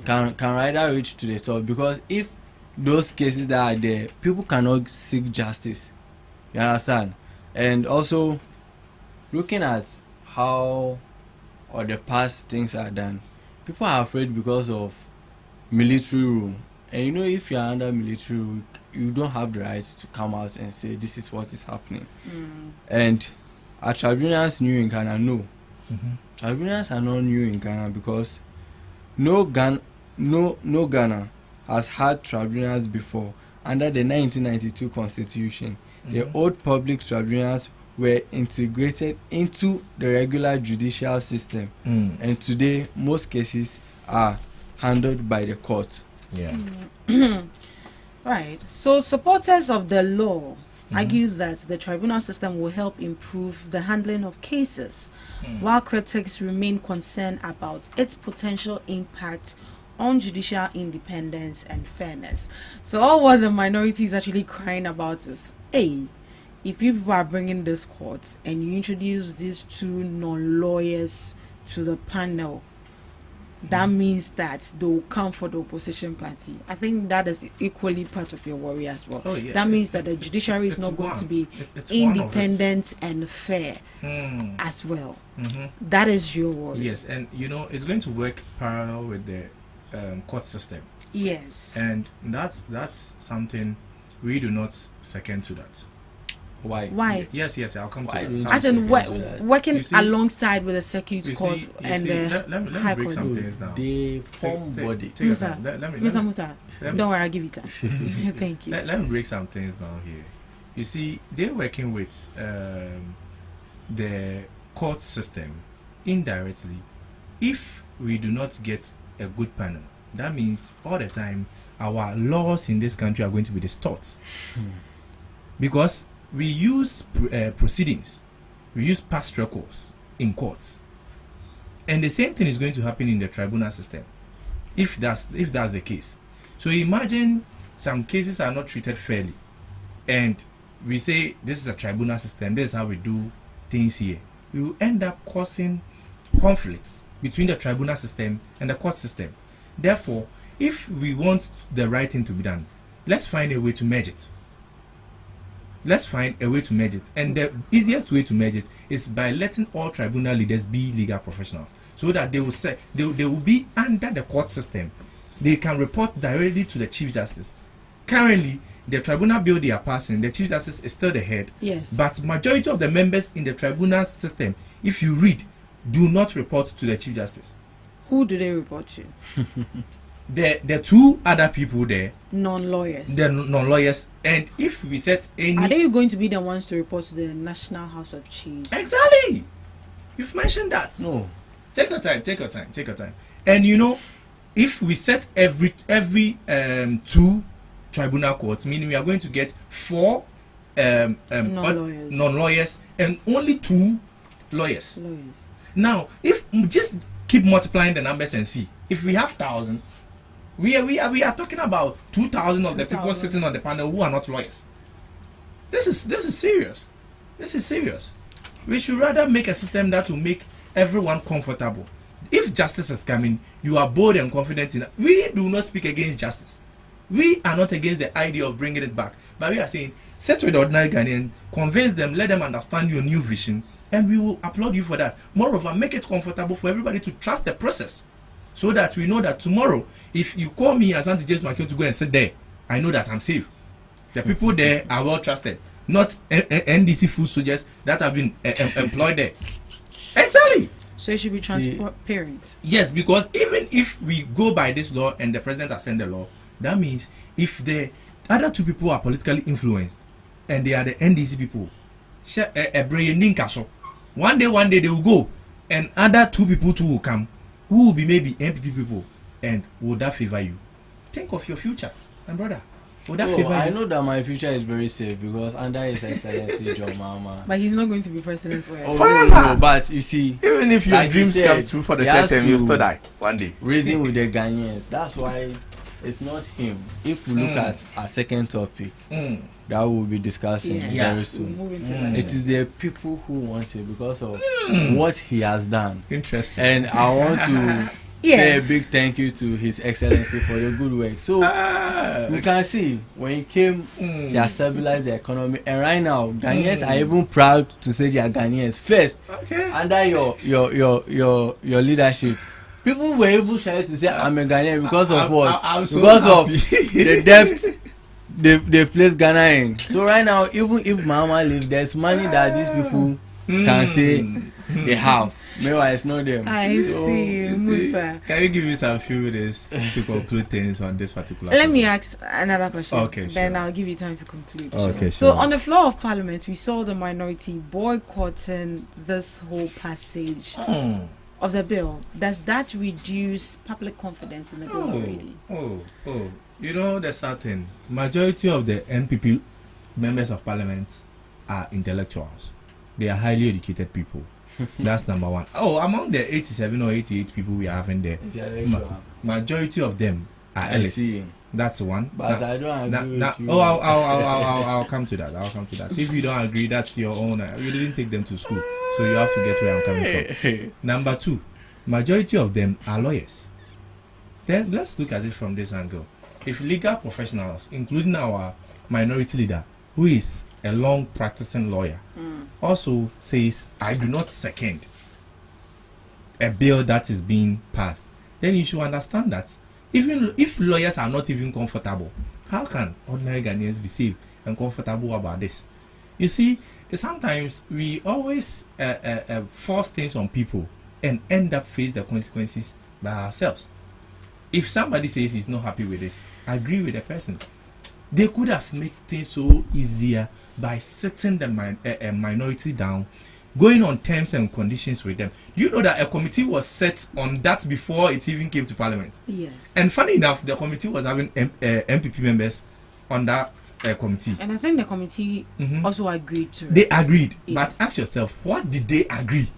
Can either reach to the top, because if those cases that are there, people cannot seek justice. You understand? And also, looking at how or the past things are done, people are afraid because of military rule. And if you are under military rule, you don't have the right to come out and say this is what is happening. And our tribunals new in Ghana? No. Tribunals are not new in Ghana, because no Ghana has had tribunals before. Under the 1992 Constitution, the old public tribunals were integrated into the regular judicial system, and today most cases are handled by the court. Right. So supporters of the law argue that the tribunal system will help improve the handling of cases, while critics remain concerned about its potential impact on judicial independence and fairness. So all what the minority is actually crying about is, hey, if you people are bringing this court and you introduce these two non-lawyers to the panel, that means that they will come for the opposition party. I think that is equally part of your worry as well. Oh, yeah. That means that the judiciary is not going to be independent and fair as well. That is your worry. Yes, and it's going to work parallel with the court system. Yes. And that's something we do not second to that. Why? Yes, I'll come to that. As in working alongside with the circuit court and the high break court. some things down. They form body. Musa, don't worry, I'll give you time. Thank you. Let me break some things down here. You see, they're working with the court system indirectly. If we do not get a good panel, that means all the time our laws in this country are going to be distorted. Because we use proceedings, we use past records in courts, and the same thing is going to happen in the tribunal system if that's the case. So imagine some cases are not treated fairly, and we say this is a tribunal system, this is how we do things here. We will end up causing conflicts between the tribunal system and the court system. Therefore, if we want the right thing to be done, let's find a way to merge it. And the easiest way to merge it is by letting all tribunal leaders be legal professionals, so that they will be under the court system. They can report directly to the Chief Justice. Currently, the tribunal bill they are passing, the Chief Justice is still the head. Yes. But majority of the members in the tribunal system, if you read, do not report to the Chief Justice. Who do they report to? The two other people there, non-lawyers. The non-lawyers, and if we set any, are they going to be the ones to report to the National House of Chiefs? Exactly. You've mentioned that. No. Take your time. And if we set every two tribunal courts, meaning we are going to get 4 non-lawyers and only 2 lawyers. Now, if we just keep multiplying the numbers and see, if we have 1,000. We are talking about 2,000 of the people sitting on the panel who are not lawyers. This is serious. This is serious. We should rather make a system that will make everyone comfortable. If justice is coming, you are bold and confident in it. We do not speak against justice. We are not against the idea of bringing it back, but we are saying sit with the ordinary Ghanaian, convince them, let them understand your new vision, and we will applaud you for that. Moreover, make it comfortable for everybody to trust the process. So that we know that tomorrow, if you call me as Auntie James McKeown to go and sit there, I know that I'm safe. The people there are well trusted, not NDC food soldiers that have been employed there. Exactly. So it should be transparent. Yes, because even if we go by this law and the president has sent the law, that means if the other 2 people are politically influenced and they are the NDC people, one day they will go and other 2 people too will come, who will be maybe MPP people, and would that favor you? Think of your future, my brother. Would that favor you? I know that my future is very safe because under His Excellency John Mahama. But he's not going to be president forever. No, but you see, even if your dreams come true for the third term, you still die one day. Reason with the Ghanaians. That's why it's not him. If we look at our second topic, that we'll be discussing very soon. It is the people who want it because of what he has done. Interesting. And I want to say a big thank you to His Excellency for the good work. So we can see when he came, they have stabilized the economy, and right now Ghanaians are even proud to say they are Ghanaians. First, under your leadership, people were even shy to say I'm a Ghanaian because of what? Because of the debt they placed Ghana in. So right now, even if Mama leaves, there's money that these people can say they have. Meanwhile, it's not them. I see, Musa. Can you give me some few minutes to conclude things on this particular Let me ask another question. Okay, sure. Then I'll give you time to conclude. Okay, sure. So on the floor of Parliament, we saw the minority boycotting this whole passage of the bill. Does that reduce public confidence in the bill already? The certain majority of the NPP members of Parliament are intellectuals. They are highly educated people. That's number one. Oh, among the 87 or 88 people we have in there, majority of them are elites. That's one. But I don't agree with you. Oh, I'll come to that. If you don't agree, that's your own. You didn't take them to school, so you have to get where I'm coming from. Number two, majority of them are lawyers. Then let's look at it from this angle. If legal professionals, including our minority leader, who is a long practicing lawyer, also says, I do not second a bill that is being passed, then you should understand that even if lawyers are not even comfortable, how can ordinary Ghanaians be safe and comfortable about this? You see, sometimes we always force things on people and end up face the consequences by ourselves. If somebody says he's not happy with this, agree with the person. They could have made things so easier by setting the minority down, going on terms and conditions with them. Do you know that a committee was set on that before it even came to Parliament? Yes. And funny enough, the committee was having MPP members on that committee. And I think the committee also agreed to it. They agreed. Yes. But ask yourself, what did they agree?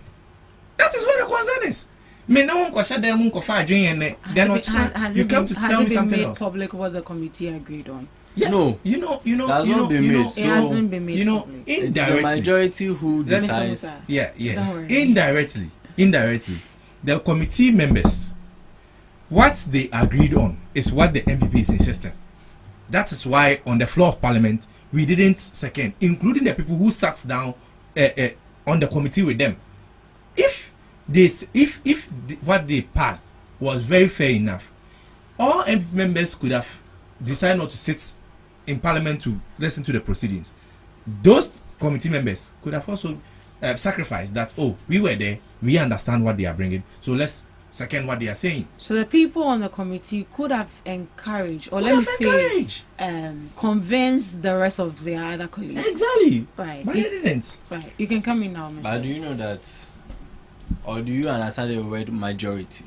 That is what the concern is. Me no one share them they're not. You come to tell me something else. Has it been made public what the committee agreed on? Yeah. No, you know, it hasn't been made you know, public. indirectly, the majority who decides. Yeah. Indirectly, the committee members, what they agreed on is what the MPP is insisting. That is why on the floor of Parliament we didn't second, including the people who sat down on the committee with them. If what they passed was very fair enough, all MP members could have decided not to sit in Parliament to listen to the proceedings. Those committee members could have also sacrificed that. Oh, we were there, we understand what they are bringing, so let's second what they are saying. So the people on the committee could have encouraged, or let me say, convinced the rest of their other colleagues. Exactly. Right. But they didn't. Right. You can come in now, Mr. But do you know that, or do you understand the word majority?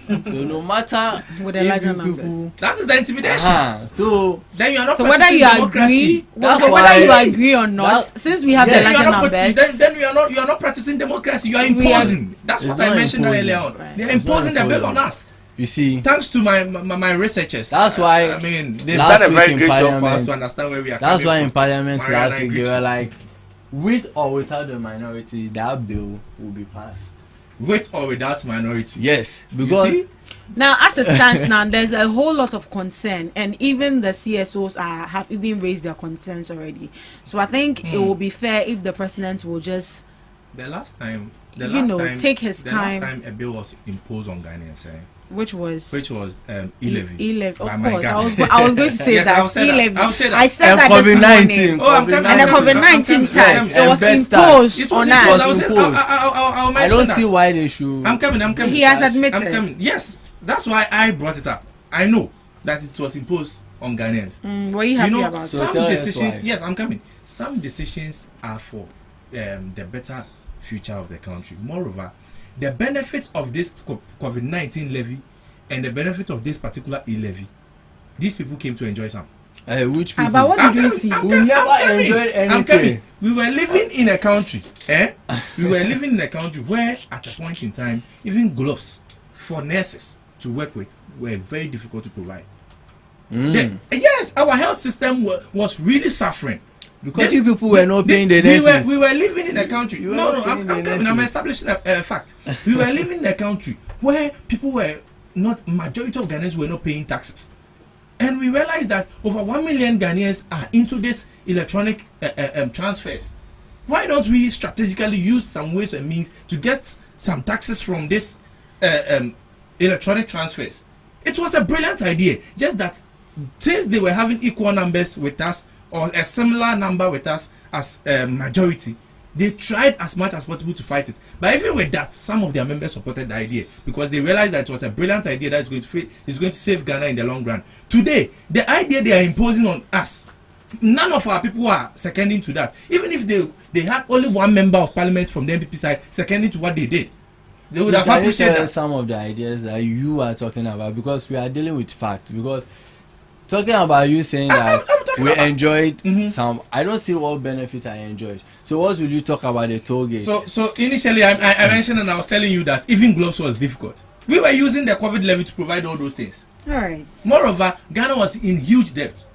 So no matter with the larger numbers, that is the intimidation. So then you are not. So whether you agree, whether you agree or not, since we have the larger numbers, then you are not practicing democracy. You are imposing. That's what I mentioned earlier on. Right. They are imposing the bill on us. You see, thanks to my researchers. That's why I mean they've done a very great job for us to understand where we are. That's why in Parliament last week they were like, with or without the minority, that bill will be passed. With or without minority. Yes, because now as it stands now, there's a whole lot of concern, and even the CSOs have even raised their concerns already. So I think it will be fair if the president will just take his time. The last time a bill was imposed on Ghanaians, which was e-levy. Of course, I was going to say yes, that e-levy. I said that this morning. I'm coming. And the COVID-19 time, it was imposed on us. I don't see why they should. I'm coming. He has admitted. I'm coming. Yes, that's why I brought it up. I know that it was imposed on Ghanaians. Were you happy about some decisions? Yes, I'm coming. Some decisions are for the better future of the country. Moreover, the benefits of this COVID-19 levy and the benefits of this particular e-levy, these people came to enjoy some. Which people? But what did you see? We never enjoyed anything. We were living in a country, we were living in a country where at a point in time, even gloves for nurses to work with were very difficult to provide. Yes, our health system was really suffering. Because you people were not paying the nurses. We were living in a country. I'm coming. I'm establishing a fact. We were living in a country where people were not, majority of Ghanaians were not paying taxes. And we realized that over 1 million Ghanaians are into this electronic transfers. Why don't we strategically use some ways and means to get some taxes from this electronic transfers? It was a brilliant idea. Just that since they were having equal numbers with us, or a similar number with us as a majority, they tried as much as possible to fight it. But even with that, some of their members supported the idea because they realized that it was a brilliant idea that is going to save Ghana in the long run. Today, the idea they are imposing on us, none of our people are seconding to that. Even if they had only one member of Parliament from the MPP side seconding to what they did, they would have appreciated that. Some of the ideas that you are talking about, because we are dealing with facts. Because talking about you saying that we enjoyed some. I don't see what benefits I enjoyed. So what will you talk about the toll gate? So initially I mentioned and I was telling you that even gloves was difficult. We were using the COVID levy to provide all those things. All right. Moreover, Ghana was in huge debt.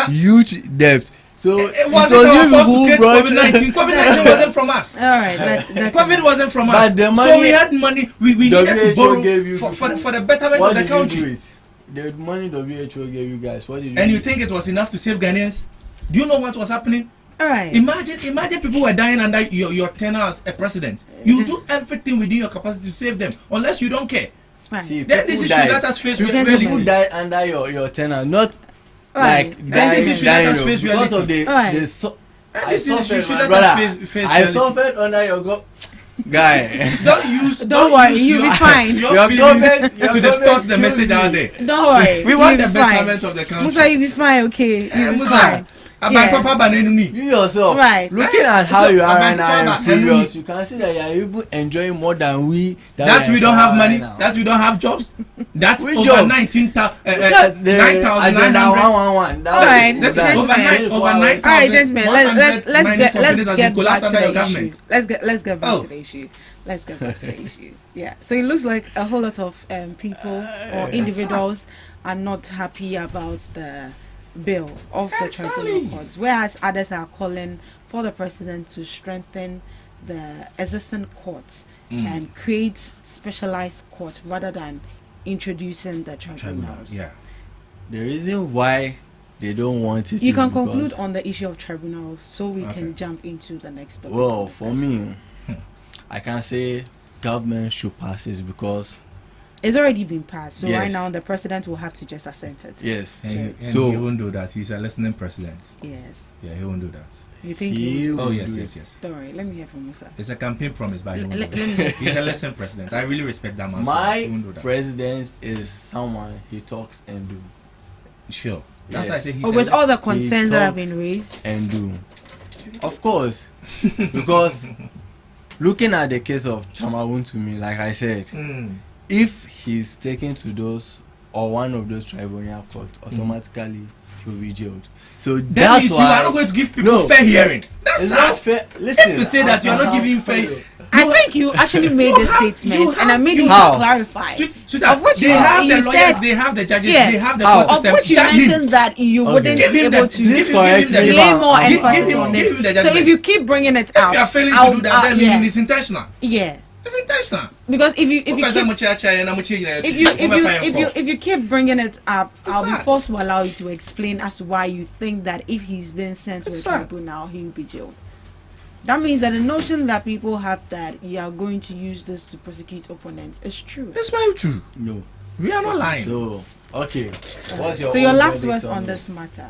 Huge debt. So it wasn't our fault to create COVID-19. COVID-19 wasn't from us. All right. That's COVID wasn't from us. So we had money. We needed to borrow for the betterment of the country. The money WHO gave you guys, what did you And you think it was enough to save Ghanaians? Do you know what was happening? All right. Imagine people were dying under your tenure as a president. You do everything within your capacity to save them, unless you don't care. Right. See, then this issue let us face reality. People die under your tenure, not right. like dying, this issue let us face reality. Because of the I suffered under your guy. Don't worry, you'll be fine. Your feelings to distort the message out there. Don't worry. We want the betterment of the country. Musa, you'll be fine, okay? You'll be fine. You yourself, right? Looking at how you are right now, previous, you can see that you are even enjoying more than we. That we don't have money. That we don't have jobs. That's over 9,900. All right, over 9,000. All right, gentlemen, let's get back to the issue. Let's get back to the issue. Let's get back to the issue. Yeah. So it looks like a whole lot of people or individuals are not happy about the bill of the tribunal courts, whereas others are calling for the president to strengthen the existing courts and create specialized courts rather than introducing the tribunals. Yeah. The reason why they don't want it. You can conclude on the issue of tribunals so we can jump into the next topic. Well, for me, I can say government should pass it because it's already been passed. So yes. Right now the president will have to just assent it. Yes. And so he won't do that. He's a listening president. Yes. Yeah, he won't do that. You think yes. Don't worry, let me hear from Musa. It's a campaign promise by him. He's a listening president. I really respect that man. My president is someone he talks and do. Sure. That's why I say he's with all the concerns that have been raised. And do. Of course. Because looking at the case of Chamawun to me, like I said, if he's taken to those or one of those tribunal courts, automatically he'll be jailed. So that's why you are not going to give people fair hearing. That's not fair. Listen, if you say that you are not giving fair, I think you actually made the statement, and I made you clarify. Of which they have the lawyers, they have the judges, they have the court system. Of which you mentioned that you wouldn't be able to lay more emphasis on it. So if you keep bringing it out, if you are failing to do that, then meaning it's intentional. Yeah. It's intentional. Because if you keep bringing it up, I'll be forced to allow you to explain as to why you think that if he's been sent to a tribunal, he will be jailed. That means that the notion that people have that you are going to use this to prosecute opponents is true. It's very true. No, we are not lying. So okay, what's your last words on this matter?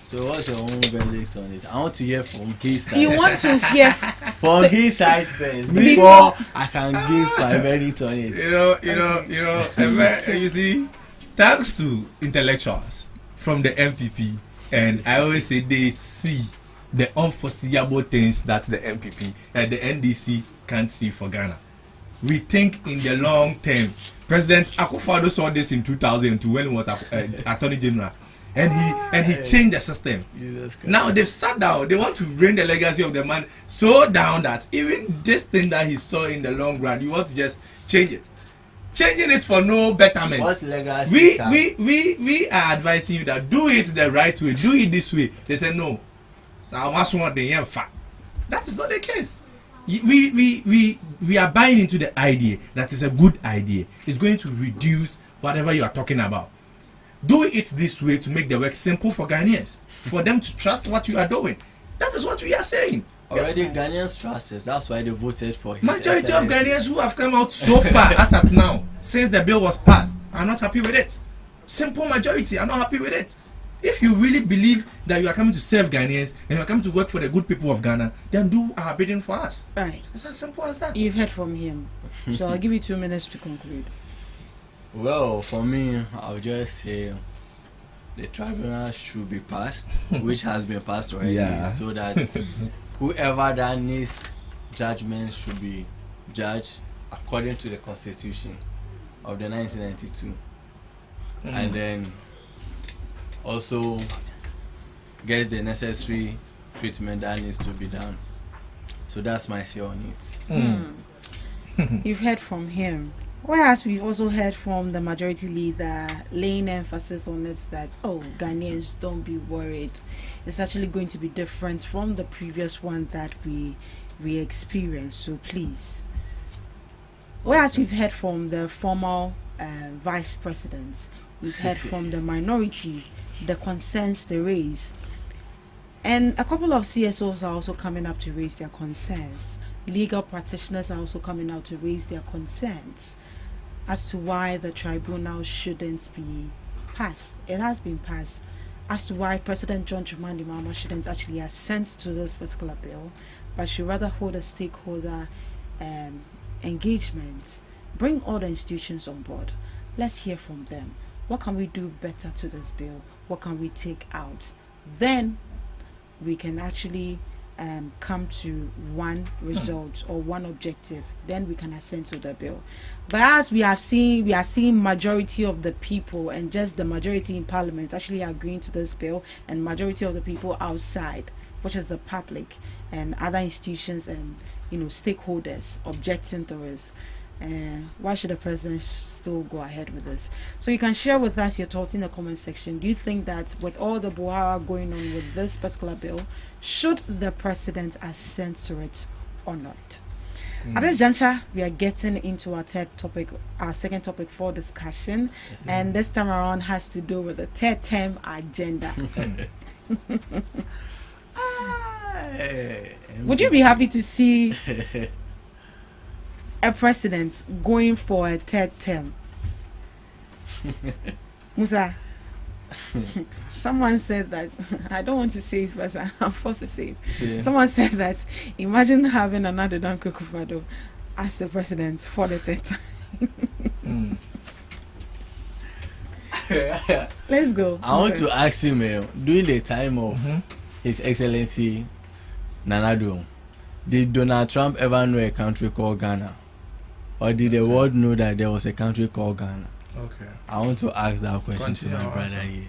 So what's your own verdict on it? I want to hear from his side. You want to hear from his side first before I can give my verdict on it. You see, thanks to intellectuals from the MPP, and I always say they see the unforeseeable things that the MPP and the NDC can't see for Ghana. We think in the long term. President Akufo-Addo saw this in 2002 when he was Attorney General. And he changed the system. Now they've sat down. They want to bring the legacy of the man so down that even this thing that he saw in the long run, you want to just change it. Changing it for no betterment. What's legacy? We are advising you that do it the right way. Do it this way. They say no. Now what's one the that is not the case. We are buying into the idea that is a good idea. It's going to reduce whatever you are talking about. Do it this way to make the work simple for Ghanaians, for them to trust what you are doing. That is what we are saying. Already Ghanaians trust us. That's why they voted for him. Majority of Ghanaians who have come out so far as at now, since the bill was passed, are not happy with it. Simple majority are not happy with it. If you really believe that you are coming to serve Ghanaians and you are coming to work for the good people of Ghana, then do our bidding for us. Right. It's as simple as that. You've heard from him. So I'll give you 2 minutes to conclude. Well, for me, I'll just say the tribunal should be passed, which has been passed already, so that whoever that needs judgment should be judged according to the Constitution of the 1992. and then also get the necessary treatment that needs to be done. So that's my say on it. You've heard from him. Whereas we've also heard from the majority leader laying emphasis on it that, Ghanaians, don't be worried. It's actually going to be different from the previous one that we experienced. So please. Whereas we've heard from the former vice presidents, we've heard from the minority, the concerns they raise. And a couple of CSOs are also coming up to raise their concerns. Legal practitioners are also coming out to raise their concerns as to why the tribunal shouldn't be passed. It has been passed. As to why President John Dramani Mahama shouldn't actually assent to this particular bill, but should rather hold a stakeholder engagement, bring all the institutions on board. Let's hear from them. What can we do better to this bill? What can we take out? Then we can actually come to one result or one objective. Then we can assent to the bill. But as we are seeing majority of the people and just the majority in parliament actually agreeing to this bill, and majority of the people outside, which is the public and other institutions and stakeholders objecting to this. Why should the president still go ahead with this? So you can share with us your thoughts in the comment section. Do you think that with all the Buhara going on with this particular bill, should the president assent to it or not? At this juncture, we are getting into our second topic for discussion, and this time around has to do with the third term agenda. Would you be happy to see a president going for a third term? Musa, someone said that, I don't want to say it, but I'm forced to say it. Someone said that, imagine having another Danko Kufado as the president for the third time. Let's go. I want to ask him, during the time of His Excellency Nanado, did Donald Trump ever know a country called Ghana? Or did the world know that there was a country called Ghana? Okay. I want to ask that question to my brother here.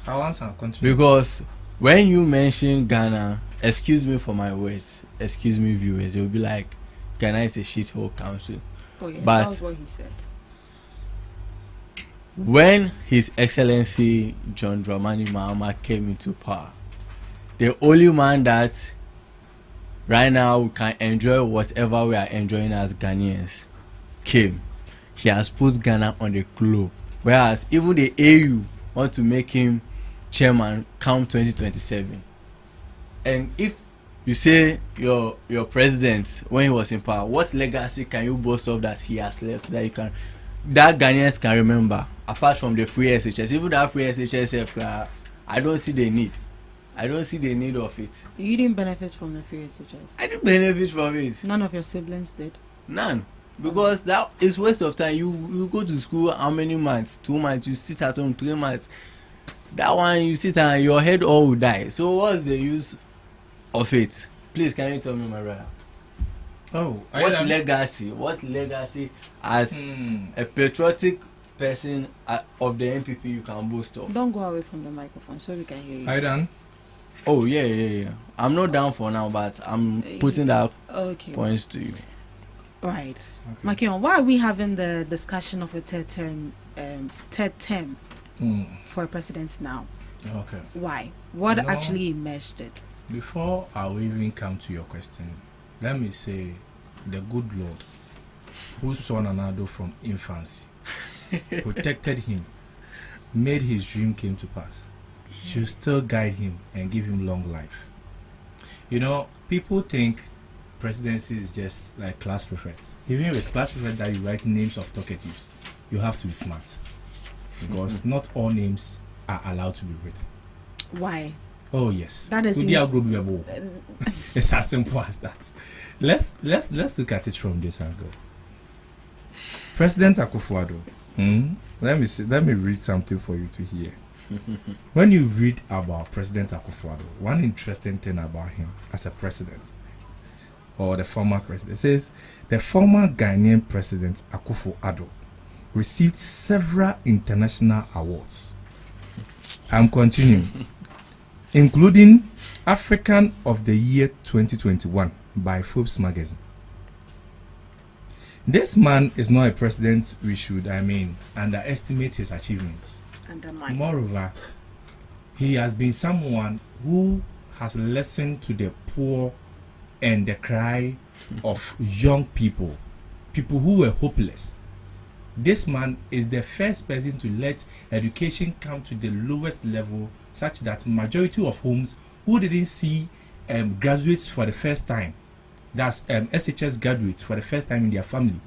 I'll answer. Continue. Because when you mention Ghana, excuse me for my words, excuse me viewers, they'll be like, Ghana is a shithole country. Oh yeah, but that was what he said. When His Excellency John Dramani Mahama came into power, the only man that right now we can enjoy whatever we are enjoying as Ghanaians came. He has put Ghana on the globe. Whereas even the AU want to make him chairman come 2027. And if you say your president when he was in power, what legacy can you boast of that he has left that Ghanaians can remember apart from the free SHS? Even that free SHS, I don't see the need. I don't see the need of it. You didn't benefit from the free SHS? I didn't benefit from it. None of your siblings did? None. Because that is waste of time. You go to school how many months? 2 months. You sit at home 3 months. That one you sit and your head all will die. So what's the use of it? Please, can you tell me, my brother? What legacy as a patriotic person of the NPP you can boast of? Don't go away from the microphone so we can hear you. Are you done? Oh yeah. I'm not down for now, but I'm putting that points to you. Right. Okay. Makion, why are we having the discussion of a third term for a president now? Okay. Why? What actually emerged it? Before I will even come to your question, let me say the good Lord who saw Nanado from infancy, protected him, made his dream came to pass, should still guide him and give him long life. People think presidency is just like class prefects. Even with class prefect that you write names of talkatives, you have to be smart because not all names are allowed to be written. Why? Oh yes. That is it's as simple as that. Let's look at it from this angle. President Akufo-Addo. Let me read something for you to hear. When you read about President Akufo-Addo, one interesting thing about him as a president or the former president, it says the former Ghanaian president Akufo-Addo received several international awards. I'm continuing. Including African of the Year 2021 by Forbes magazine. This man is not a president we should, underestimate his achievements. Moreover, he has been someone who has listened to the poor and the cry of young people who were hopeless. This man is the first person to let education come to the lowest level, such that majority of homes who didn't see graduates for the first time, that's SHS graduates for the first time in their family,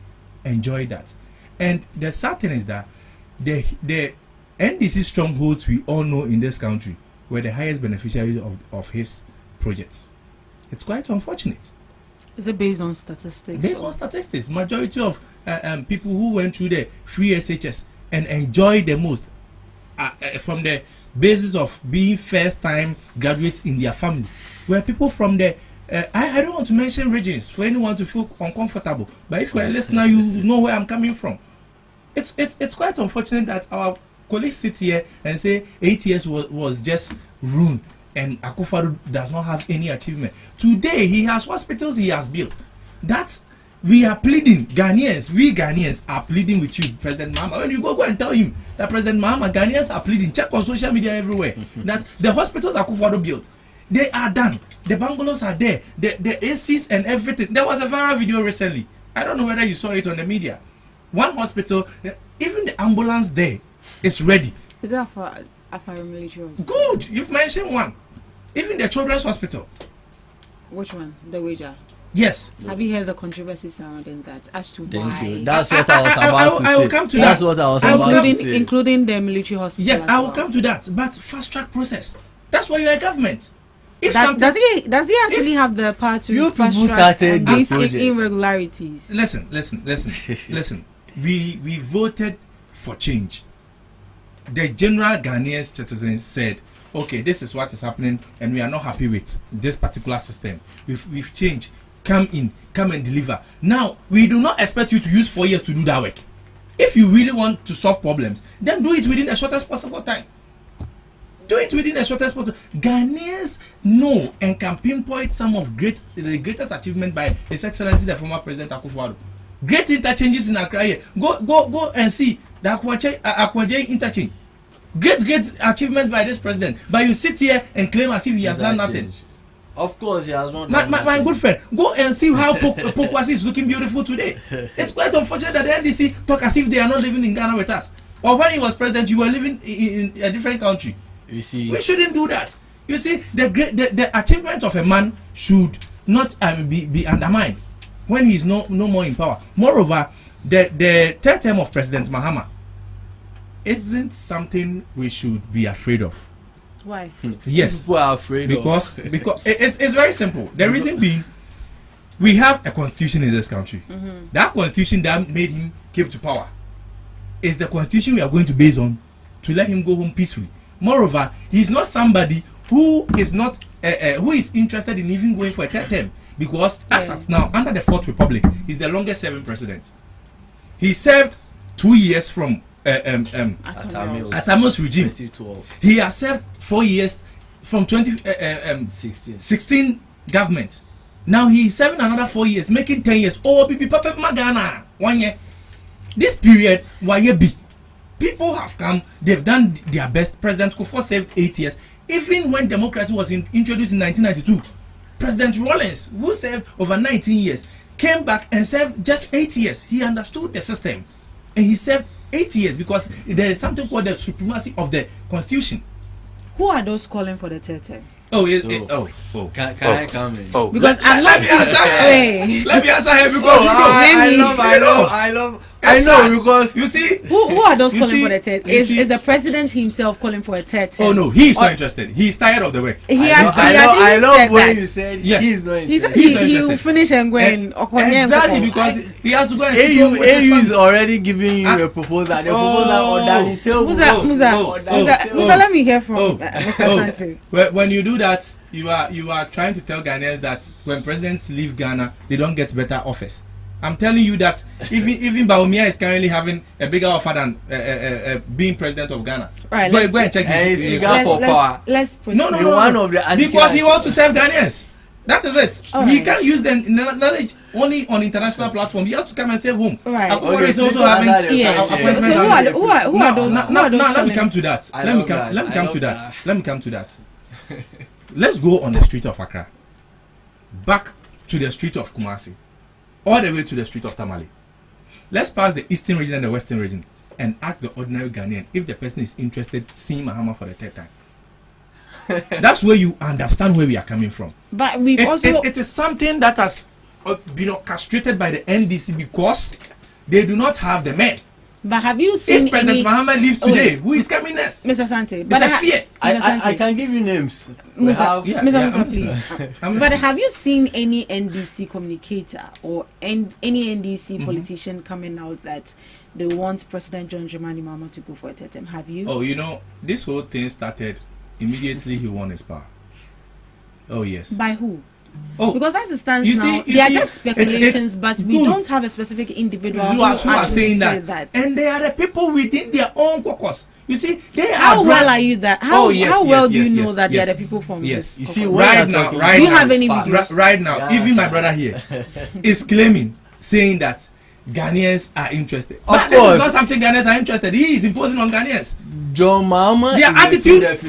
enjoy that. And the sad thing is that the NDC strongholds we all know in this country were the highest beneficiaries of his projects. It's quite unfortunate. Is it based on statistics? Based on statistics, majority of people who went through the free SHS and enjoyed the most from the basis of being first-time graduates in their family were people from the I don't want to mention regions for anyone to feel uncomfortable, but if you're a listener, you know where I'm coming from. It's quite unfortunate that our colleagues sit here and say 8 years was just ruined and Akufo-Addo does not have any achievement. Today he has hospitals he has built. That we are pleading, we Ghanaians are pleading with you, President Mahama. When you go and tell him that President Mahama, Ghanaians are pleading, check on social media everywhere, that the hospitals Akufo-Addo built, they are done. The bungalows are there, the ACs and everything. There was a viral video recently. I don't know whether you saw it on the media. One hospital, even the ambulance there is ready. Is that for military? Good, you've mentioned one. Even the children's hospital. Which one? The wager. Yes. Have you heard the controversy surrounding that as to Thank why? you. That's what I was about to say. I will come to That's that. what I was about to say. Including the military hospital. Yes, I will come to that. But fast track process. That's why you're a government. If does he actually have the power to fast track these irregularities? Listen. We voted for change. The general Ghanaian citizens said, okay, this is what is happening and we are not happy with this particular system. We've changed. Come and deliver. Now, we do not expect you to use 4 years to do that work. If you really want to solve problems, then do it within the shortest possible time. Do it within the shortest possible. Ghanaians know and can pinpoint some of the greatest achievement by His Excellency the former President Akufo-Addo. Great interchanges in Accra here. Go and see the Akwaje interchange. Great achievement by this president. But you sit here and claim as if he has done nothing. Of course, he has not. My good friend, go and see how Pokwasi is looking beautiful today. It's quite unfortunate that the NDC talk as if they are not living in Ghana with us. Or when he was president, you were living in a different country. You see, we shouldn't do that. You see, the achievement of a man should not be undermined when he's no more in power. Moreover, the third term of President Mahama isn't something we should be afraid of. Why? Yes, people are afraid because it's very simple. The reason being, we have a constitution in this country. That constitution that made him came to power is the constitution we are going to base on to let him go home peacefully. Moreover, he's not somebody who is interested in even going for a third term, because as at now, under the Fourth Republic, he's the longest serving president. He served 2 years from Atamil's regime. 2012. He has served 4 years from 2016 government. Now he is serving another 4 years, making 10 years. Oh, Bibi Papa Magana 1 year. This period, why be? People have come, they've done their best. President Kufuor served 8 years. Even when democracy was introduced in 1992, President Rawlings, who served over 19 years, came back and served just 8 years. He understood the system and he served 8 years because there is something called the supremacy of the constitution. Who are those calling for the third term? Can I come in? Because I'm not. Let me answer him because I know because you see who are those calling for the third? Is the president himself calling for a third term? Oh no, he's not interested. He's tired of the work. I love when you said he's not interested. He will finish and go and exactly because he has to go and AU is already giving you a proposal. The proposal on Musa, let me hear from Mr. Santi. When you do that, you are trying to tell Ghanaians that when presidents leave Ghana, they don't get better offers. I'm telling you that even Baumia is currently having a bigger offer than being president of Ghana. Right. Go and check his power. Let's proceed. No. One of the because he wants to serve Ghanaians. That is it. All He right. can't use the knowledge only on international platform. He has to come and save home. Right. Akufo-Addo is also please having answer the Yeah. question. So who are those? Now, let me come to that. I Let me love that. come I to love that. that. Let me come to that. Let's go on the street of Accra, back to the street of Kumasi, all the way to the street of Tamale. Let's pass the eastern region and the western region and ask the ordinary Ghanaian if the person is interested seeing Mahama for the third time. That's where you understand where we are coming from. But we've It is something that has been orchestrated by the NDC because they do not have the men. But have you seen If President Mahama leaves today, who is coming next? Mr. Sante? It's a fear. I can give you names. We have Mr. Musa, please. But have you seen any NDC communicator or any NDC politician coming out that they want President John Dramani Mahama to go for a third term? Have you? Oh, this whole thing started immediately he won his power. Oh, yes. By who? Oh, because as it stands you now, see, they are just speculations, but we good. don't have a specific individual who are saying that. And they are the people within their own caucus. You see, they are. How well are you that? How well do you know that they are the yes. people from Yes, this you see, caucus? right do you now, have any videos? Right now, even my brother here is claiming, saying that Ghanaians are interested. But this is not something Ghanaians are interested. He is imposing on Ghanaians. John Mahama, their attitude of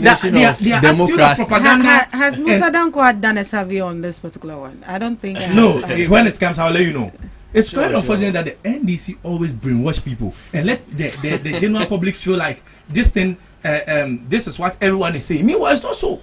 propaganda. Has Musa Danko done a survey on this particular one? I don't think. No, when it comes, I'll let you know. It's quite unfortunate that the NDC always brainwash people and let the general public feel like this thing, this is what everyone is saying. Meanwhile, it's not so.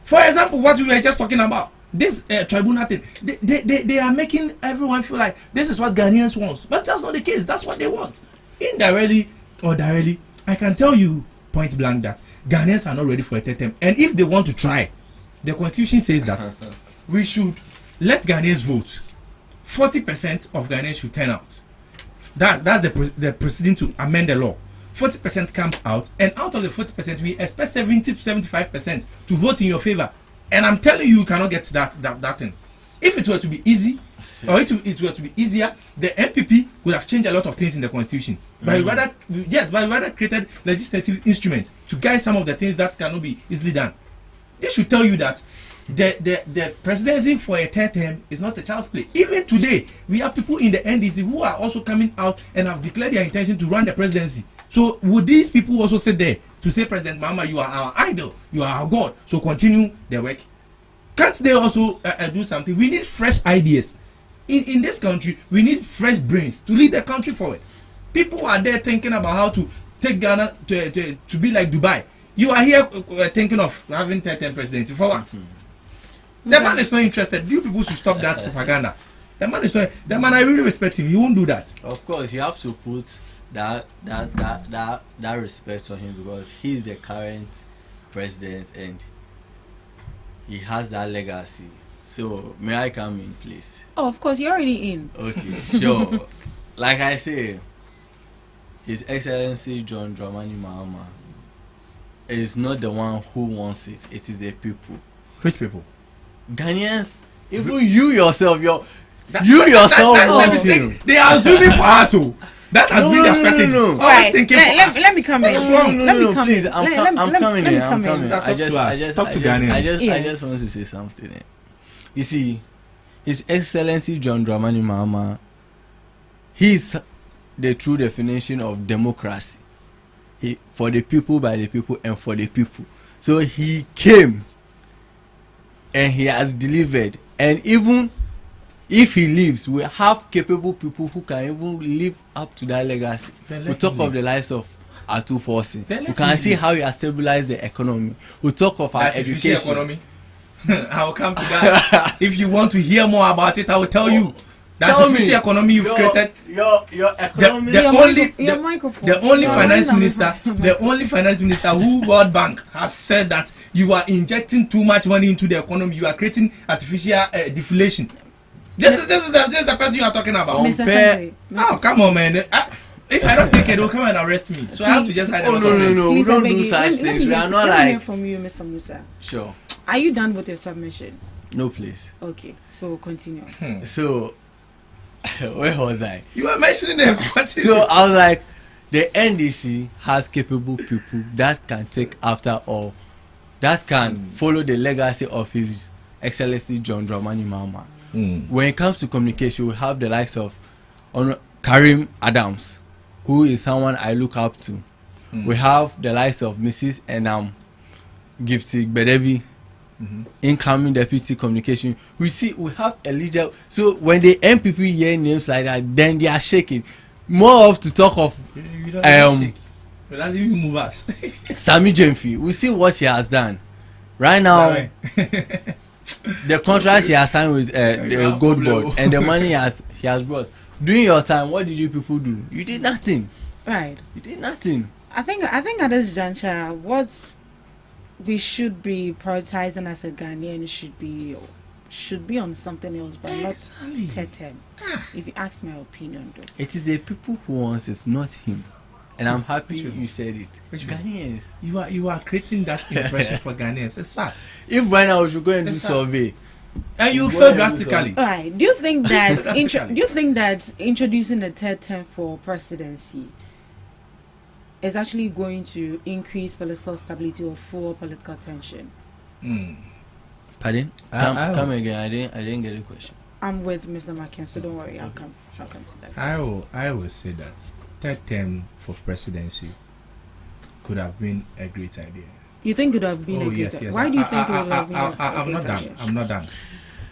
For example, what we were just talking about, this tribunal thing, they are making everyone feel like this is what Ghanaians want. But that's not the case. That's what they want. Indirectly or directly, I can tell you point blank that Ghanaians are not ready for a third term. And if they want to try, the constitution says that we should let Ghanaians vote. 40% of Ghanaians should turn out. That's the proceeding to amend the law. 40% comes out, and out of the 40%, we expect 70 to 75% to vote in your favor. And I'm telling you, you cannot get that thing. If it were to be easy, or it were to be easier, the MPP would have changed a lot of things in the constitution. But we rather created legislative instrument to guide some of the things that cannot be easily done. This should tell you that the presidency for a third term is not a child's play. Even today, we have people in the NDC who are also coming out and have declared their intention to run the presidency. So would these people also sit there to say, President Mahama, you are our idol, you are our God, so continue their work? Can't they also do something? We need fresh ideas. In this country, we need fresh brains to lead the country forward. People are there thinking about how to take Ghana to be like Dubai. You are here thinking of having third term presidency. For what? The man is not interested. You people should stop that propaganda. The man is not. The man, I really respect him. He won't do that. Of course, you have to put that respect on him because he's the current president and he has that legacy. So may I come in, please? Oh, of course, you're already in. Okay, sure. Like I say, His Excellency John Dramani Mahama is not the one who wants it. It is the people. Which people? Ghanaians. Even you yourself, that's the mistake. They are assuming for us. So that has been their strategy. Right. Let me come in. Let me come please, in. I'm coming in. I just want to say something. You see, His Excellency John Dramani Mahama, he's the true definition of democracy. For the people, by the people, and for the people. So he came and he has delivered. And even if he leaves, we have capable people who can even live up to that legacy. We talk of the lives of Atu Forcing. We can see how he has stabilized the economy. We talk of our education. Economy. I will come to that. If you want to hear more about it, I will tell you. The artificial economy you've created. Your economy. The only finance minister who World Bank has said that you are injecting too much money into the economy. You are creating artificial deflation. This is the person you are talking about. Oh, come on, man. If I don't take it, they'll come and arrest me. So I have to just hide. No. We don't do such things. We are not like. Hear from you, Mr. Musa. Sure. Are you done with your submission? No, please. Okay, so continue. So, Where was I? You were mentioning them. So I was like, the NDC has capable people that can take after all, that can follow the legacy of His Excellency John Dramani Mahama. When it comes to communication, we have the likes of Karim Adams, who is someone I look up to. We have the likes of Mrs. Enam Gifty Bedevi, incoming deputy communication. We have a leader. So when the MPP hear names like that, then they are shaking. More of to talk of Let's even move us. Sami Jemfi. We see what he has done. Right now, the contract he has signed with the Gold Board and the money he has brought. During your time, what did you people do? You did nothing. Right. You did nothing. I think at this juncture, what we should be prioritizing as a Ghanaian should be on something else, but not Tetem. If you ask my opinion, though. It is the people who wants it, not him. And I'm happy you said it. Ghanaians. You are creating that impression for Ghanaians. It's sad. If right now we should go and do survey, and you fail drastically. All right. Do you think that introducing the third term for presidency is actually going to increase political stability or full political tension? Pardon? Come again. I didn't get the question. I'm with Mr. Makian, so don't worry. I'll come to that. I will say that third term for presidency could have been a great idea. You think it would have been a great idea? Why do you think it would have been I'm not done. I'm not done.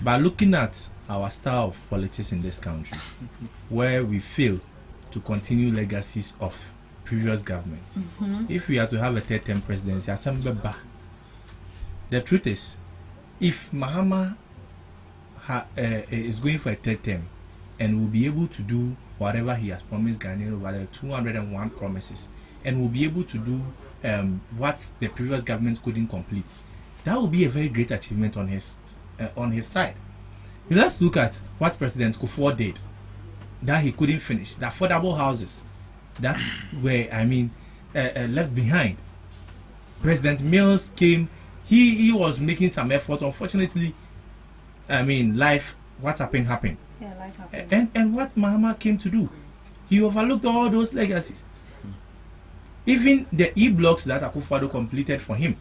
But looking at our style of politics in this country, where we fail to continue legacies of previous governments, if we are to have a third term presidency, the truth is, if Mahama is going for a third term and will be able to do whatever he has promised Ghanaians over the 201 promises, and will be able to do what the previous government couldn't complete, that will be a very great achievement on his side. Let's look at what President Kufuor did that he couldn't finish. The affordable houses that were left behind. President Mills came. He was making some effort. Unfortunately, what happened. Yeah, life happened. And what Mahama came to do, he overlooked all those legacies. Even the e-blocks that Akufo-Addo completed for him.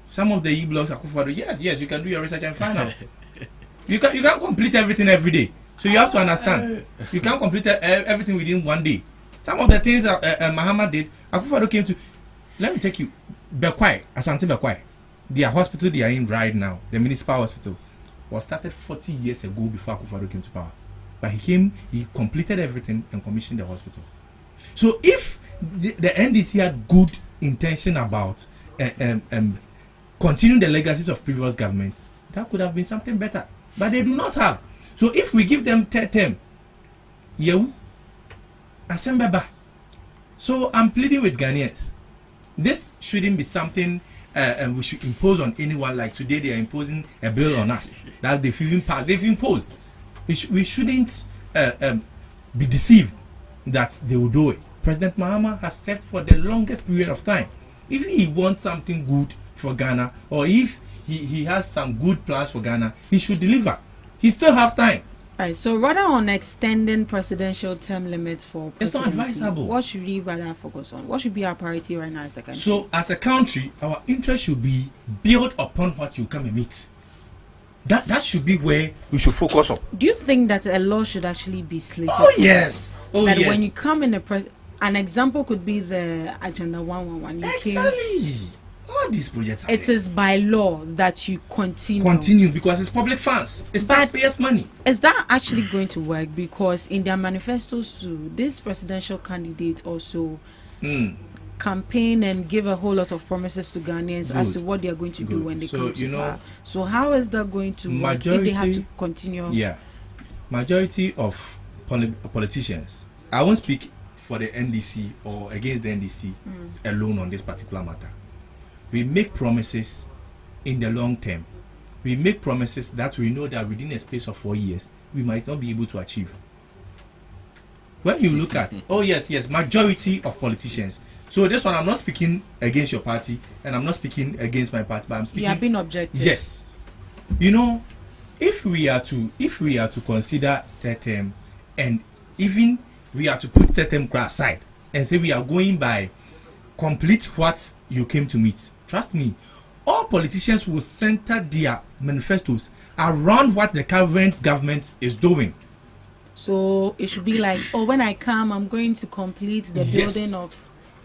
Some of the e-blocks Akufo-Addo, yes, you can do your research and find out. You can't complete everything every day. So you have to understand, you can't complete everything within one day. Some of the things Mahama did, Akufo-Addo came to. Let me take you, Bekwai, Asante Bekwai. Their hospital they are in right now, the municipal hospital, was started 40 years ago before Akufo-Addo came to power. But he completed everything and commissioned the hospital. So if the NDC had good intention about continuing the legacies of previous governments, that could have been something better. But they do not have. So if we give them third term, Asembeba. So I'm pleading with Ghanaians. This shouldn't be something we should impose on anyone. Like today they are imposing a bill on us that they've even passed. They've imposed. We shouldn't be deceived that they will do it. President Mahama has served for the longest period of time. If he wants something good for Ghana, or if he has some good plans for Ghana, he should deliver. He still have time. Right, so rather on extending presidential term limits for it's not advisable. What should we rather focus on? What should be our priority right now as a country? So as a country, our interest should be built upon what you come and meet. That should be where we should focus on. Do you think that a law should actually be slated? Oh yes. That when you come in an example could be the Agenda 111. Exactly. All these projects it is by law that you continue because it's public funds, it's taxpayers' money. Is that actually going to work? Because in their manifestos too, these presidential candidates also campaign and give a whole lot of promises to Ghanaians as to what they are going to do when they come to power. So how is that going to work if they have to continue? Yeah, majority of politicians, I won't speak for the NDC or against the NDC alone on this particular matter. We make promises in the long term. We make promises that we know that within a space of 4 years, we might not be able to achieve. When you look at, majority of politicians. So this one, I'm not speaking against your party, and I'm not speaking against my party, but I'm speaking. You have been objective. Yes. You know, if we are to consider third term And even we are to put that term aside and say we are going by complete what you came to meet. Trust me, all politicians will center their manifestos around what the current government is doing. So it should be like, oh, when I come, I'm going to complete the building of.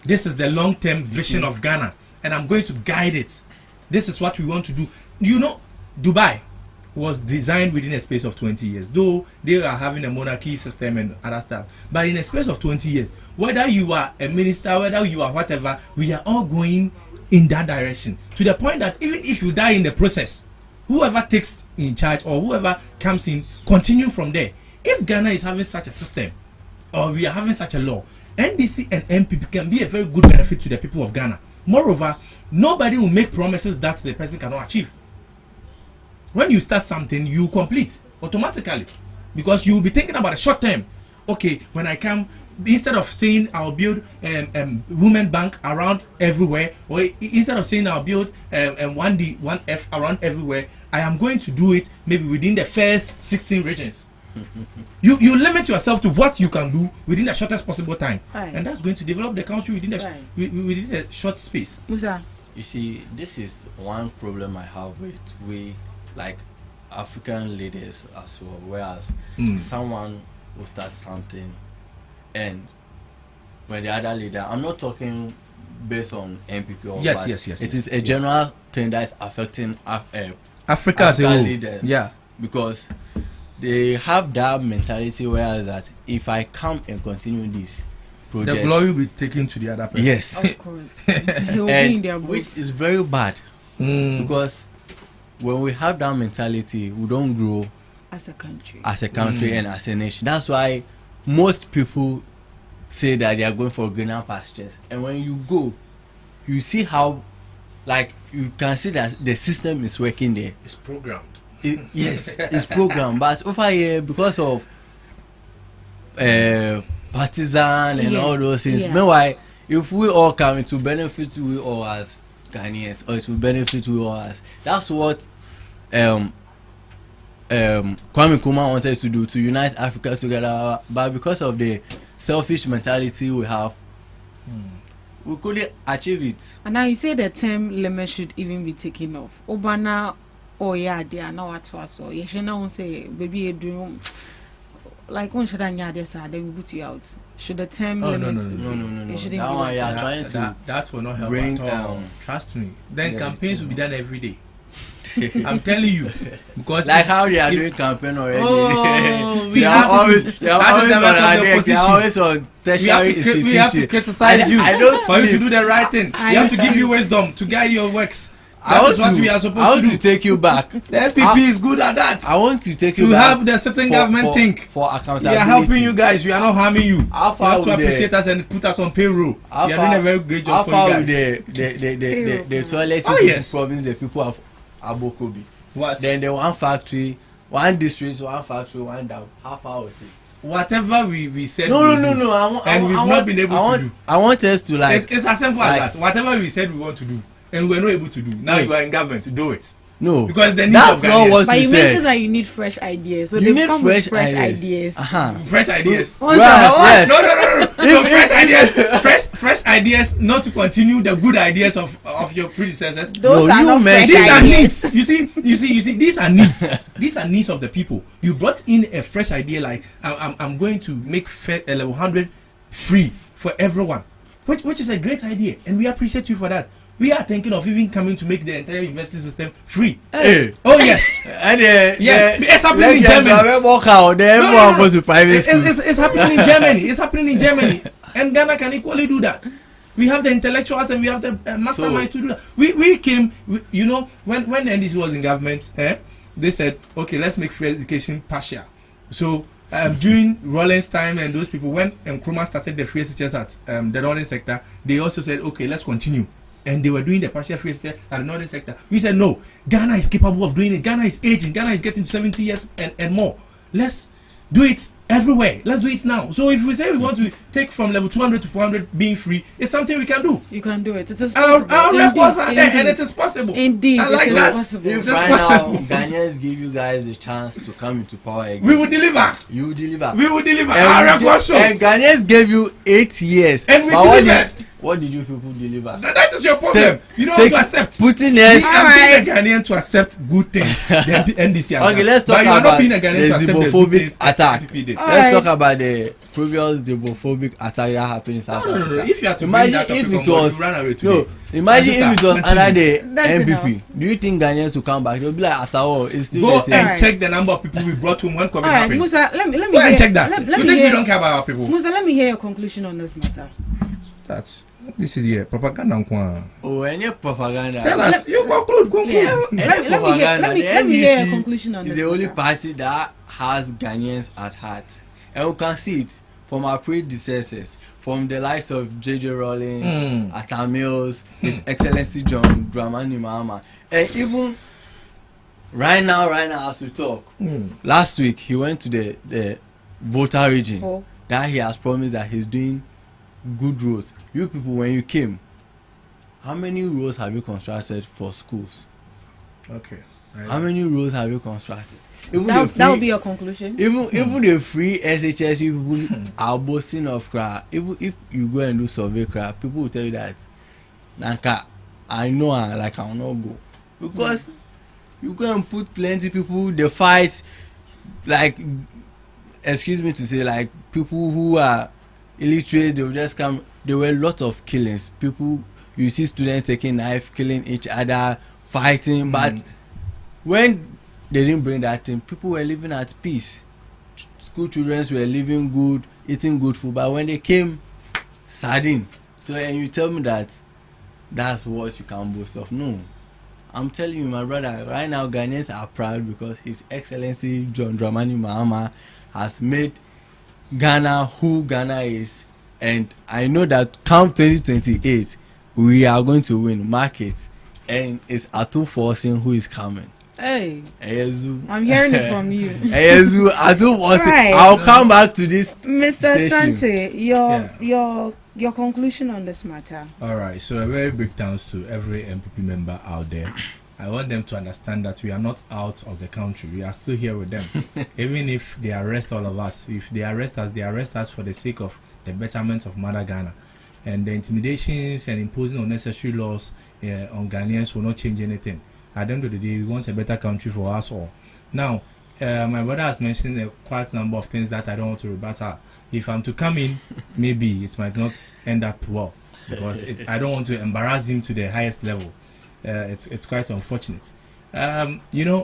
This is the long-term vision of Ghana, and I'm going to guide it. This is what we want to do. You know, Dubai was designed within a space of 20 years, though they are having a monarchy system and other stuff. But in a space of 20 years, whether you are a minister, whether you are whatever, we are all going in that direction. To the point that even if you die in the process, whoever takes in charge or whoever comes in, continue from there. If Ghana is having such a system, or we are having such a law, NDC and MPP can be a very good benefit to the people of Ghana. Moreover, nobody will make promises that the person cannot achieve. When you start something, you complete automatically, because you will be thinking about a short term. Okay, when I come, instead of saying I'll build women bank around everywhere, or instead of saying I'll build 1F around everywhere, I am going to do it maybe within the first 16 regions. You limit yourself to what you can do within the shortest possible time, and that's going to develop the country within the short space. Musa, you see, this is one problem I have with like African leaders as well. Whereas someone will start something, and when the other leader, I'm not talking based on MPP or yes. It is a general thing that is affecting Africa as a whole. Leaders. Yeah, because they have that mentality, whereas that if I come and continue this project, the glory will be taken to the other person. Yes, of course. He'll be in their books. Which is very bad, because when we have that mentality, we don't grow as a country, and as a nation. That's why most people say that they are going for greener pastures, and when you go, you see how, like, you can see that the system is working there. It's programmed. Yes, it's programmed, but over here, because of partisan and all those things. Meanwhile, if we all come, it will benefit we all as Ghanaians, or it will benefit we all as. That's what Kwame Nkrumah wanted to do, to unite Africa together. But because of the selfish mentality we have, we couldn't achieve it. And now you say the term limit should even be taken off. Obana. Oh yeah, they are now at us. So you should not say, baby, you do like when should I hear this? They will put you out. Should the term limit? No. It shouldn't be like that will not help at all. Trust me. Then campaigns will be done every day. I'm telling you, because like how they are doing campaign already. Oh, we have always on tertiary. We have to criticize you for you to do the right thing. We have to give you wisdom to guide your works. That is what we are supposed to do. I want to take you back. The NPP is good at that. I want to take you back. To have the certain government think. For accountability. We are helping you guys. We are not harming you. You have to appreciate us and put us on payroll. We are doing a very great job for you guys. The toilets province, the people of Abokobi. What? Then the one factory, one district, one factory, one down. How far with it? Whatever we said no. We've not been able to do. I want us to like. It's as simple as that. Whatever we said we want to do, and we're not able to do. Now you are in government to do it. No, because the need that's of not what but you said. Mentioned that you need fresh ideas. So they come with fresh ideas. Fresh ideas. Yes. No. So fresh ideas, not to continue the good ideas of your predecessors. Those are not fresh ideas. These are needs. You see. These are needs. These are needs of the people. You brought in a fresh idea like I'm going to make level 100 free for everyone, which is a great idea, and we appreciate you for that. We are thinking of even coming to make the entire university system free. Hey. Oh yes, and yes, it's happening in Germany. Goes to private school. It's happening in Germany. It's happening in Germany, and Ghana can equally do that. We have the intellectuals and we have the masterminds to do that. We came, you know, when NDC was in government, they said, okay, let's make free education partial. So during Rollins' time and those people, when Nkrumah started the free teachers at the northern sector, they also said, okay, let's continue. And they were doing the partial free sector at the northern sector. We said, no, Ghana is capable of doing it. Ghana is aging. Ghana is getting to 70 years and more. Let's do it everywhere. Let's do it now. So if we say we want to take from level 200 to 400 being free, it's something we can do. You can do it. It is possible. Our records are there, and it is possible. Indeed, I like that. Possible. If right now Ghanaians give you guys the chance to come into power again, we will deliver. You will deliver. We will deliver. Our record shows. And Ghanaians gave you 8 years, and we delivered. What did you people deliver? That is your problem. You don't want to accept. Putting us. I'm being a Ghanaian to accept good things. The NDC. Okay, let's talk about the xenophobic attack. Let's talk about the previous xenophobic attack that happened in South Africa. No. If you have to bring that topic on board, you run away today. Imagine if it was under the NPP. Do you think Ghanaians will come back? They'll be like, after all, it's still the same. Go and check the number of people we brought home when COVID happened. Musa, let me go and check that. You think we don't care about our people? Musa, let me hear your conclusion on this matter. This is the propaganda. Oh, any propaganda. Tell us. You conclude. Yeah, let me hear your conclusion on this. It's the only party that has Ghanaians at heart, and we can see it from our predecessors, from the likes of JJ Rawlings, Atta Mills, His Excellency John Dramani Mahama, and even right now as we talk. Last week he went to the Volta region that he has promised that he's doing good roads. You people, when you came, how many roads have you constructed for schools? Okay. How many roads have you constructed? That will be your conclusion. Even the free SHS people are boasting of crap. Even if you go and do survey crap, people will tell you that Nanka, I know like I will not go. Because you go and put plenty people, they fight, like, excuse me to say, like people who are illiterate, they will just come. There were a lot of killings. People, you see students taking knife, killing each other, fighting. But when they didn't bring that thing, people were living at peace. School children were living good, eating good food. But when they came, sardine. So and you tell me that that's what you can boast of? No, I'm telling you, my brother. Right now, Ghanaians are proud because His Excellency John Dramani Mahama has made Ghana who Ghana is, and I know that come 2028 we are going to win market, and it's Atu Forcing who is coming. Hey, Eyezu. I'm hearing it from you. Eyezu, Atu Forcing. Right. I'll come back to this, Mr. Sante. Your conclusion on this matter. All right, so a very big thanks to every MPP member out there. I want them to understand that we are not out of the country. We are still here with them. Even if they arrest all of us, if they arrest us for the sake of the betterment of Mother Ghana. And the intimidations and imposing unnecessary laws on Ghanaians will not change anything. At the end of the day, we want a better country for us all. Now, my brother has mentioned quite a number of things that I don't want to rebut. If I'm to come in, maybe it might not end up well. Because I don't want to embarrass him to the highest level. It's quite unfortunate. The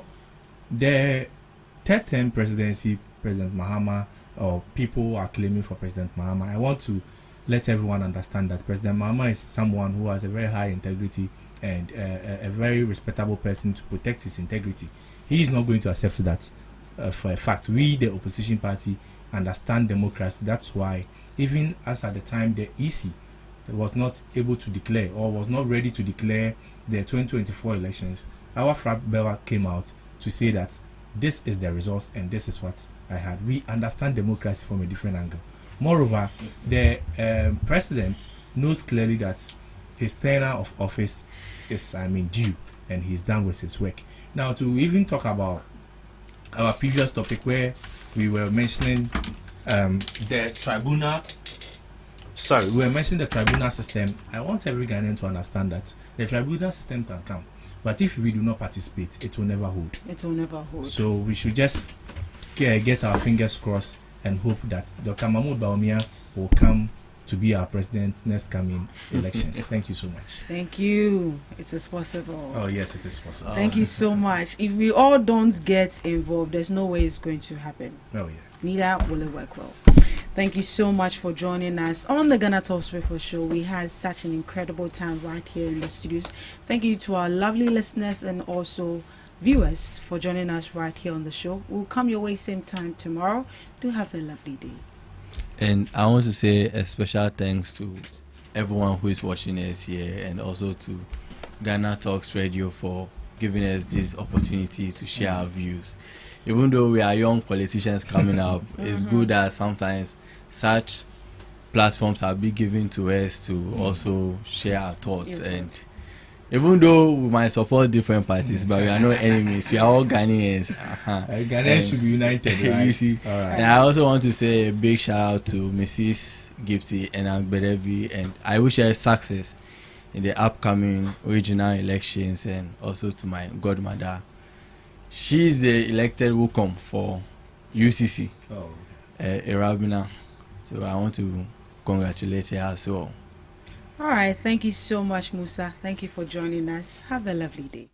third term presidency, President Mahama, or people are claiming for President Mahama. I want to let everyone understand that President Mahama is someone who has a very high integrity and a very respectable person to protect his integrity. He is not going to accept that for a fact. We, the opposition party, understand democracy. That's why even as at the time the EC was not able to declare or was not ready to declare the 2024 elections, our Frab Bewa came out to say that this is the results and this is what I had. We understand democracy from a different angle. Moreover, the president knows clearly that his tenure of office is, due, and he's done with his work. Now, to even talk about our previous topic where we were mentioning the tribunal. Sorry, we were mentioning the tribunal system. I want every Ghanaian to understand that the tribunal system can come, but if we do not participate, it will never hold. It will never hold. So we should just get our fingers crossed and hope that Dr. Mahmoud Bawumia will come to be our president next coming elections. Thank you so much. Thank you. It is possible. Oh yes, it is possible. Thank you so much. If we all don't get involved, there's no way it's going to happen. Oh yeah. Neither will it work well. Thank you so much for joining us on the GhanaTalks Breakfast Show. We had such an incredible time right here in the studios. Thank you to our lovely listeners and also viewers for joining us right here on the show. We'll come your way same time tomorrow. Do have a lovely day. And I want to say a special thanks to everyone who is watching us here, and also to GhanaTalks Radio for giving us this opportunity to share our views. even though we are young politicians coming up, it's good that sometimes such platforms are being given to us to also share our thoughts. And even though we might support different parties, but we are not enemies. We are all Ghanaians. Ghanaians should be united, right? You see. All right. And I also want to say a big shout out to Mrs. Gifty and Agbedevi, and I wish her success in the upcoming regional elections, and also to my godmother. She's the elected Wukom for UCC, Irabina. So I want to congratulate her as well. All right. Thank you so much, Musa. Thank you for joining us. Have a lovely day.